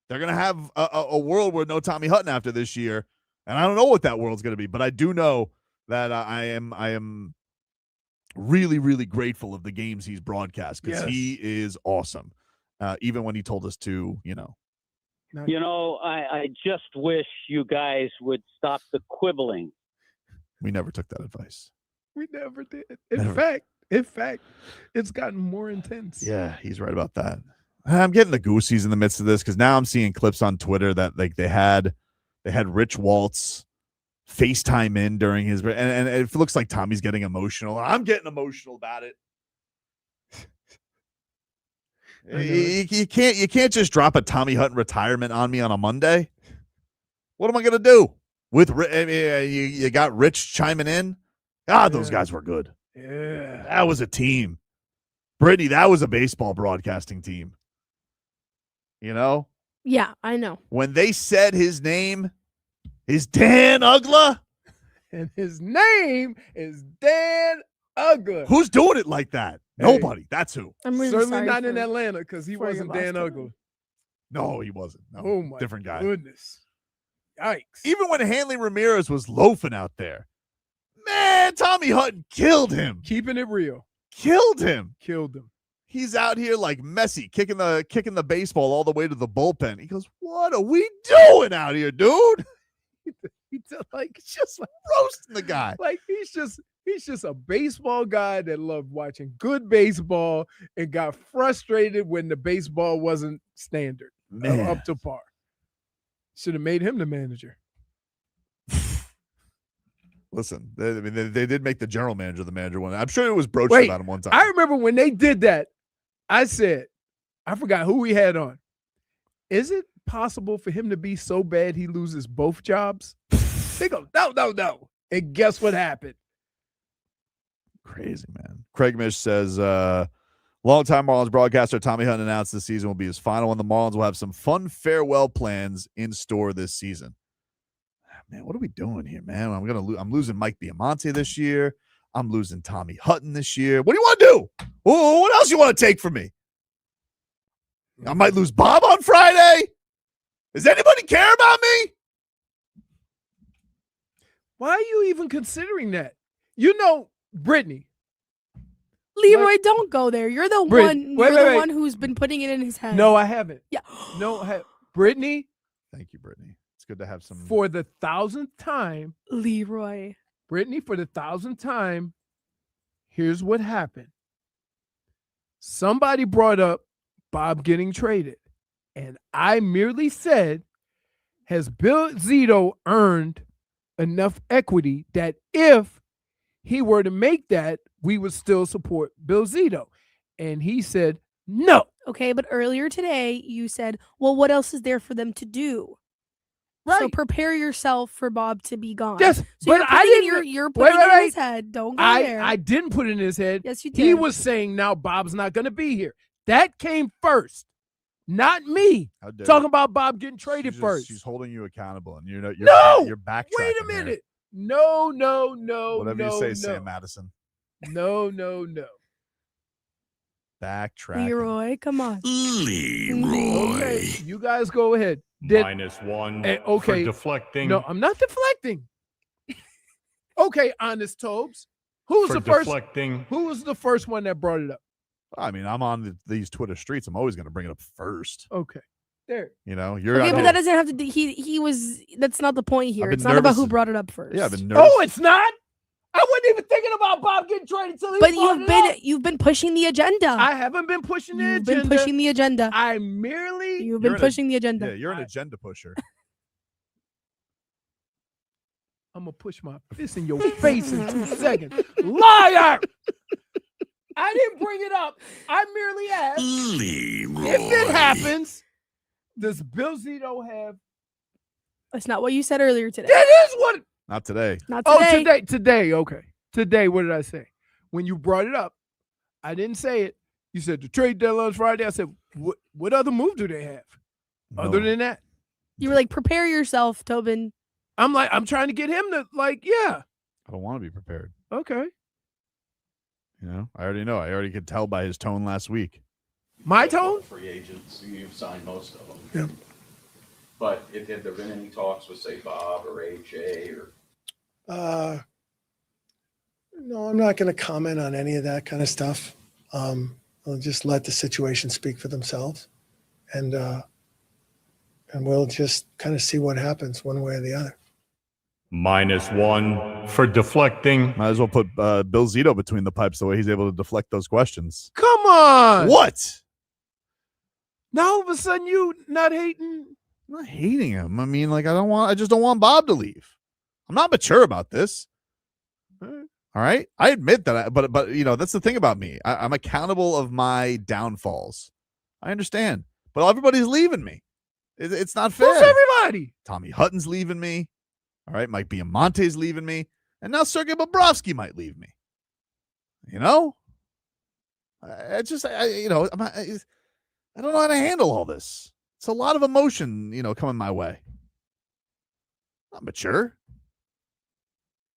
they're going to have a world where no Tommy Hutton after this year. And I don't know what that world's going to be, but I do know that I am really, really grateful of the games he's broadcast, because he is awesome. Even when he told us to, I just wish you guys would stop the quibbling. We never took that advice. We never did. In fact, it's gotten more intense. Yeah, he's right about that. I'm getting the goosies in the midst of this, because now I'm seeing clips on Twitter that like they had Rich Waltz FaceTime in during his, and it looks like Tommy's getting emotional. I'm getting emotional about it. You can't just drop a Tommy Hutton retirement on me on a Monday. What am I gonna do? You got Rich chiming in. Those guys were good. Yeah. That was a team. Brittney, that was a baseball broadcasting team. You know? Yeah, I know. When they said his name is Dan Ugla. And his name is Dan Ugla. Who's doing it like that? Hey. Nobody. That's who. I'm really Certainly sorry not in for- Atlanta because he for your wasn't loss, Dan Tobin. Ugla. No, he wasn't. No, Oh my different guy. goodness. Yikes. Even when Hanley Ramirez was loafing out there, man, Tommy Hutton killed him. Keeping it real. Killed him. Killed him. He's out here like Messi, kicking the baseball all the way to the bullpen. He goes, "What are we doing out here, dude?" He's just like Roasting the guy. Like he's just a baseball guy that loved watching good baseball and got frustrated when the baseball wasn't standard Man. up to par. Should have made him the manager. Listen, they did make the general manager the manager one. I'm sure it was broached Wait, about him one time. I remember when they did that, I said, I forgot who we had on. Is it possible for him to be so bad he loses both jobs? They go, no. And guess what happened? Crazy, man. Craig Mish says, longtime Marlins broadcaster Tommy Hutton announced this season will be his final, and the Marlins will have some fun farewell plans in store this season. Man, what are we doing here, man? I'm losing Mike Biamonte this year. I'm losing Tommy Hutton this year. What do you want to do? What else you want to take from me? I might lose Bob on Friday. Does anybody care about me? Why are you even considering that? You know, Brittney. Leroy, don't go there. You're the Brit- one who's been putting it in his head. No, I haven't. Yeah. No, Brittney. Thank you, Brittney. It's good to have some. For the 1,000th time, Leroy. Brittney, for the 1,000th time, here's what happened. Somebody brought up Bob getting traded, and I merely said, has Bill Zito earned enough equity that if he were to make that, we would still support Bill Zito? And he said, no. Okay, but earlier today you said, well, what else is there for them to do? Right. So prepare yourself for Bob to be gone. Yes, so but I didn't. You're putting it in his head. Don't go there. I didn't put it in his head. Yes, you He did. was saying now Bob's not going to be here. That came first, not me. How dare Talking you. about Bob getting traded She's first. She's holding you accountable, and you're No! You're backtracking. Wait a here. minute. No. Whatever you say, no. Sam Madison. No. Backtracking. Leroy, come on. Okay, you guys go ahead. -1 okay. for deflecting. No, I'm not deflecting. Okay, honest Tobes. Who was For the first? deflecting. Who was the first one that brought it up? I mean, I'm on these Twitter streets. I'm always going to bring it up first. Okay, there. You know, you're. Okay, out but here- that doesn't have to do. He was. That's not the point here. been It's not about nervous- who brought it up first. Yeah, I've been nervous. Oh, it's not. I wasn't even thinking about Bob getting traded until he But brought it up. you've been pushing the agenda. I haven't been pushing the You've agenda. been pushing the agenda. I merely. You've been pushing the agenda. Yeah, you're an agenda pusher. I'm gonna push my fist in your face in 2 seconds. Liar! I didn't bring it up. I merely asked. If it happens, does Bill Zito have? That's not what you said earlier today. That is what. Not today. Not today. Oh, today. Okay, today. What did I say? When you brought it up, I didn't say it. You said the trade deadline's Friday. I said, what other move do they have other than that? You were like, prepare yourself, Tobin. I'm trying to get him to yeah. I don't want to be prepared. Okay. You know, I already know. I already could tell by his tone last week. My tone? Free agents, you've signed most of them. Yep. But have there been any talks with, say, Bob or AJ or? No, I'm not going to comment on any of that kind of stuff. I'll just let the situation speak for themselves, and we'll just kind of see what happens one way or the other. -1 for deflecting. Might as well put Bill Zito between the pipes the way he's able to deflect those questions. Come on. What? Now all of a sudden you not hating? I'm not hating him. I mean, like, I just don't want Bob to leave. I'm not mature about this. All right. I admit that, but you know, that's the thing about me. I'm accountable of my downfalls. I understand, but everybody's leaving me. It's not fair. Who's everybody? Tommy Hutton's leaving me. All right. Mike Biamonte's leaving me. And now Sergei Bobrovsky might leave me. You know, I just, you know, I don't know how to handle all this. It's a lot of emotion, you know, coming my way. Not mature.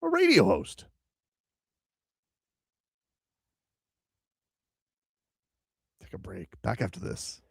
A radio host. Take a break. Back after this.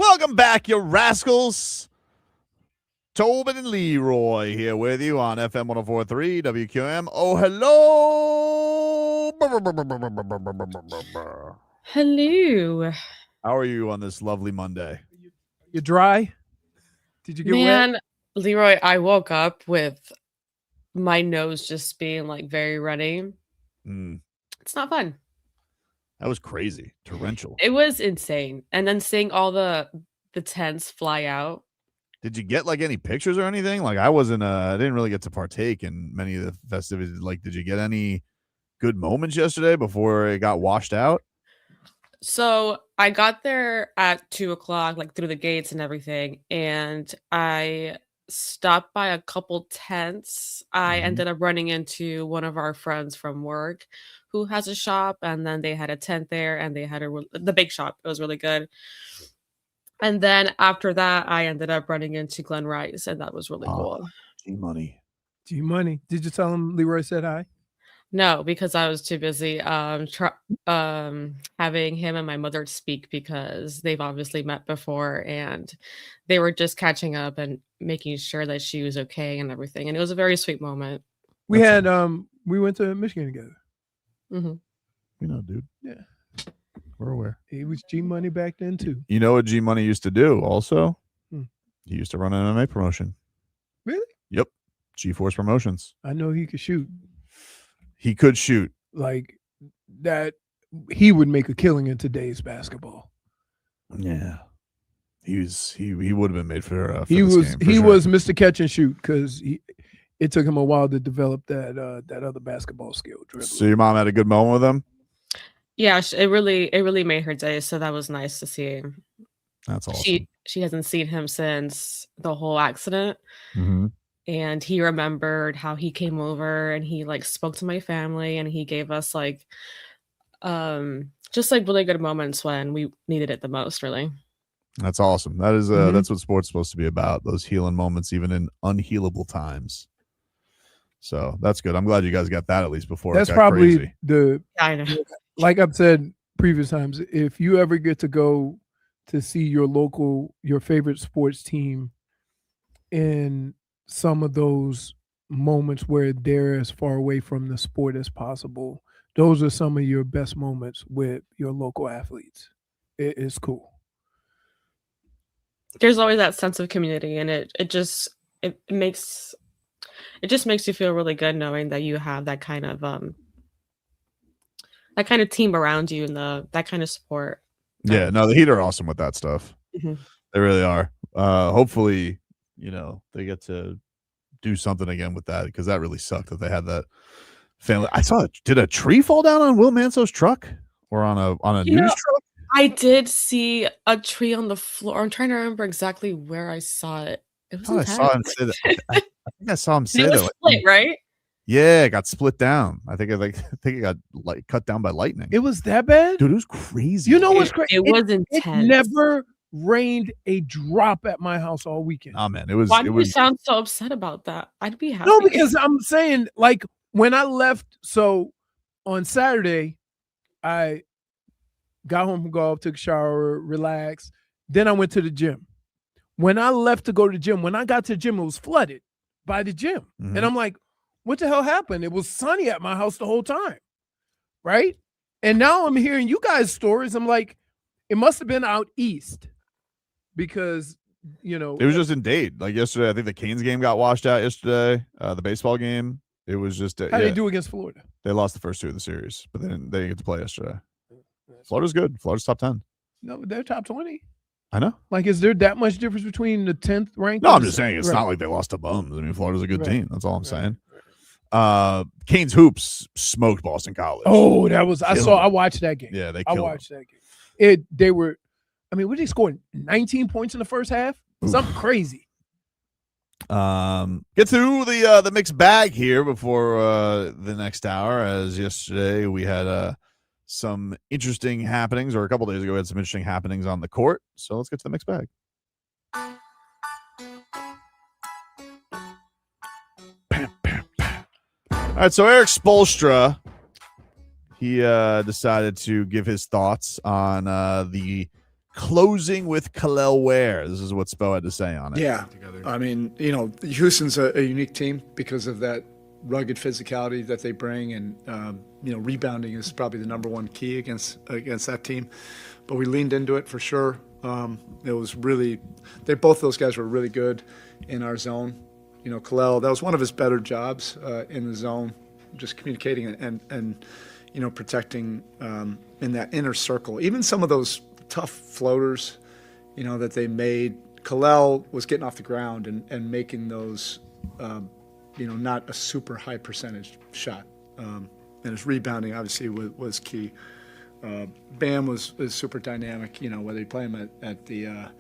Welcome back, you rascals. Tobin and Leroy here with you on FM 104.3 WQM. Oh, hello. Hello. How are you on this lovely Monday? You dry? Did you get Man, wet? Leroy, I woke up with my nose just being like very runny. It's not fun. That was crazy. Torrential. It was insane. And then seeing all the tents fly out. Did you get like any pictures or anything? Like I didn't really get to partake in many of the festivities. Like, did you get any good moments yesterday before it got washed out? So I got there at 2:00, like through the gates and everything. And I stopped by a couple tents. I ended up running into one of our friends from work who has a shop, and then they had a tent there, and they had the bake shop. It was really good. And then after that, I ended up running into Glen Rice, and that was really cool. G-Money. G-Money. Did you tell him Leroy said hi? No, because I was too busy having him and my mother speak, because they've obviously met before, and they were just catching up and making sure that she was okay and everything. And it was a very sweet moment. We went to Michigan together. Mm-hmm. You know, dude. Yeah. We're aware. He was G-Money back then too. You know what G-Money used to do also? Hmm. He used to run an MMA promotion. Really? Yep. G-Force Promotions. I know he could shoot. He could shoot. Like that, he would make a killing in today's basketball. Yeah. He would have been made for he this was game, for he sure. was Mr. Catch and Shoot, because it took him a while to develop that other basketball skill. Dribbling. So your mom had a good moment with him? Yeah, it really made her day. So that was nice to see. That's awesome. She hasn't seen him since the whole accident. Mm-hmm. And he remembered how he came over and he like spoke to my family, and he gave us like just like really good moments when we needed it the most, really. That's awesome. That is that's what sports is supposed to be about, those healing moments even in unhealable times. So that's good. I'm glad you guys got that at least before That's it got probably crazy. I know. Like I've said previous times, if you ever get to go to see your favorite sports team in some of those moments where they're as far away from the sport as possible, those are some of your best moments with your local athletes. It's cool. There's always that sense of community, and it just makes you feel really good knowing that you have that kind of team around you and that kind of support. Yeah, no, the Heat are awesome with that stuff. Mhm. They really are. Hopefully, they get to do something again with that, because that really sucked that they had that family. I saw did a tree fall down on Will Manso's truck or on a news truck? I did see a tree on the floor. I'm trying to remember exactly where I saw it. It was I saw him say that. I think I saw him say it was that. split, right? Yeah, it got split down. I think it got cut down by lightning. It was that bad? Dude, it was crazy. You know what's crazy? It was It intense. never rained a drop at my house all weekend. Oh man, it was. Why do you sound so upset about that? I'd be happy. No, because I'm saying, like, when I left, so on Saturday, I got home from golf, took a shower, relaxed. Then I went to the gym. When I left to go to the gym, when I got to the gym, it was flooded by the gym. Mhm. And I'm like, what the hell happened? It was sunny at my house the whole time. Right? And now I'm hearing you guys' stories. I'm like, it must have been out east, because, It was just in Dade. Like yesterday, I think the Canes game got washed out yesterday. The baseball game. It was just how they do against Florida? They lost the first two of the series, but they didn't get to play yesterday. Florida's good. Florida's top 10. No, they're top 20. I know. Like, is there that much difference between the 10th ranked? No, I'm and just the- saying it's Right. not like they lost to bums. I mean, Florida's a good Right. team. That's all I'm saying. Canes hoops smoked Boston College. Oh, that was I Killed them. watched that game. Yeah, they I killed watched that game. They were, I mean, what did they score? 19 points in the first half? Something crazy. Get through the mixed bag here before the next hour. As yesterday we had some interesting happenings, or a couple days ago we had some interesting happenings on the court. So let's get to the mixed bag. All right, so Eric Spoelstra, he decided to give his thoughts on the closing with Kel'el Ware. This is what Spo had to say on it. Yeah. I mean, Houston's a unique team because of that rugged physicality that they bring, and rebounding is probably the number one key against that team. But we leaned into it for sure. It was really, both those guys were really good in our zone. Kel'el, that was one of his better jobs in the zone, just communicating and protecting in that inner circle. Even some of those tough floaters, that they made, Kel'el was getting off the ground and making those, not a super high percentage shot. And his rebounding obviously was key. Bam was super dynamic, whether you play him at the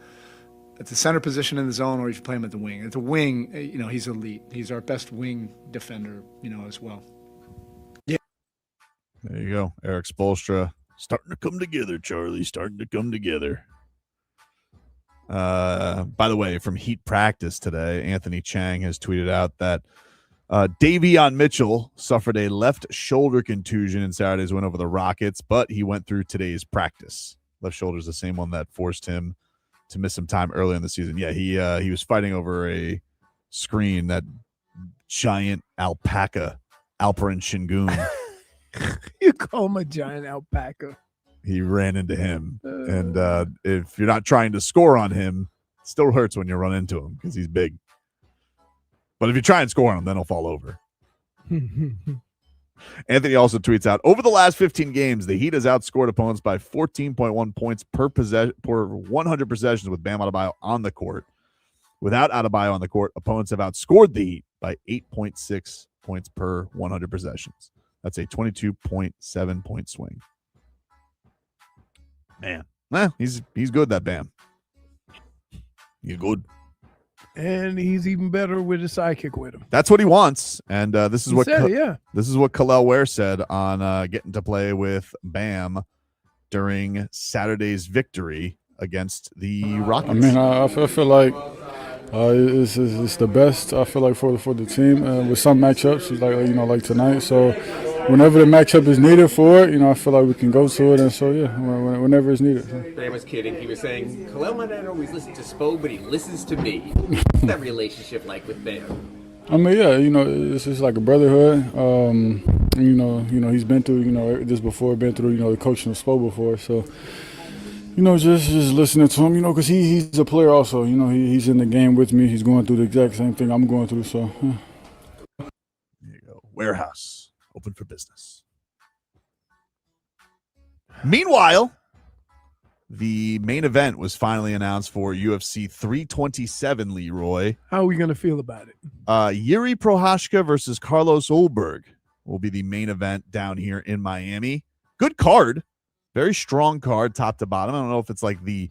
center position in the zone or if you play him at the wing. At the wing, he's elite. He's our best wing defender, as well. Yeah. There you go. Eric Spoelstra starting to come together, Charlie. Starting to come together. By the way, from Heat practice today, Anthony Chang has tweeted out that Davion Mitchell suffered a left shoulder contusion in Saturday's win over the Rockets, but he went through today's practice. Left shoulder is the same one that forced him to miss some time early in the season. Yeah, he was fighting over a screen, that giant alpaca, Alperen Şengün. You call him a giant alpaca. He ran into him. And if you're not trying to score on him, it still hurts when you run into him because he's big. But if you try and score on him, then he'll fall over. Anthony also tweets out, over the last 15 games, the Heat has outscored opponents by 14.1 points per 100 possessions with Bam Adebayo on the court. Without Adebayo on the court, opponents have outscored the Heat by 8.6 points per 100 possessions. That's a 22.7 point swing. Man, he's good, that Bam. He's good. And he's even better with his sidekick with him. That's what he wants, and this is He what said it, this is what Kel'el Ware said on getting to play with Bam during Saturday's victory against the Rockets. I mean, I feel like it's the best. I feel like for the team with some matchups, like tonight. So whenever the matchup is needed for it, I feel like we can go to it, and so whenever it's needed. So. Bam was kidding. He was saying, Kel'el might not always listen to Spo, but he listens to me. What's that relationship like with Bam? I mean, yeah, it's just like a brotherhood. He's been through, this before, been through, the coaching of Spo before, so. Just listening to him, because he's a player also. He's in the game with me. He's going through the exact same thing I'm going through. So, There you go. Warehouse open for business. Meanwhile, the main event was finally announced for UFC 327. Leroy, how are we going to feel about it? Yuri Prochazka versus Carlos Ulberg will be the main event down here in Miami. Good card. Very strong card, top to bottom. I don't know if it's like the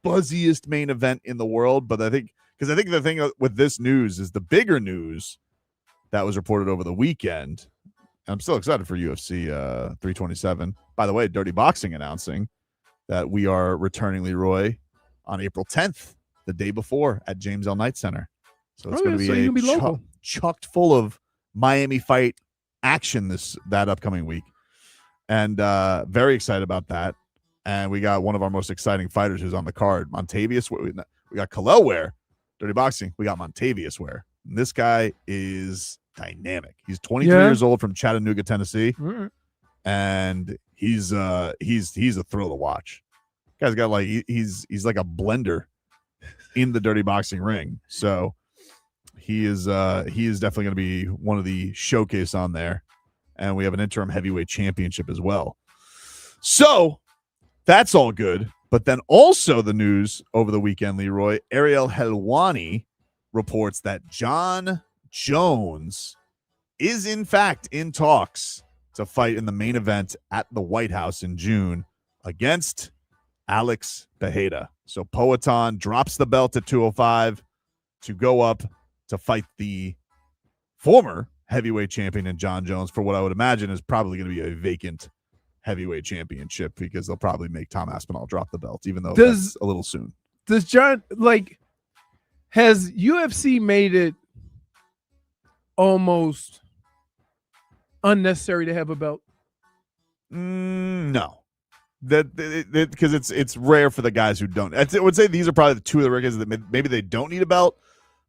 buzziest main event in the world, but I think the thing with this news is the bigger news that was reported over the weekend. I'm still excited for UFC 327. By the way, Dirty Boxing announcing that we are returning, Leroy, on April 10th, the day before at James L. Knight Center. So it's going to be chocked full of Miami fight action that upcoming week. And very excited about that. And we got one of our most exciting fighters who's on the card, Montavious. We got Kel'el Ware, Dirty Boxing. We got Montavious Ware. And this guy is dynamic. He's 23 years old from Chattanooga, Tennessee. Right. And he's a thrill to watch. Guy's got he's like a blender in the Dirty Boxing ring. So he is definitely going to be one of the showcase on there. And we have an interim heavyweight championship as well. So that's all good. But then also the news over the weekend, Leroy, Ariel Helwani reports that John Jones is in fact in talks to fight in the main event at the White House in June against Alex Bejeda. So Poatan drops the belt at 205 to go up to fight the former heavyweight champion in John Jones for what I would imagine is probably going to be a vacant heavyweight championship because they'll probably make Tom Aspinall drop the belt, even though that's a little soon. Does John, has UFC made it almost unnecessary to have a belt? No. Because it's rare for the guys who don't. I would say these are probably the two of the records that maybe they don't need a belt,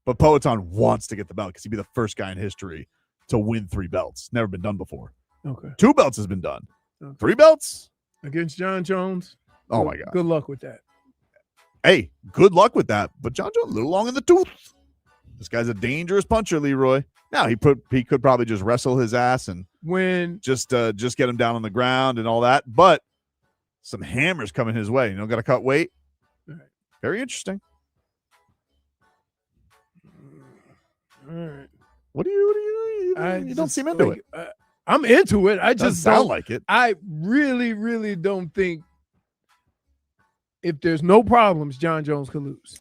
but Poetan wants to get the belt because he'd be the first guy in history to win 3 belts. Never been done before. Okay. 2 belts has been done. Okay. 3 belts Against John Jones. Oh my God. Good luck with that. Hey, good luck with that. But John Jones a little long in the tooth. This guy's a dangerous puncher, Leroy. Now he could probably just wrestle his ass and just get him down on the ground and all that. But some hammers coming his way. Got to cut weight. All right. Very interesting. All right. What do you don't seem into it. I'm into it. I just Doesn't sound like it. I really, really don't think if there's no problems, John Jones could lose.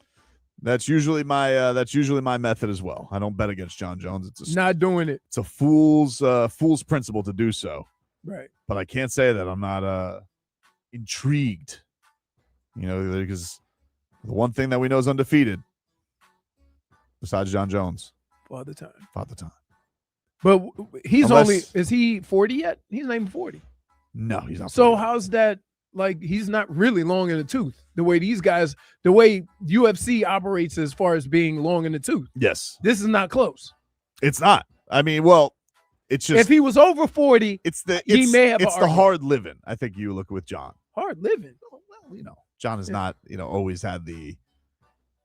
That's usually my method as well. I don't bet against John Jones. Not doing it. It's a fool's principle to do so. Right. But I can't say that I'm not intrigued. Because the one thing that we know is undefeated, besides John Jones. Father time. But is he 40 yet? He's not even 40. No, he's not. So how's that? Like, he's not really long in the tooth. The way UFC operates as far as being long in the tooth. Yes. This is not close. It's not. I mean, well, it's just if he was over 40, he may have. It's the hard living. I think you look with John. Hard living. Well, John has not, always had the,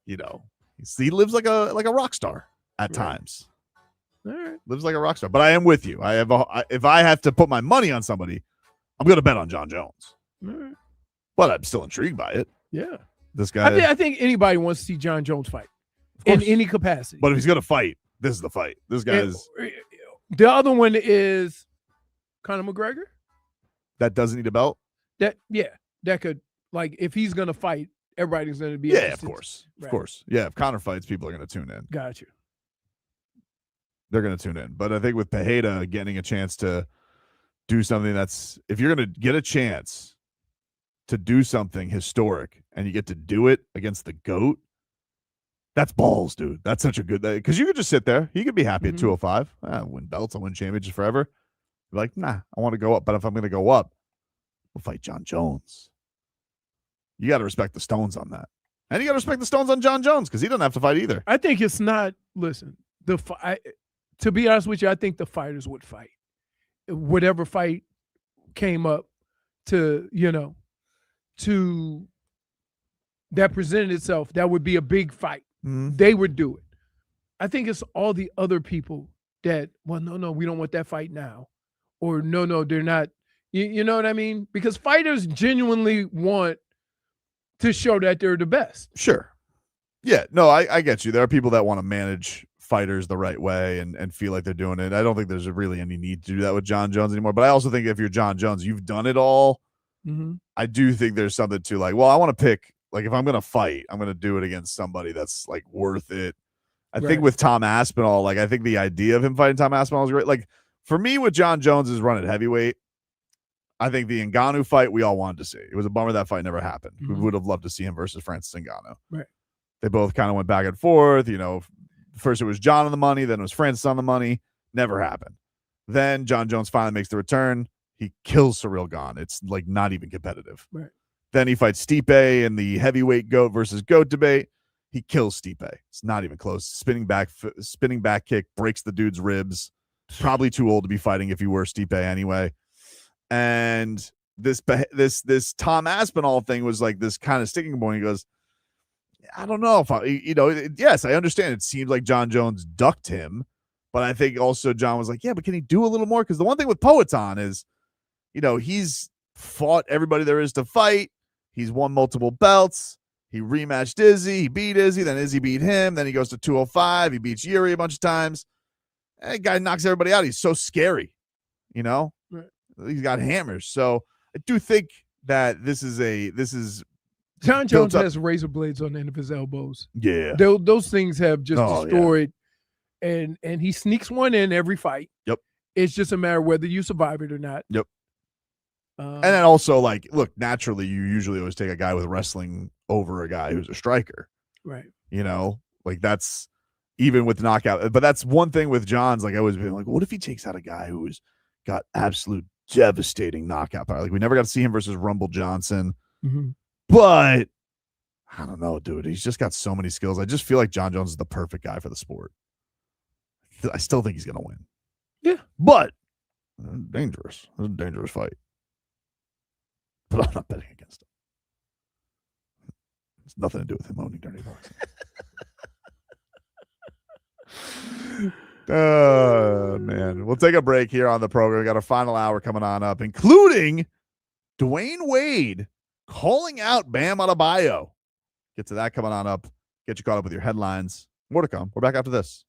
he lives like a rock star at times. All right. Lives like a rock star. But I am with you. If I have to put my money on somebody, I'm going to bet on John Jones. All right. But I'm still intrigued by it. Yeah. This guy. I think anybody wants to see John Jones fight in any capacity. But if he's going to fight, this is the fight. This guy is. The other one is Conor McGregor. That doesn't need a belt? That could, like, if he's going to fight, everybody's going to be. Yeah, of course. Right. Of course. Yeah, if Conor fights, people are going to tune in. Got you. They're going to tune in. But I think with Pereira getting a chance to do something if you're going to get a chance to do something historic and you get to do it against the GOAT, that's balls, dude. That's such a good thing. Because you could just sit there. You could be happy at 205. I'll win belts. I'll win championships forever. You're like, nah, I want to go up. But if I'm going to go up, we'll fight John Jones. You got to respect the Stones on that. And you got to respect the Stones on John Jones because he doesn't have to fight either. I think it's not, listen, to be honest with you, I think the fighters would fight. Whatever fight came up to that presented itself, that would be a big fight. Mm-hmm. They would do it. I think it's all the other people that, well, no, we don't want that fight now. Or no, they're not. You know what I mean? Because fighters genuinely want to show that they're the best. Sure. Yeah, no, I get you. There are people that want to manage fighters the right way and feel like they're doing it. I don't think there's really any need to do that with John Jones anymore. But I also think if you're John Jones, you've done it all. Mm-hmm. I do think there's something to like, well, I want to pick, like, if I'm going to fight, I'm going to do it against somebody that's like worth it. I think with Tom Aspinall, like, I think the idea of him fighting Tom Aspinall is great. Like, for me, with John Jones is run at heavyweight. I think the Ngannou fight we all wanted to see. It was a bummer that fight never happened. Mm-hmm. We would have loved to see him versus Francis Ngannou. Right. They both kind of went back and forth. First it was John on the money, then it was Francis on the money. Never happened. Then John Jones finally makes the return. He kills Cyril Gane. It's like not even competitive. Right. Then he fights Stipe in the heavyweight GOAT versus GOAT debate. He kills Stipe. It's not even close. Spinning back kick, breaks the dude's ribs. Probably too old to be fighting if you were Stipe anyway. And this Tom Aspinall thing was like this kind of sticking point. He goes, I don't know if yes, I understand. It seemed like John Jones ducked him, but I think also John was like, yeah, but can he do a little more? Because the one thing with Poetan is, he's fought everybody there is to fight. He's won multiple belts. He rematched Izzy. He beat Izzy. Then Izzy beat him. Then he goes to 205. He beats Yuri a bunch of times. That guy knocks everybody out. He's so scary, Right. He's got hammers. So I do think that this is John Jones has razor blades on the end of his elbows. Yeah. Those things have just destroyed. Yeah. And he sneaks one in every fight. Yep. It's just a matter of whether you survive it or not. Yep. And then also, like, look, naturally, you usually always take a guy with wrestling over a guy who's a striker. Right. Like that's even with knockout. But that's one thing with John's, like, I always been like, what if he takes out a guy who's got absolute devastating knockout power. Like we never got to see him versus Rumble Johnson, Mhm. but I don't know, dude. He's just got so many skills. I just feel like John Jones is the perfect guy for the sport. I still think he's gonna win. Yeah, but dangerous. It's a dangerous fight. But I'm not betting against him. It's nothing to do with him owning dirty boxing. Man. We'll take a break here on the program. We got our final hour coming on up, including Dwyane Wade calling out Bam Adebayo. Get to that coming on up. Get you caught up with your headlines. More to come. We're back after this.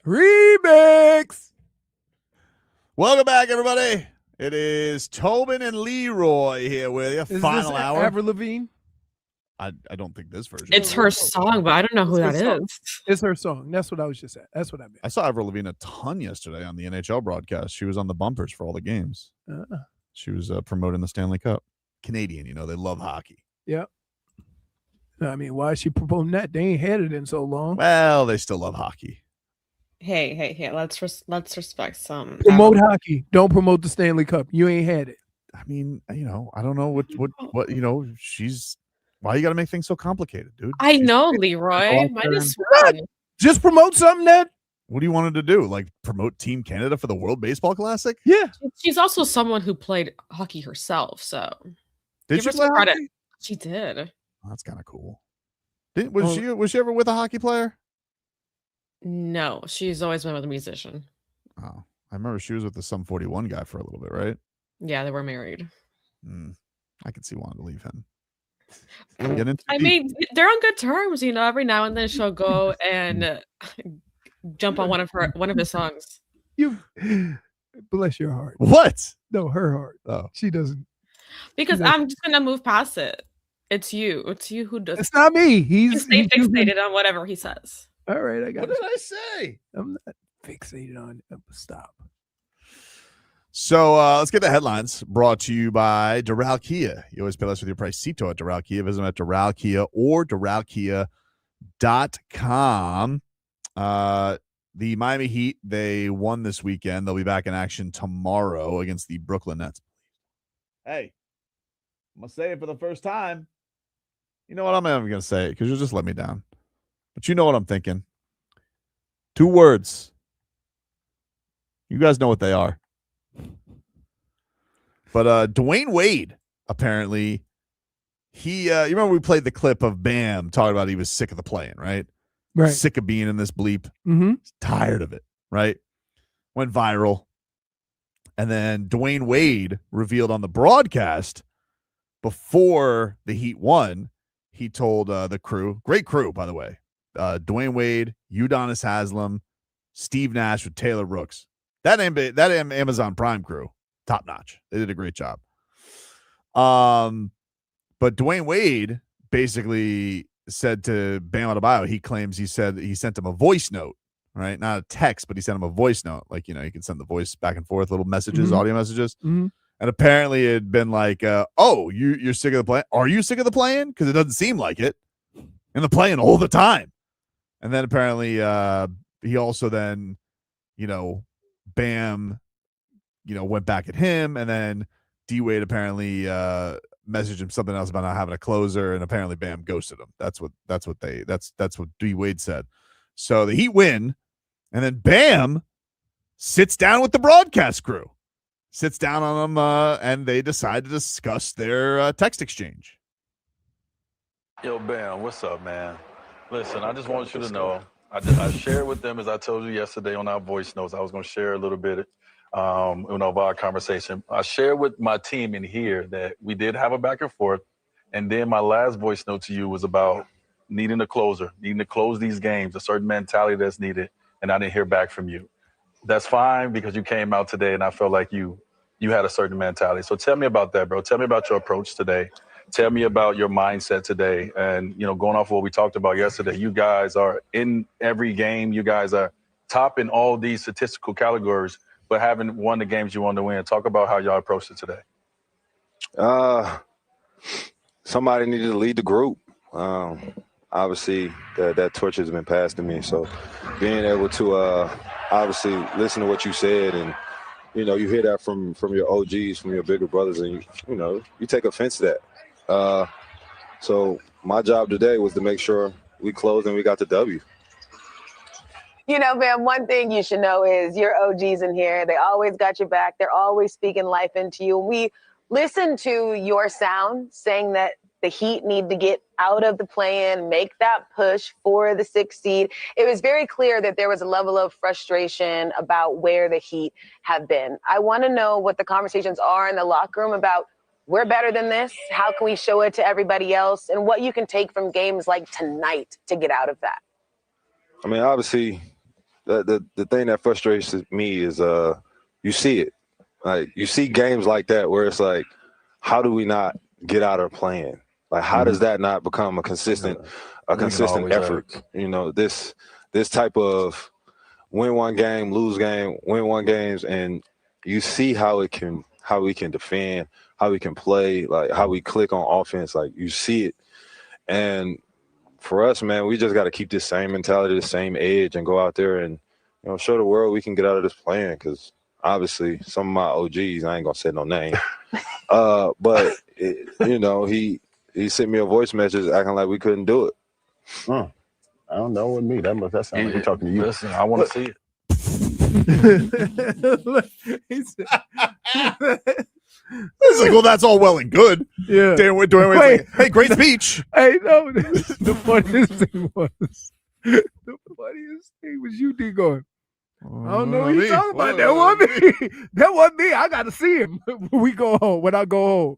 Remix. Welcome back, everybody. It is Tobin and Leroy here with you. Is Final this hour. Avril Lavigne? I don't think this version. It's her song, but I don't know who that It's her is. song. It's her song. That's what I was just saying. That's what I meant. I saw Avril Lavigne a ton yesterday on the NHL broadcast. She was on the bumpers for all the games. She was promoting the Stanley Cup. Canadian, they love hockey. Yep. I mean, why is she promoting that? They ain't had it in so long. Well, they still love hockey. Hey! Let's respect some. Promote hockey. Don't promote the Stanley Cup. You ain't had it. I mean, I don't know what she's. Why you got to make things so complicated, dude? I know, Leroy. Minus one. Just promote something that. What do you want her to do? Like promote Team Canada for the World Baseball Classic? Yeah. She's also someone who played hockey herself, so Did give she her some play credit. hockey? She did. Oh, that's kind of cool. Was she ever with a hockey player? No, she's always been with a musician. Oh, I remember she was with the Sum 41 guy for a little bit, right? Yeah, they were married. I could see wanting to leave him. I mean, they're on good terms, every now and then she'll go and jump on one of his songs. You bless your heart. What? No, her heart. Oh. She doesn't. Because I'm just gonna move past it. It's you. It's you who does. It's not me. You stay fixated on whatever he says. All right, I got. What did I say? I'm not fixated on it. Stop. So let's get the headlines brought to you by Doral Kia. You always pay less with your price. Cito at Doral Kia. Visit them at Doral Kia or DoralKia.com. The Miami Heat, they won this weekend. They'll be back in action tomorrow against the Brooklyn Nets. Hey, I'm going to say it for the first time. You know what? I'm not even going to say it because you'll just let me down. But you know what I'm thinking. 2 words. You guys know what they are. But Dwyane Wade, apparently, you remember we played the clip of Bam talking about he was sick of the playing, right? Right. Sick of being in this bleep. Mm-hmm. He's tired of it, right? Went viral. And then Dwyane Wade revealed on the broadcast before the Heat won, he told the crew, great crew, by the way, Dwyane Wade, Udonis Haslem, Steve Nash with Taylor Rooks. That Amazon Prime crew, top notch. They did a great job. But Dwyane Wade basically said to Bam Adebayo, he claims he said he sent him a voice note, right? Not a text, but he sent him a voice note. Like, you can send the voice back and forth, little messages, audio messages. Mm-hmm. And apparently it had been like, you're sick of the play. Are you sick of the playing? Because it doesn't seem like it. And the playing all the time. And then apparently he also then, Bam, went back at him, and then D Wade apparently messaged him something else about not having a closer, and apparently Bam ghosted him. That's what D Wade said. So the Heat win, and then Bam sits down with the broadcast crew, sits down on them, and they decide to discuss their text exchange. Yo, Bam, what's up, man? Listen, I just want you to know, I shared with them, as I told you yesterday on our voice notes, I was going to share a little bit of our conversation. I shared with my team in here that we did have a back and forth, and then my last voice note to you was about needing a closer, needing to close these games, a certain mentality that's needed, and I didn't hear back from you. That's fine because you came out today, and I felt like you had a certain mentality. So tell me about that, bro. Tell me about your approach today. Tell me about your mindset today. And, going off what we talked about yesterday, you guys are in every game. You guys are top in all these statistical categories, but haven't won the games you want to win. Talk about how y'all approached it today. Somebody needed to lead the group. Obviously, that torch has been passed to me. So being able to obviously listen to what you said, and, you hear that from your OGs, from your bigger brothers, and, you take offense to that. So my job today was to make sure we closed and we got the W. Man, one thing you should know is your OGs in here, they always got your back. They're always speaking life into you. We listened to your sound saying that the Heat need to get out of the play-in, make that push for the 6th seed. It was very clear that there was a level of frustration about where the Heat have been. I want to know what the conversations are in the locker room about we're better than this. How can we show it to everybody else? And what you can take from games like tonight to get out of that. I mean, obviously, the thing that frustrates me is you see it. Like you see games like that where it's like, how do we not get out of playing? Like how does that not become a consistent always effort? You know, this type of win one game, lose game, win one games, and you see how we can defend, how we can play, like how we click on offense. Like you see it, and for us, man, we just got to keep this same mentality, the same edge, and go out there and show the world we can get out of this playing. Because obviously, some of my OGs, I ain't gonna say no name, but he sent me a voice message acting like we couldn't do it. I don't know with me. That sounds like you're talking to you. Listen, I want to see it. It's like, well, that's all well and good. Yeah. Dwyane Wade's like, hey, great speech. Hey, no, the funniest thing was you, D, going, I don't know what you're talking about. That wasn't me. That wasn't me. I got to see him when I go home.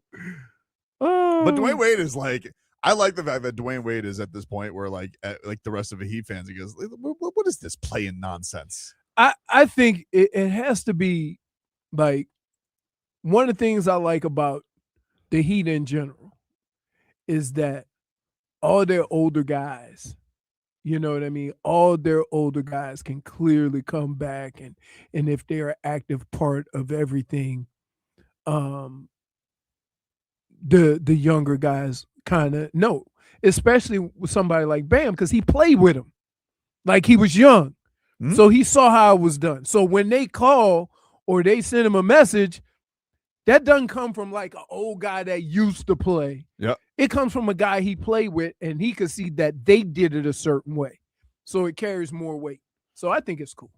Oh. But Dwyane Wade is like, I like the fact that Dwyane Wade is at this point where like the rest of the Heat fans, he goes, what is this playing nonsense? I think it has to be like one of the things I like about the Heat in general is that all their older guys, you know what I mean? All their older guys can clearly come back and if they're an active part of everything, the younger guys kind of know, especially with somebody like Bam, because he played with him like he was young. Mm-hmm. So he saw how it was done. So when they call or they send him a message, that doesn't come from like an old guy that used to play. Yep. It comes from a guy he played with, and he could see that they did it a certain way. So it carries more weight. So I think it's cool.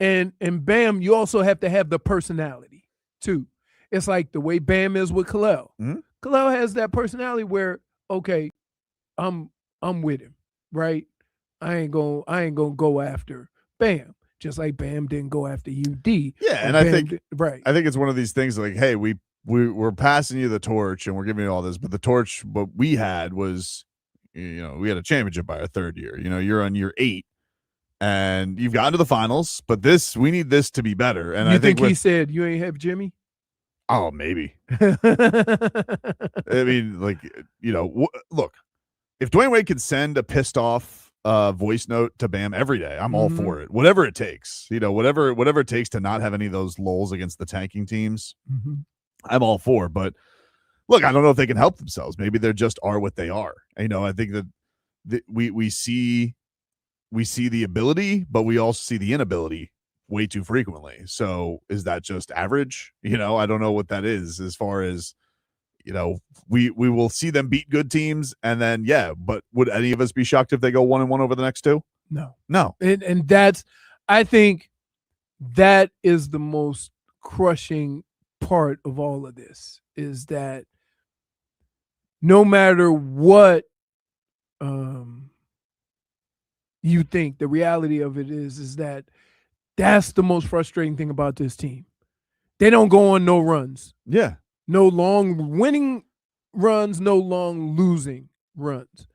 And Bam, you also have to have the personality too. It's like the way Bam is with Kel'el. Mm-hmm. Kel'el has that personality where, okay, I'm with him, right? I ain't gonna go after Bam, just like Bam didn't go after UD. Yeah, and I think it's one of these things like, hey, we're passing you the torch and we're giving you all this, but the torch what we had was, we had a championship by our third year. You're on year 8, and you've gotten to the finals, but we need this to be better. And I think he said you ain't have Jimmy. Oh, maybe. I mean, like, look, if Dwyane Wade can send a pissed off voice note to Bam every day, I'm all for it. Whatever it takes, whatever it takes to not have any of those lulls against the tanking teams, I'm all for. But look, I don't know if they can help themselves. Maybe they just are what they are. I think that we see the ability, but we also see the inability way too frequently. So is that just average? I don't know what that is as far as, we will see them beat good teams and then, but would any of us be shocked if they go 1-1 over the next 2? No. And that's, I think that is the most crushing part of all of this, is that no matter what you think, the reality of it is that that's the most frustrating thing about this team. They don't go on no runs. Yeah. No long winning runs, no long losing runs.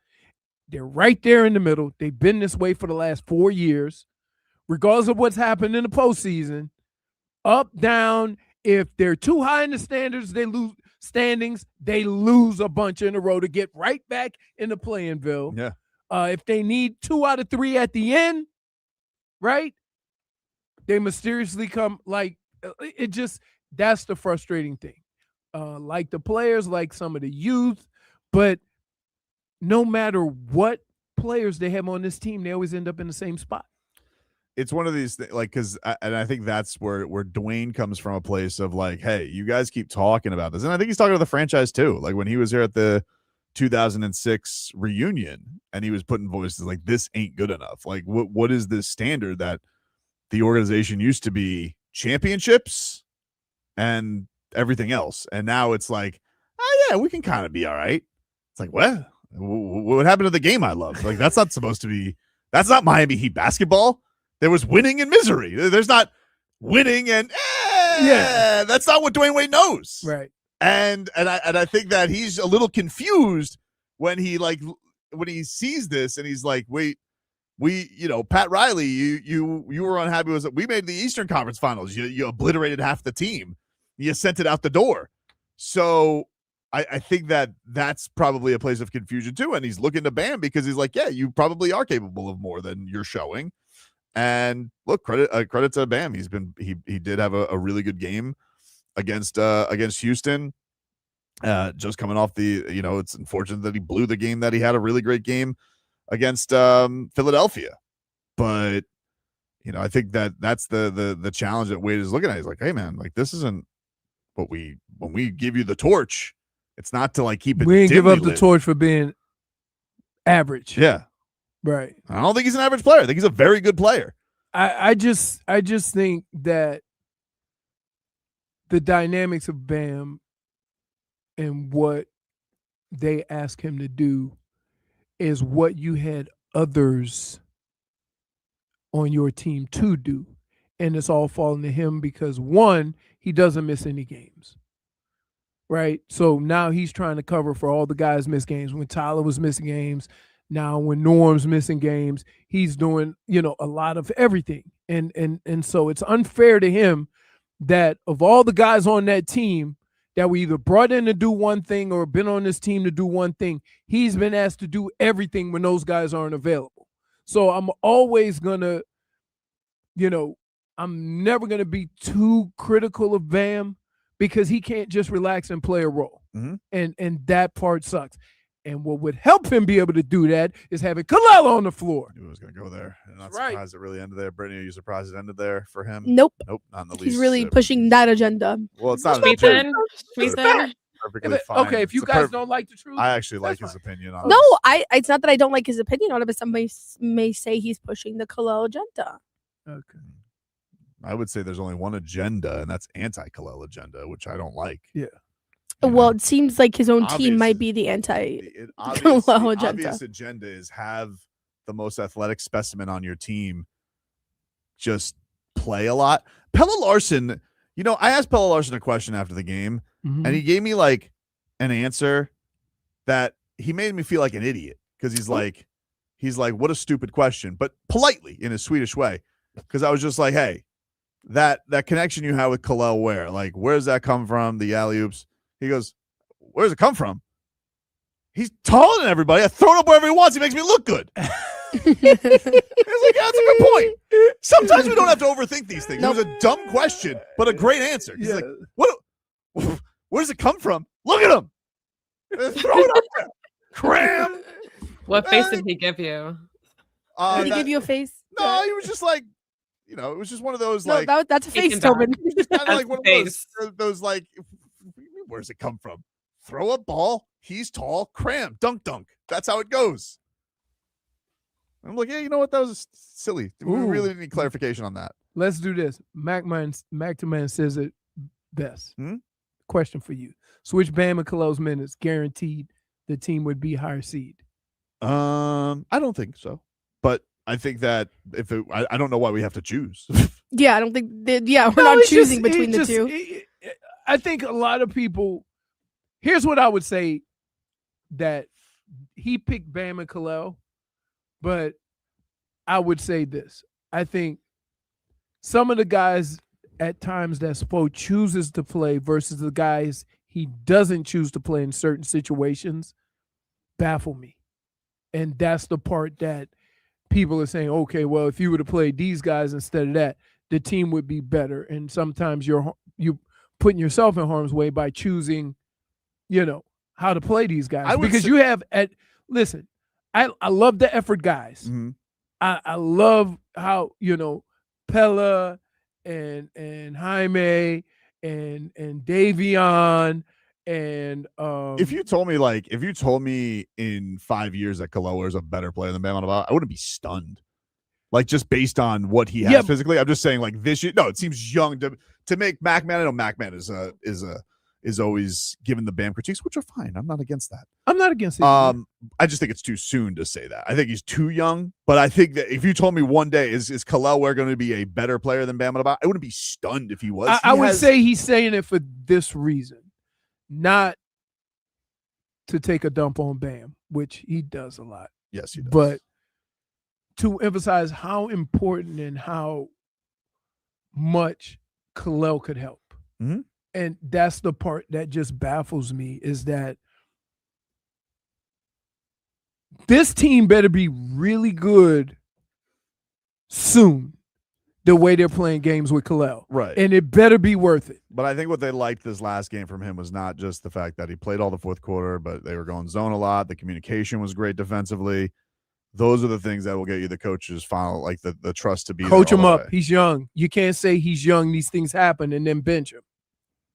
They're right there in the middle. They've been this way for the last 4 years, regardless of what's happened in the postseason. Up, down. If they're too high in the standings, they lose a bunch in a row to get right back in the playing-ville. Yeah. If they need 2 out of 3 at the end, right? They mysteriously come, like, it just, that's the frustrating thing. Like the players, like some of the youth, but no matter what players they have on this team, they always end up in the same spot. It's one of these things, like, and I think that's where Dwyane comes from, a place of like, hey, you guys keep talking about this. And I think he's talking to the franchise too. Like when he was here at the 2006 reunion and he was putting voices like, this ain't good enough. Like what is this standard that the organization used to be championships and everything else, and now it's like, oh yeah, we can kind of be all right. It's like, what happened to the game I love? Like that's not Miami Heat basketball. There was winning and misery. There's not winning and that's not what Dwyane Wade knows. Right. And I think that he's a little confused when he sees this and he's like, wait, Pat Riley, you were unhappy with it. We made the Eastern Conference Finals. You obliterated half the team. You sent it out the door. So I think that's probably a place of confusion too. And he's looking to Bam because he's like, yeah, you probably are capable of more than you're showing. And look, credit to Bam. He did have a really good game against Houston. Just coming off it's unfortunate that he blew the game that he had a really great game against Philadelphia. But I think that's the challenge that Wade is looking at. He's like, hey man, like this isn't what when we give you the torch, it's not to like keep it. We didn't give up lit. the torch for being average. Yeah. Right. I don't think he's an average player. I think he's a very good player. I just think that the dynamics of Bam and what they ask him to do is what you had others on your team to do. And it's all falling to him because, one, he doesn't miss any games. Right? So now he's trying to cover for all the guys miss games. When Tyler was missing games, now when Norm's missing games, he's doing, a lot of everything. And so it's unfair to him that of all the guys on that team that we either brought in to do one thing or been on this team to do one thing, he's been asked to do everything when those guys aren't available. So I'm always going to, I'm never going to be too critical of Bam because he can't just relax and play a role. Mm-hmm. And that part sucks. And what would help him be able to do that is having Kel'el on the floor. I knew it was going to go there. I'm not Right. surprised it really ended there. Brittney, are you surprised it ended there for him? Nope. Nope, not in the least. He's really pushing that agenda. Well, it's not Sweet then. Sweet then. perfectly fine. Okay, if you It's a guys don't like the truth, I actually like that's his fine. opinion on No, this. it's not that I don't like his opinion on it, but somebody may say he's pushing the Kel'el agenda. Okay. I would say there's only one agenda, and that's anti-Kel'el agenda, which I don't like. Yeah. Well, it seems like his own team Obvious- might be the anti The Kel'el agenda. obvious agenda is have the most athletic specimen on your team just play a lot. Pelle Larsson, I asked Pelle Larsson a question after the game, Mm-hmm. and he gave me like an answer that he made me feel like an idiot because he's like, what a stupid question, but politely in a Swedish way. Because I was just like, hey, that connection you have with Kel'el Ware, like, where does that come from? The alley-oops. He goes, where does it come from? He's taller than everybody. I throw it up wherever he wants. He makes me look good. It's like, that's a good point. Sometimes we don't have to overthink these things. It was a dumb question, but a great answer. He's like, where does it come from? Look at him. Throw it up there. Cram. What face did he give you? Did he give you a face? No, he was just like, it was just one of those No, like that's a face, Taken back. Tobin. kind of like one of those like, where's it come from? Throw a ball. He's tall. Cram. Dunk. That's how it goes. I'm like, yeah, you know what? That was silly. We Ooh. really need clarification on that. Let's do this. Mac to Man says it best. Question for you. Switch Bam and Kel'el's minutes, guaranteed the team would be higher seed. I don't think so. But I think that I don't know why we have to choose. Yeah, I don't think we're No, not it's choosing just- between it the just- two. I think a lot of people, here's what I would say, that he picked Bam and Kel'el, but I would say this. I think some of the guys at times that Spo chooses to play versus the guys he doesn't choose to play in certain situations baffle me. And that's the part that people are saying, okay, well, if you would have played these guys instead of that, the team would be better. And sometimes you're putting yourself in harm's way by choosing, how to play these guys. Because you have listen, I love the effort guys. Mm-hmm. I love how, Pella and Jaime and Davion and if you told me in 5 years that Kel'el Ware is a better player than Bam Adebayo, I wouldn't be stunned. Like, just based on what he has physically. I'm just saying, like, this year, no, it seems young to make MacMan. I know MacMan is always given the Bam critiques, which are fine. I'm not against that. I'm not against it. I just think it's too soon to say that. I think he's too young, but I think that if you told me one day, is Kel'el Ware going to be a better player than Bam Adebayo, I wouldn't be stunned if he was. I would say he's saying it for this reason, not to take a dump on Bam, which he does a lot. Yes, he does. But to emphasize how important and how much Kel'el could help. Mhm. And that's the part that just baffles me, is that this team better be really good soon, the way they're playing games with Kel'el. Right. And it better be worth it. But I think what they liked this last game from him was not just the fact that he played all the fourth quarter, but they were going zone a lot. The communication was great defensively. Those are the things that will get you the coach's final, like the trust to be Coach there him all the up. way. He's young. You can't say he's young, these things happen, and then bench him.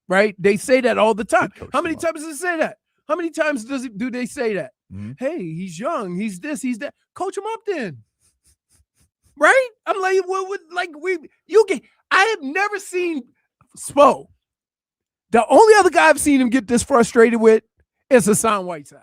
Right? They say that all the time. How many times does it say that? How many times do they say that? Mm-hmm. Hey, he's young. He's this, he's that. Coach him up then. Right? I'm like, I have never seen Spo. The only other guy I've seen him get this frustrated with is Hassan Whiteside.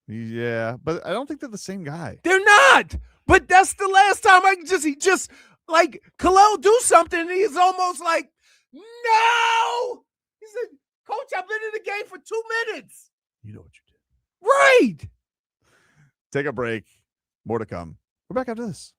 Yeah, but I don't think they're the same guy. They're not. But that's the last time he just like Kel'el do something, and he's almost like, no. He said, Coach, I've been in the game for 2 minutes. You know what you did. Right. Take a break. More to come. We're back after this.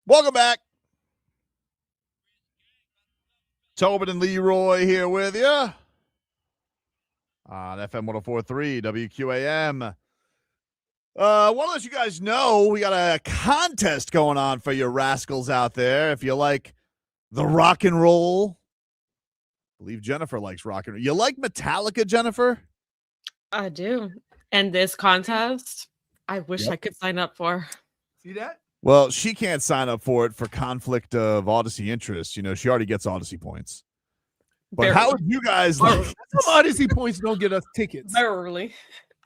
Welcome back. Tobin and Leroy here with you on FM 104.3 WQAM. Want to let you guys know we got a contest going on for you rascals out there. If you like the rock and roll, I believe Jennifer likes rock and roll. You like Metallica, Jennifer? I do. And this contest, I wish I could sign up for. See that? Well, she can't sign up for it for conflict of Odyssey interest. You know, she already gets Odyssey points. But how would you guys like? Some Odyssey points don't get us tickets. Barely.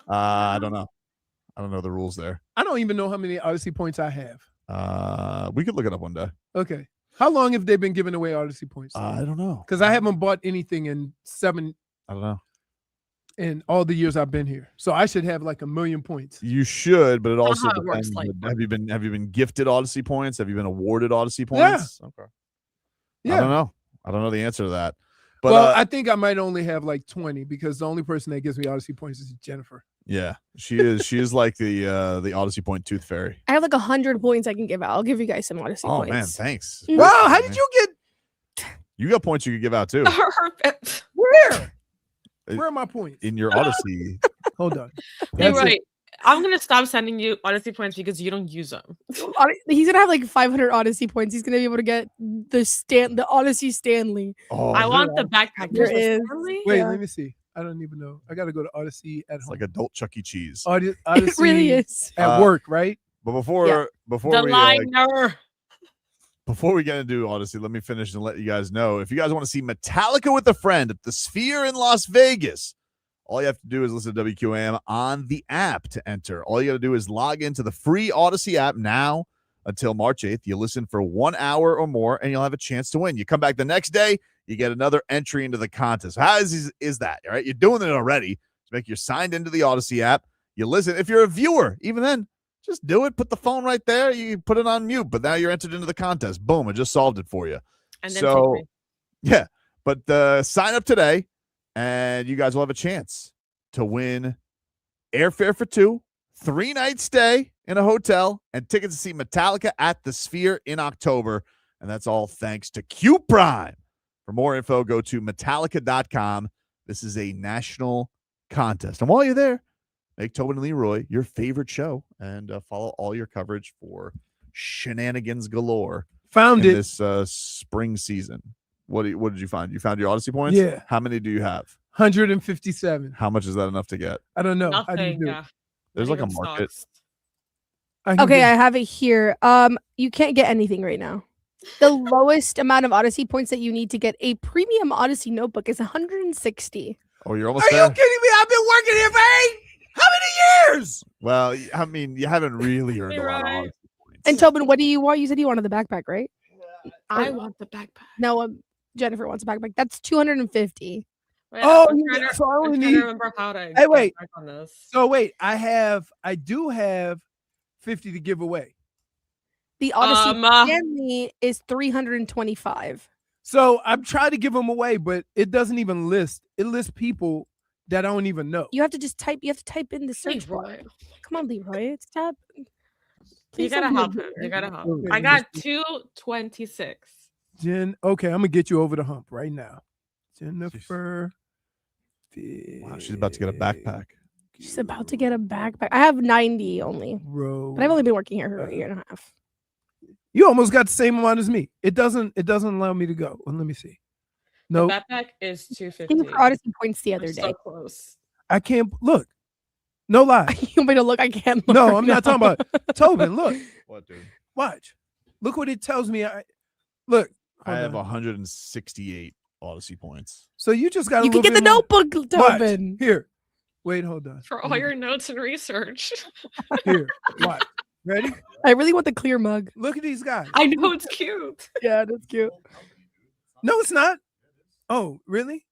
I don't know. I don't know the rules there. I don't even know how many Odyssey points I have. We could look it up one day. Okay. How long have they been giving away Odyssey points? I don't know. Because I haven't bought anything in I don't know. in all the years I've been here. So I should have like 1 million points. You should, but it also how it works, depends. like- Have you been gifted Odyssey points? Have you been awarded Odyssey points? Okay. Yeah. I don't know. I don't know the answer to that. But Well, I think I might only have like 20 because the only person that gives me Odyssey points is Jennifer. yeah, she is like the Odyssey point tooth fairy. I have like 100 points I can give out. I'll give you guys some Odyssey Oh points. man, thanks. Mhm. Wow, how did you get You got points you could give out too where? Where are my points? in your Odyssey. Hold on. You're That's it. right. I'm gonna stop sending you Odyssey points because you don't use them. He's gonna have like 500 Odyssey points. He's gonna be able to get the Odyssey Stanley. Oh, I want the backpack. There There's a is. Stanley? Wait, Yeah. let me see. I don't even know. I gotta go to Odyssey at it's home. like adult Chuck E. Cheese. Odyssey It really is. at work, right? But before Yeah. The we liner. before we get into Odyssey, let me finish and let you guys know if you guys want to see Metallica with a friend at the Sphere in Las Vegas. All you have to do is listen to WQAM on the app to enter. All you got to do is log into the free Odyssey app now until March 8th. You listen for 1 hour or more, and you'll have a chance to win. You come back the next day, you get another entry into the contest. How is that? All right, you're doing it already. Just make you signed into the Odyssey app. You listen. If you're a viewer, even then, just do it. Put the phone right there. You put it on mute, but now you're entered into the contest. Boom, I just solved it for you. And then So, take me. yeah, but sign up today, and you guys will have a chance to win airfare for 2, 3-night stay in a hotel, and tickets to see Metallica at the Sphere in October. And that's all thanks to Q Prime. For more info, go to Metallica.com. This is a national contest. And while you're there, make Tobin and Leroy your favorite show and follow all your coverage for shenanigans galore. Found in it. this spring season. What did you find? You found your Odyssey points? Yeah. How many do you have? 157. How much is that enough to get? I don't know. How do you Nothing. do it? Yeah. There's Not like a even market. stocks. I can Okay, do- I have it here. You can't get anything right now. The lowest amount of Odyssey points that you need to get a premium Odyssey notebook is 160. Oh, you're almost Are there. you kidding me? I've been working here for how many years? Well, I mean, you haven't really earned a lot of Leroy. Odyssey points. And Tobin, what do you want? You said you wanted the backpack, right? I want the backpack. No, Jennifer wants a backpack. That's 250. Wait, Oh, I'm yeah, trying to- so I I'm only trying to need- remember how to Hey, get wait. back on this. So wait, I do have 50 to give away. The Odyssey Um, Stanley is 325. So I'm trying to give them away, but it doesn't even list. It lists people that I don't even know. You have to just type. You have to type in the search bar. Leroy. Come on, Leroy. It's tab. You Please gotta don't be a help him. hater. You gotta help. Okay, I got 226. Jen, okay, I'm gonna get you over the hump right now. Jennifer. Wow, she's about to get a backpack. She's about to get a backpack. I have 90 only, Bro. but I've only been working here for a year and a half. You almost got the same amount as me. It doesn't allow me to go. Well, let me see. No, The backpack is Came 250. for Odyssey points the I'm other day. so close. I can't look. No lie. You want me to look? I can't look. No, right I'm not now. talking about Tobin. Look, What, dude? watch. Look what it tells me. Look. I hold have on. 168 Odyssey points. So you just got. You can get the notebook, Watch. Tobin. Here. Wait, hold on. For all your notes and research. Here. Watch. Ready? I really want the clear mug. Look at these guys. I know it's cute. Yeah, that's cute. No, it's not. Oh, really?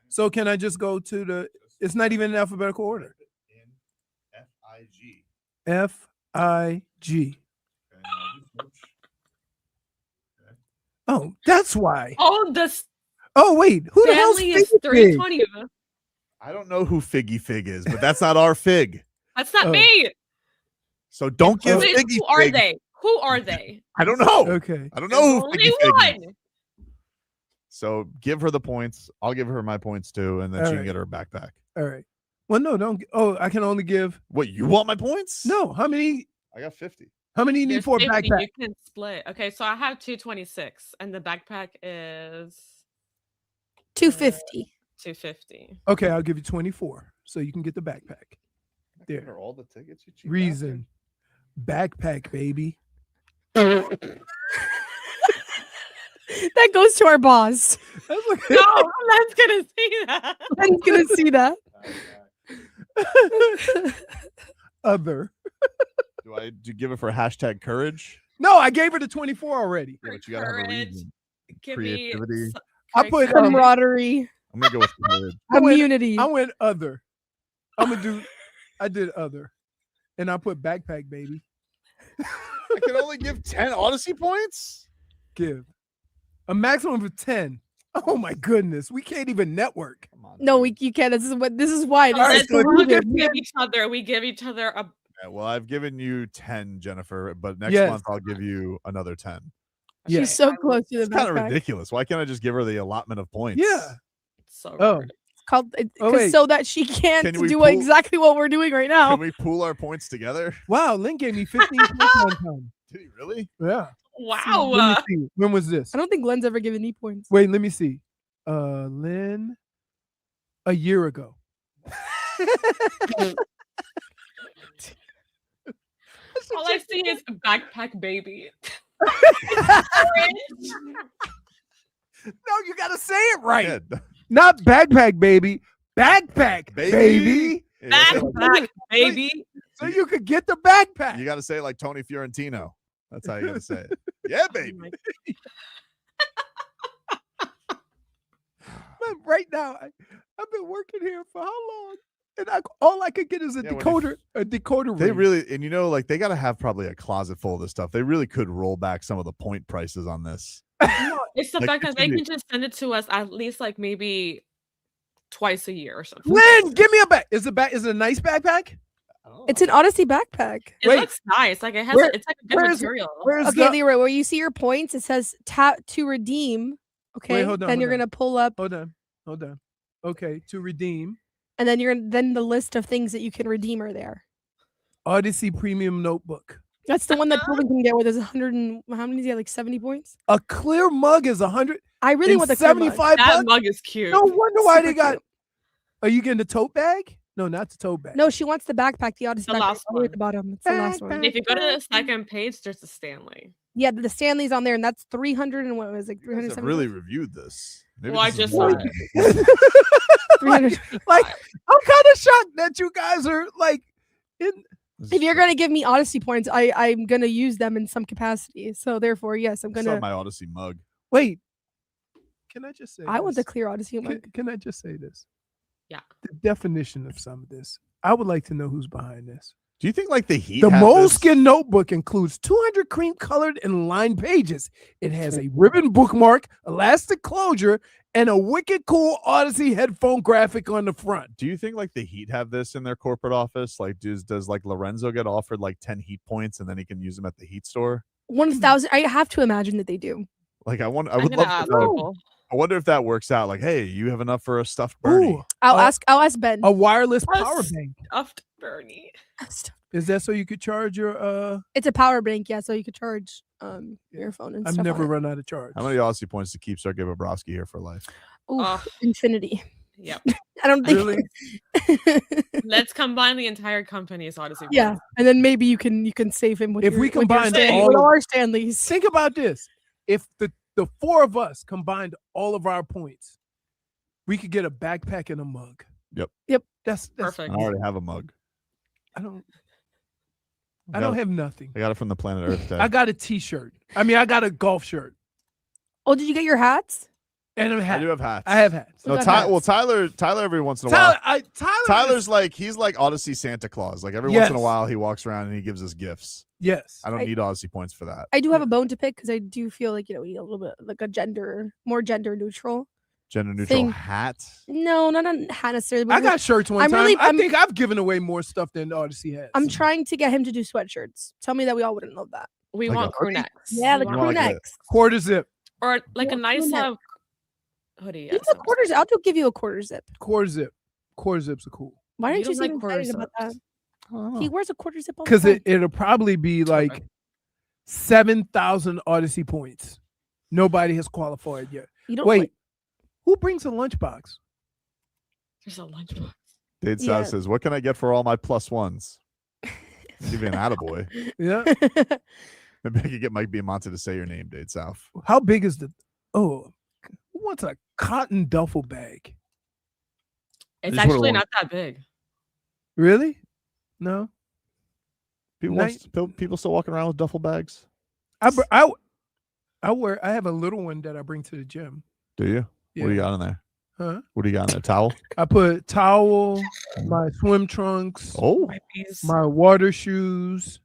So can I just go to the? It's not even in alphabetical order. F-I-G. F-I-G. Oh, that's why. Oh, the Oh, wait. Who the hell's Stanley is Figgy Fig? 320. I don't know who Figgy Fig is, but that's not our Fig. That's not Oh. me. So don't give Wait, Figgy who are Fig. they? Who are they? I don't know. Okay. I don't know. Only one. So give her the points. I'll give her my points too, and then All she can right. get her backpack. All right. Well, no, don't. Oh, I can only give. What, you want my points? No. How many? I got 50. How many you need There's for a 50, backpack? You can split. Okay, so I have 226, and the backpack is 250. 250. Okay, I'll give you 24, so you can get the backpack. Give her There. all the tickets. You cheap Reason. Backpack, baby. That goes to our boss. No, Len's gonna see that. Len's gonna see that. Other. Do I give it for hashtag courage? No, I gave her the 24 already. Yeah, but you gotta have a reason. Give Creativity. me I put Camaraderie. I'm gonna go with courage. Community. I went other. I did other. And I put backpack, baby. I can only give 10 Odyssey points? Give. A maximum of 10. Oh my goodness. We can't even network. No, you can't. This is why. This is We proven. give each other. We give each other a. Yeah, well, I've given you 10, Jennifer, but next Yes. month I'll give you another 10. She's so close to the It's kind of backpack. ridiculous. Why can't I just give her the allotment of points? Yeah. So Oh. rude. It's called Oh, wait. so that she can't Can we do pull- exactly what we're doing right now. Can we pool our points together? Wow, Lynn gave me 15 points one time. Did he really? Yeah. Wow. Let me see. When was this? I don't think Glenn's ever given me points. Wait, let me see. Lynn, a year ago. All I see is a backpack baby. No, you gotta say it right. Yeah. Not backpack, baby. Backpack, baby. Yeah, that's it. Backpack baby. So you could get the backpack. You got to say it like Tony Fiorentino. That's how you got to say it. Yeah, baby. Man, right now, I've been working here for how long? And all I could get is a Yeah, when decoder. A decoder. They ring. really, and like they got to have probably a closet full of this stuff. They really could roll back some of the point prices on this. No, it's the Like, fact that it's they gonna can just send it to us at least like maybe twice a year or something. Lynn, give me a back. Is it a nice backpack? It's an Odyssey backpack. It Wait. looks nice. Like it has. Where- It's like a good where's- material. Where's Okay, the? Leroy, where you see your points, it says tap to redeem. Okay, Wait, hold on, then hold you're on. gonna pull up, Hold on. Okay, to redeem and then the list of things that you can redeem are there. Odyssey Premium Notebook. That's the one that Tobin can get with his 100 and how many is he have, like 70 points? A clear mug is 100. I really want the clear mug. 75 That bucks. mug is cute. No wonder why Super they got. cute. Are you getting the tote bag? No, not the tote bag. No, she wants the backpack, the Odyssey The backpack. last All the way one. at the bottom. It's the last one. If you go to the second page, there's a Stanley. Yeah, the Stanley's on there, and that's 300 and what was it, like You guys have 370? really reviewed this. Maybe Well, I this is just why. saw it. 300. Like, I'm kind of shocked that you guys are like in. If you're gonna give me Odyssey points, I'm gonna use them in some capacity. So therefore, yes, I'm I saw gonna. my Odyssey mug. Wait, can I just say? I want the this? clear Odyssey mug. Can I just say this? Yeah. The definition of some of this. I would like to know who's behind this. Do you think like the Heat? The have Moleskin notebook includes 200 cream colored and lined pages. It has a ribbon bookmark, elastic closure, and a wicked cool Odyssey headphone graphic on the front. Do you think like the Heat have this in their corporate office? Like, does like Lorenzo get offered like 10 Heat points and then he can use them at the Heat store? 1,000. I have to imagine that they do. Like, I would I'm love gonna to ask know. people. I wonder if that works out. Like, hey, you have enough for a stuffed Bernie? Ooh, I'll ask Ben. a wireless A power bank. Stuffed Bernie. Is that so you could charge your It's a power bank, yeah, so you could charge your phone and I've stuff. never on it. run out of charge. How many Odyssey points to keep Sergei Bobrovsky here for life? Ooh, Oh. infinity. Yep. I don't think. Really? Let's combine the entire company's Odyssey. Yeah, points. and then maybe you can save him with If your, we with your combine Stanley, all with of- our Stanleys. Think about this. If the four of us combined all of our points, we could get a backpack and a mug. Yep. That's Perfect. I already have a mug. I don't I have got it- nothing. I got it from the Planet Earth Day. I got a t-shirt. I mean, I got a golf shirt Oh, did you get your hats? and a I hat. do have hats. I have hats. No, got hats. Tyler every once in a while. Tyler's He's like Odyssey Santa Claus. Like every Yes. once in a while he walks around and he gives us gifts. yes. I don't I- need Odyssey points for that. I do have a bone to pick because I do feel like we need a little bit like more gender neutral. Gender neutral Thing. hat. No, not a hat necessarily. But I got shirts one I'm time. really- I I'm- think I've given away more stuff than Odyssey has. I'm trying to get him to do sweatshirts. Tell me that we all wouldn't love that. We Like a want crew hoodie? necks. Yeah, We the want crew like a- necks. Quarter zip. or like a nice neck. hoodie. Give Yes, me a quarter zip. I'll give you a quarter zip. Quarter zip. Quarter zips are cool. Why You didn't you don't seem like quarter excited about that? zips. He wears a quarter zip all the Because time. it'll probably be like 7,000 Odyssey points. Nobody has qualified yet. You don't Wait, like- who brings a lunchbox? There's a lunchbox. Dade Yeah. South says, "What can I get for all my plus ones?" Give you an attaboy. Yeah. Maybe I could get Mike Biamonte to say your name, Dade South. How big is the? Oh, who wants a cotton duffel bag? It's just would've actually worn- not that big. Really? No. People, Nice. people still walking around with duffel bags. I wear. I have a little one that I bring to the gym. Do you? What do you Yeah. got in there? Huh? What do you got in there? Towel? I put towel, my swim trunks, Oh, my water shoes.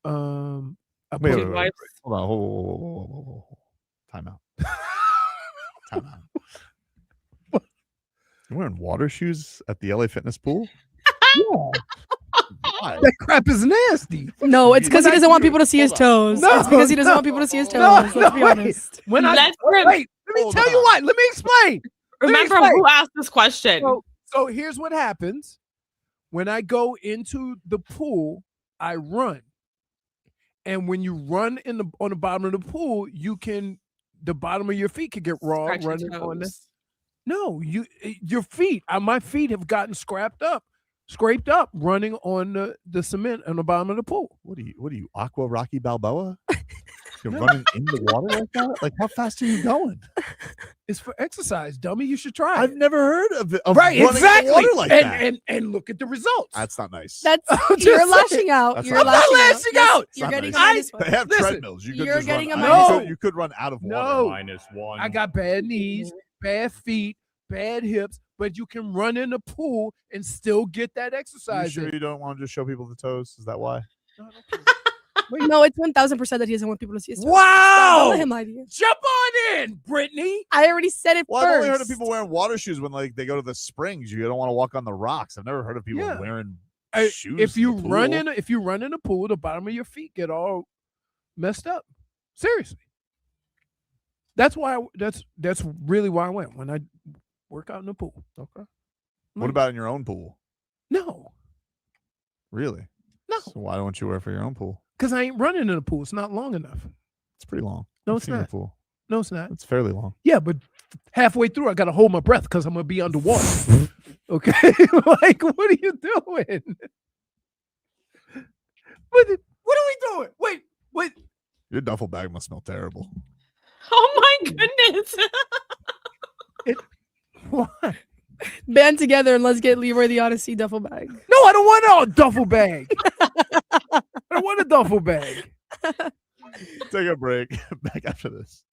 I wait, put wait, wait, wait. Hold on. Hold. Time out. Time out. You're wearing water shoes at the LA Fitness pool? Why? that crap is nasty. No, it's because he doesn't want people to see his toes. No, It's because he doesn't no. want people to see his toes. No, Let's be wait. honest. When I Let's wait, let me tell you what. Let me explain. Let me Remember explain. who asked this question? So here's what happens. When I go into the pool, I run. And when you run on the bottom of the pool, the bottom of your feet can get raw Scratch your running on the. toes. No, your feet. My feet have gotten scraped up running on the cement on the bottom of the pool. What are you, Aqua Rocky Balboa? You're running in the water like that? Like, how fast are you going? It's for exercise, dummy. You should try. I've never heard of it. Of right, running in the exactly. water like that. And look at the results. That's not nice. That's just you're saying. lashing out. That's You're not I'm not lashing lashing Yes, out. You're It's not getting nice. a minus They one. have Listen, treadmills. You could you're just getting run a out. minus- You could run out of water. No. -1. I got bad knees, bad feet, bad hips, but you can run in the pool and still get that You exercise sure in. you don't want to just show people the toes? Is that why? No, it's 1,000% that he doesn't want people to see his toes. Wow! Don't let him lie to you. Jump on in, Brittney. I already said it Well, I've first. only heard of people wearing water shoes when like they go to the springs. You don't want to walk on the rocks. I've never heard of people Yeah. wearing Hey, shoes. if you in the run pool. in the pool, the bottom of your feet get all messed up. Seriously. That's why. That's really why I went when I work out in the pool. Okay. What about in your own pool? No, Really? No. So why don't you wear it for your own pool? because I ain't running in the pool. It's not long enough. It's pretty long. No, I've it's seen your not. Pool. No, it's not. It's fairly long. Yeah, but halfway through, I got to hold my breath because I'm gonna be underwater. Okay, like what are you doing? What are we doing? Wait. Your duffel bag must smell terrible. Oh my goodness. What? Band together and let's get Leroy the Odyssey duffel bag. No, I don't want a duffel bag. I don't want a duffel bag. Take a break. Back after this.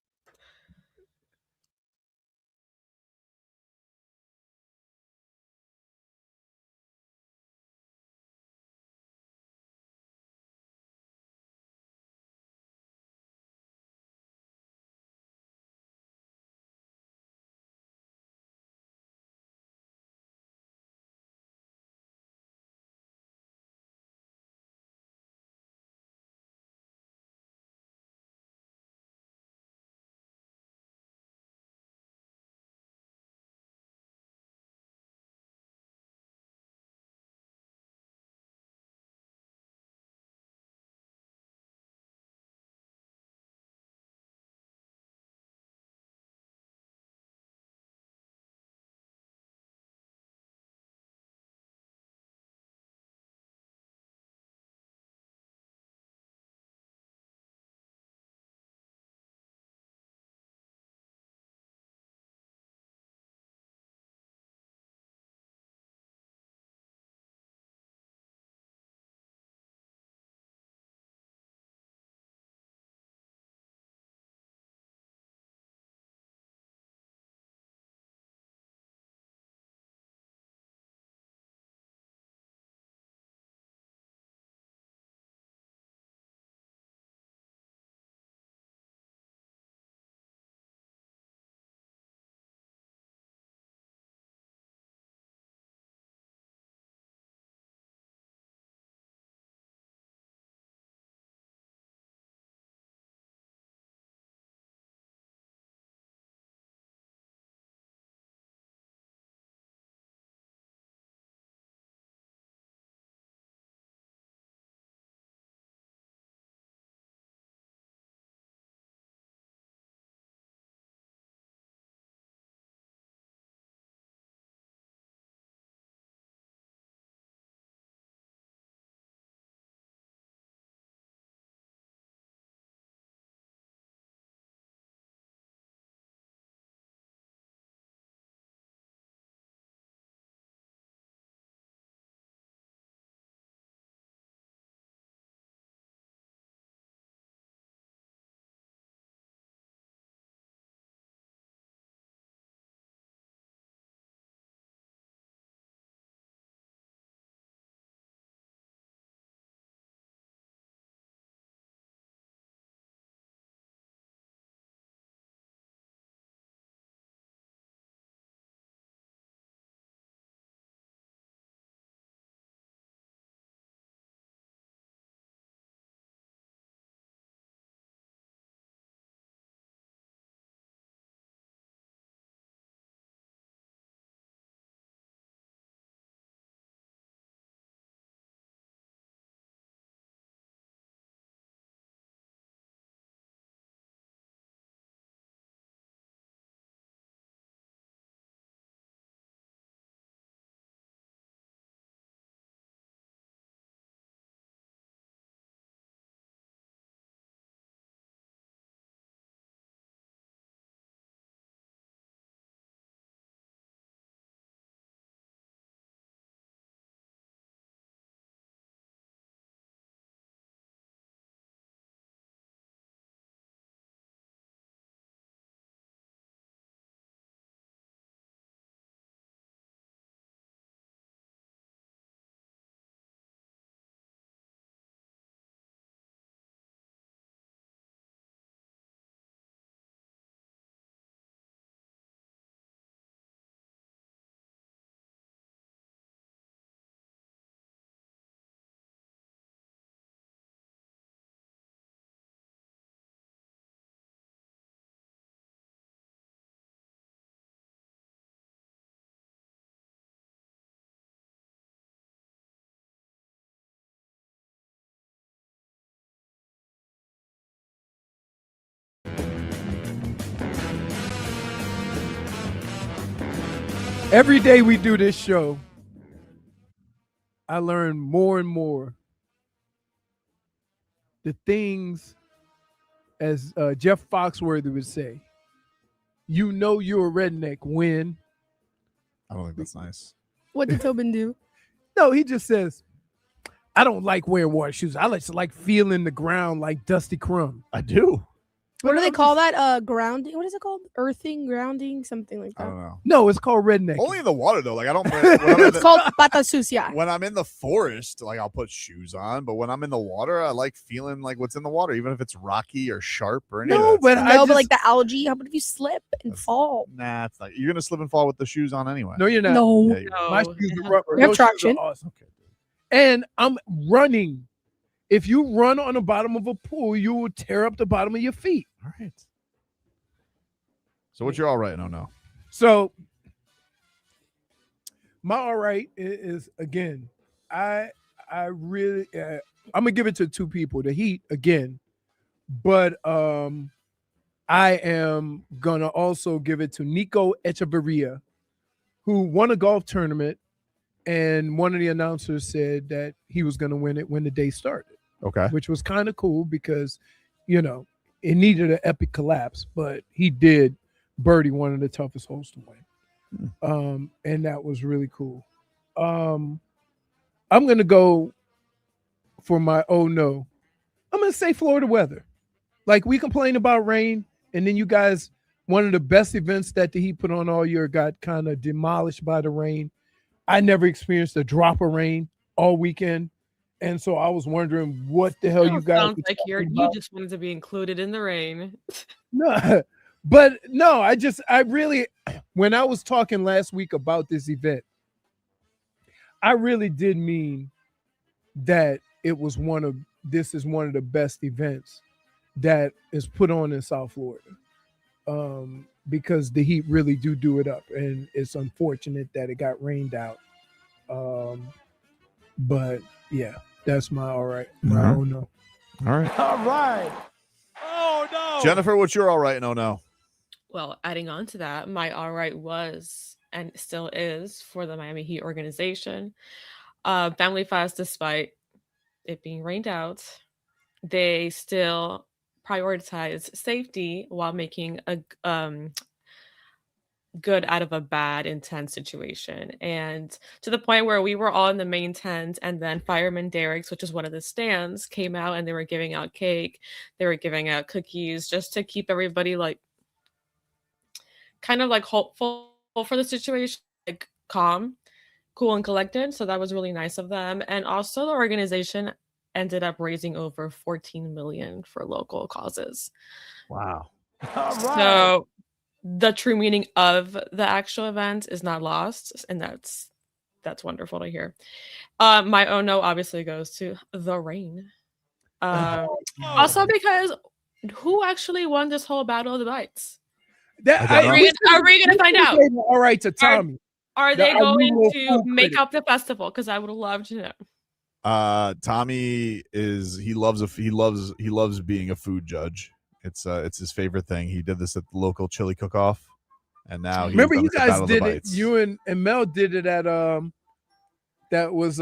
Every day we do this show, I learn more and more the things, as Jeff Foxworthy would say, you know you're a redneck when. I don't think that's nice. What did Tobin do? No, he just says, I don't like wearing water shoes. I like feeling the ground like Dusty Crumb. I do. What do they call that? Grounding? What is it called? Earthing, grounding, something like that. I don't know. No, it's called redneck. Only in the water though. Like I don't. It's called pata sucia. When I'm in the forest, like I'll put shoes on, but when I'm in the water, I like feeling like what's in the water, even if it's rocky or sharp or anything. No, but but like the algae. How about if you slip and fall? Nah, it's not. You're gonna slip and fall with the shoes on anyway. No, you're not. No. Yeah, you're My shoes are rubber. We have Those shoes are traction. awesome. And I'm running. If you run on the bottom of a pool, you will tear up the bottom of your feet. All right. So what you're all right? No. So my all right is again, I really I'm gonna give it to two people, the Heat again, but I am gonna also give it to Nico Echeverria, who won a golf tournament, and one of the announcers said that he was gonna win it when the day started. Okay. Which was kind of cool because, you know, it needed an epic collapse, but he did birdie one of the toughest holes to win. And that was really cool. I'm going to go for my oh no. I'm going to say Florida weather. Like, we complain about rain, and then you guys, one of the best events that the Heat put on all year got kind of demolished by the rain. I never experienced a drop of rain all weekend. And so I was wondering what the hell you guys sounds like you just wanted to be included in the rain. No, but no, I really, when I was talking last week about this event, I really did mean that this is one of the best events that is put on in South Florida. Because the Heat really do it up, and it's unfortunate that it got rained out. But yeah, that's my all right. My oh no. All right. All right. Oh, no. Jennifer, what's your all right? No. Well, adding on to that, my all right was and still is for the Miami Heat organization. Family Fest, despite it being rained out, they still prioritize safety while making a good out of a bad, intense situation. And to the point where we were all in the main tent, and then Fireman Derek's, which is one of the stands, came out and they were giving out cake. They were giving out cookies just to keep everybody like kind of like hopeful for the situation, like calm, cool, and collected. So that was really nice of them. And also the organization ended up raising over $14 million for local causes. Wow. All right. So the true meaning of the actual event is not lost, and that's wonderful to hear. My oh no obviously goes to the rain. Also because who actually won this whole battle of the bites? Are we gonna find out? All right, to Tommy. Are they going to make up the festival? Because I would love to know. Tommy he loves being a food judge. It's his favorite thing. He did this at the local chili cook-off, and now remember you guys did it. You and Mel did it at that was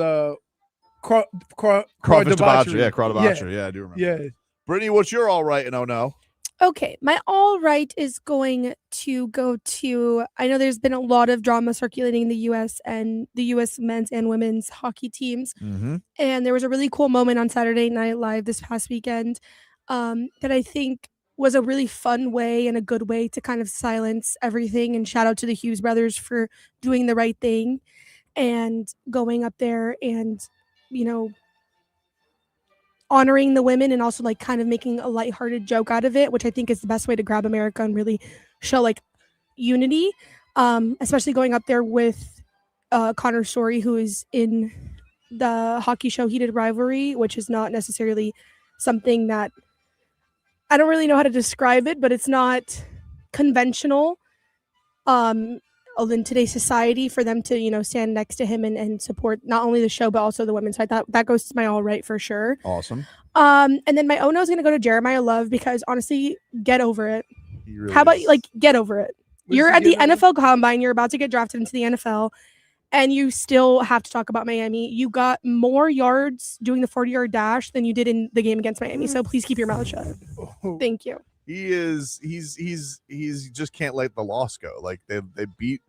Crawfish Debauchery. Yeah, Craw Debauchery. Yeah, I do remember. Yeah. Brittney, what's your all right and oh no? Okay, my all right is going to go to, I know there's been a lot of drama circulating in the U.S. and the U.S. men's and women's hockey teams. Mm-hmm. And there was a really cool moment on Saturday Night Live this past weekend that I think was a really fun way and a good way to kind of silence everything. And shout out to the Hughes brothers for doing the right thing and going up there and, you know, honoring the women and also like kind of making a lighthearted joke out of it, which I think is the best way to grab America and really show like unity, especially going up there with Connor Story, who is in the hockey show Heated Rivalry, which is not necessarily something that I don't really know how to describe it, but it's not conventional in today's society for them to, you know, stand next to him and support not only the show, but also the women. So I thought that goes to my all right for sure. Awesome. And then my oh no is going to go to Jeremiah Love because honestly, get over it. Really How about like get over it? You're at the NFL Combine. You're about to get drafted into the NFL, and you still have to talk about Miami. You got more yards doing the 40-yard dash than you did in the game against Miami. So please keep your mouth shut. Thank you. He's just can't let the loss go. Like they beat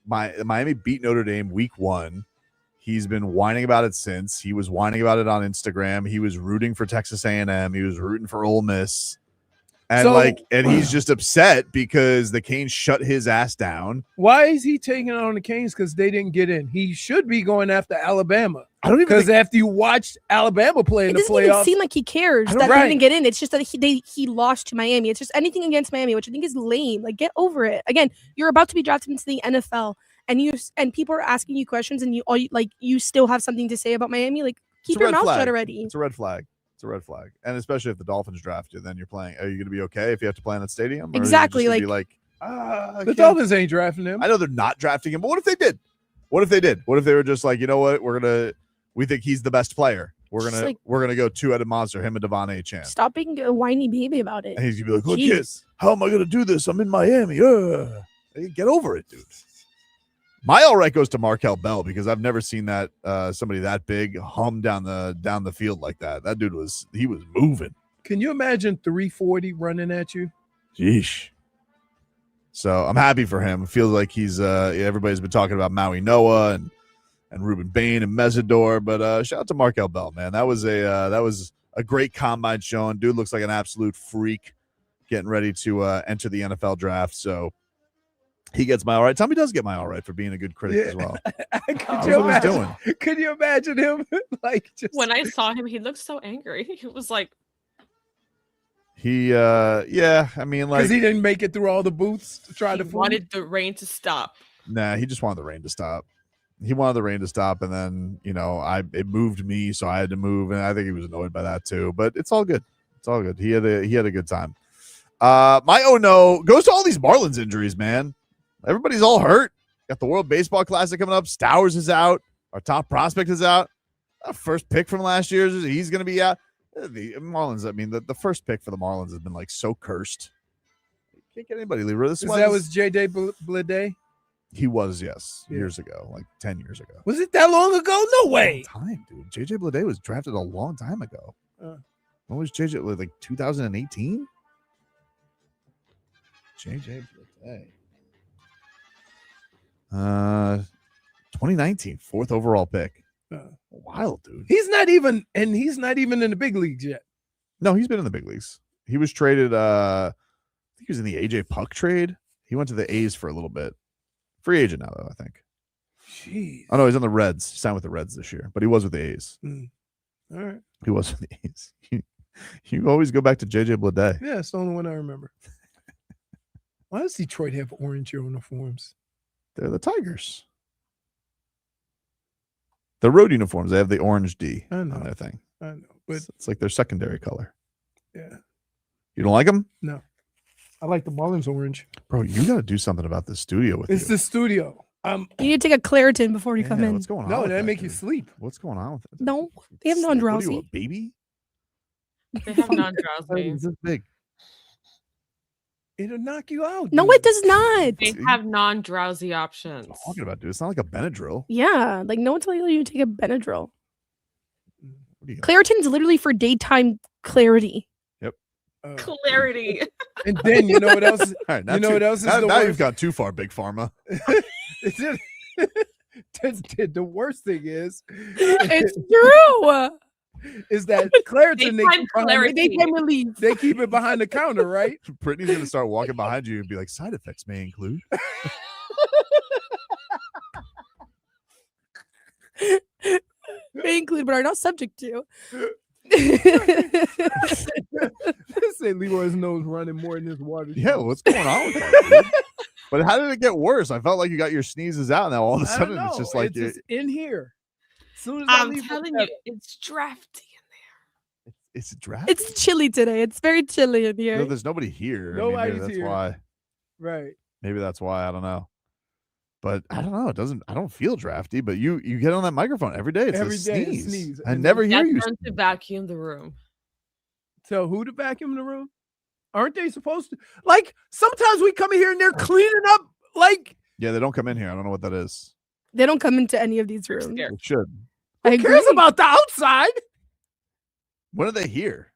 Miami beat Notre Dame week 1. He's been whining about it since. He was whining about it on Instagram. He was rooting for Texas A&M. He was rooting for Ole Miss. And he's just upset because the Canes shut his ass down. Why is he taking it on the Canes? Because they didn't get in. He should be going after Alabama. I don't even because after you watched Alabama play in the playoffs, it doesn't even seem like he cares that they didn't get in. It's just that he lost to Miami. It's just anything against Miami, which I think is lame. Like, get over it. Again, you're about to be drafted into the NFL, and people are asking you questions, and you still have something to say about Miami. Like, keep your mouth shut already. It's a red flag. It's a red flag. And especially if the Dolphins draft you, then you're playing. Are you going to be okay if you have to play in that stadium? Or exactly. Are you just gonna be the Dolphins ain't drafting him. I know they're not drafting him, but what if they did? What if they did? What if they were just like, you know what? We think he's the best player. We're gonna go two-headed monster, him and Devon A. Chan. Stop being a whiny baby about it. And he's gonna be like, look, how am I gonna do this? I'm in Miami. Get over it, dude. My all right goes to Markel Bell because I've never seen that somebody that big hum down the field like that. That dude was moving. Can you imagine 340 running at you? Jeesh. So I'm happy for him. It feels like he's everybody's been talking about Maui Noah and Ruben Bain and Mesidor, but shout out to Markel Bell, man. That was a great combine showing. Dude looks like an absolute freak getting ready to enter the NFL draft. So he gets my all right. Tommy does get my all right for being a good critic as well. Could you imagine him when I saw him, he looked so angry. He was like, I mean, like, because he didn't make it through all the booths to try to wanted the rain to stop. Nah, he just wanted the rain to stop. He wanted the rain to stop, and then it moved me, so I had to move, and I think he was annoyed by that too. But it's all good. It's all good. He had a good time. My oh no goes to all these Marlins injuries, man. Everybody's all hurt. Got the World Baseball Classic coming up. Stowers is out. Our top prospect is out. Our first pick from last year, he's going to be out. The Marlins, I mean, the first pick for the Marlins has been like so cursed. Can't get anybody, Leroy. That was J.J. Bleday? He was, yes, years ago, like 10 years ago. Was it that long ago? No way. Time, dude. J.J. Bleday was drafted a long time ago. When was J.J. like 2018? J.J. Bleday. 2019, 4th overall pick. Wild, dude. He's not even in the big leagues yet. No, he's been in the big leagues. He was traded. I think he was in the AJ Puck trade. He went to the A's for a little bit. Free agent now, though, I think. Jeez. Oh no, he's on the Reds. He signed with the Reds this year, but he was with the A's. All right. He was with the A's. You always go back to JJ Bleday. Yeah, it's the only one I remember. Why does Detroit have orange uniforms? They're the Tigers. The road uniforms, they have the orange D on their thing. I know, but it's like their secondary color. Yeah. You don't like them? No. I like the Marlins orange. Bro, you got to do something about this studio with It's the studio. You need to take a Claritin before you come in. What's going on? No, that make you sleep. What's going on with it? No, they have non-drowsy. What are you, a baby? They have non-drowsy. It's this big. It'll knock you out. No, dude. it does not. They have non-drowsy options. What are you talking about, dude? It's not like a Benadryl. Yeah, like no one tells you to take a Benadryl. Claritin's literally for daytime clarity. Yep. Clarity. And then you know what else? All right, you know what else is now, the now worst? you've gone too far, Big Pharma. The worst thing is, it's true. Is that Claritin? Daytime relief. They keep it behind the counter, right? Brittany's gonna start walking behind you and be like, "Side effects may include." May include, but are not subject to. Say Leroy's nose running more in this water. Yeah, what's going on with that, dude? But how did it get worse? I felt like you got your sneezes out now. All of a sudden, it's just like it's just in here. As soon as I'm telling you, it's drafty in there. It's a draft. It's chilly today. It's very chilly in here. No, there's nobody here. Nobody's I mean, maybe that's here. why. Right. Maybe that's why. I don't know. But I don't know. It doesn't. I don't feel drafty. But you get on that microphone every day. It's Every a day it sneeze. sneeze. I never hear That's you. done to vacuum the room. So who to vacuum the room? Aren't they supposed to? Like, sometimes we come in here and they're cleaning up, like. Yeah, they don't come in here. I don't know what that is. They don't come into any of these rooms. They should. Who cares about the outside? When are they here?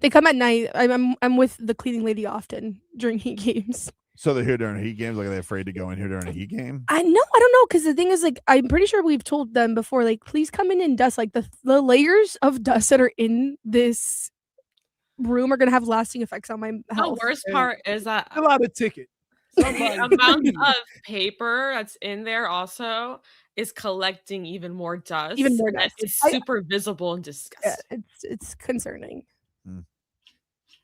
They come at night. I'm with the cleaning lady often during Heat games. So they're here during Heat games? Like, are they afraid to go in here during a Heat game? I don't know, because the thing is, like, I'm pretty sure we've told them before, like, please come in and dust. Like, the layers of dust that are in this room are gonna have lasting effects on my health. The worst part is that a lot of ticket. the amount of paper that's in there also is collecting even more dust. Even more and dust. It's super visible and disgusting. It's concerning.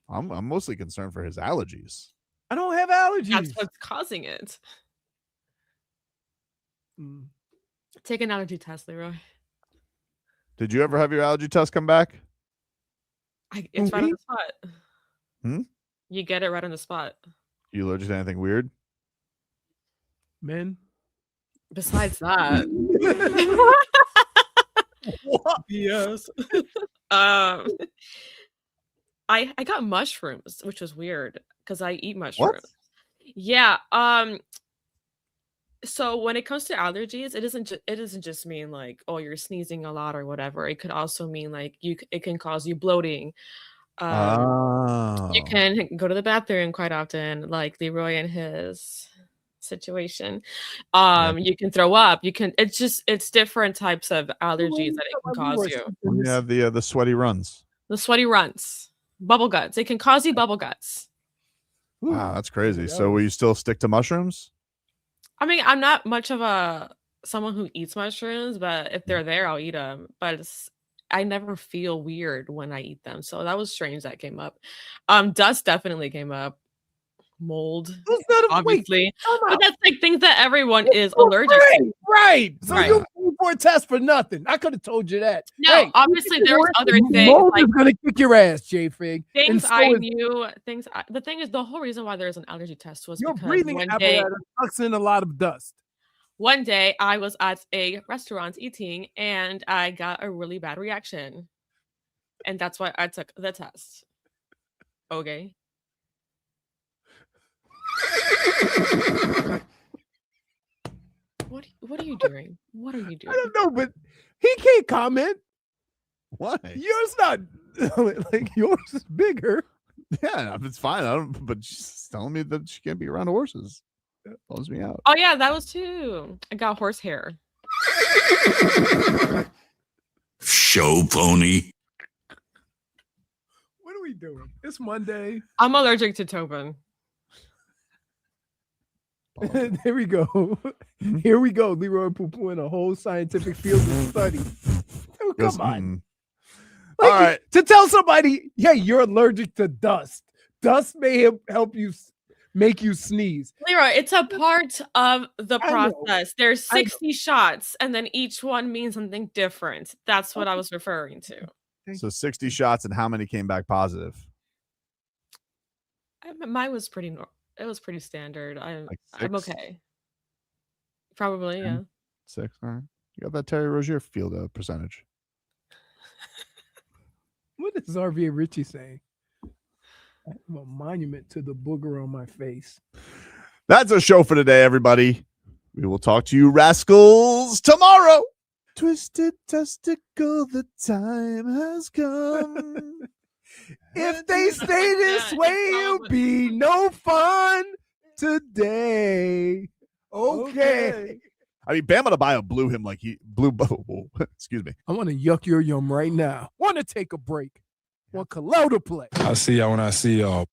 I'm mostly concerned for his allergies. I don't have allergies. That's what's causing it. Take an allergy test, Leroy. Did you ever have your allergy test come back? It's right on the spot. Hmm? You get it right on the spot. You allergic to anything weird? Men. Besides that. What? Yes. I got mushrooms, which was weird because I eat mushrooms. What? Yeah. So when it comes to allergies, it doesn't just mean like, oh, you're sneezing a lot or whatever. It could also mean like it can cause you bloating. You can go to the bathroom quite often, like Leroy and his situation. You can throw up. It's different types of allergies that it can cause you. You have the sweaty runs. The sweaty runs, bubble guts. It can cause you bubble guts. Wow, that's crazy. So will you still stick to mushrooms? I mean, I'm not much of someone who eats mushrooms, but if they're there, I'll eat them. But I never feel weird when I eat them. So that was strange that came up. Dust definitely came up. Mold, obviously. But that's like things that everyone is allergic to. Right. So Right. you paid for a test for nothing. I could have told you that. No, obviously there was other things. Mold Like, is gonna kick your ass, J-Fig. things I knew. The thing is, the whole reason why there's an allergy test was Your because breathing one day, apparatus sucks in a lot of dust. one day I was at a restaurant eating and I got a really bad reaction. And that's why I took the test. Okay. What are you doing? What are you doing? I don't know, but he can't comment. Why? Yours not like yours is bigger. Yeah, it's fine. But she's telling me that she can't be around horses. That bums me out. Oh yeah, that was too. I got horse hair. Show pony. What are we doing? It's Monday. I'm allergic to Tobin. There we go. Here we go. Leroy poo-pooing a whole scientific field of study. Oh, come on. Like, All right. To tell somebody, hey, you're allergic to dust. Dust may help you make you sneeze. Leroy, it's a part of the I know. process. There's 60 shots, and then each one means something different. That's what I was referring to. So 60 shots, and how many came back positive? Mine was pretty. It was pretty standard. I'm 6? okay. Probably, yeah. 6. All right. You got that Terry Rozier field percentage. What is RVA Richie saying? I have a monument to the booger on my face. That's our show for today, everybody. We will talk to you rascals tomorrow. Twisted testicle, the time has come. If they stay this way, it'll be no fun today. Okay. I mean, Bam Adebayo blew him like he blew. Excuse me. I want to yuck your yum right now. Want to take a break. Want Kel'el to play. I'll see y'all when I see y'all.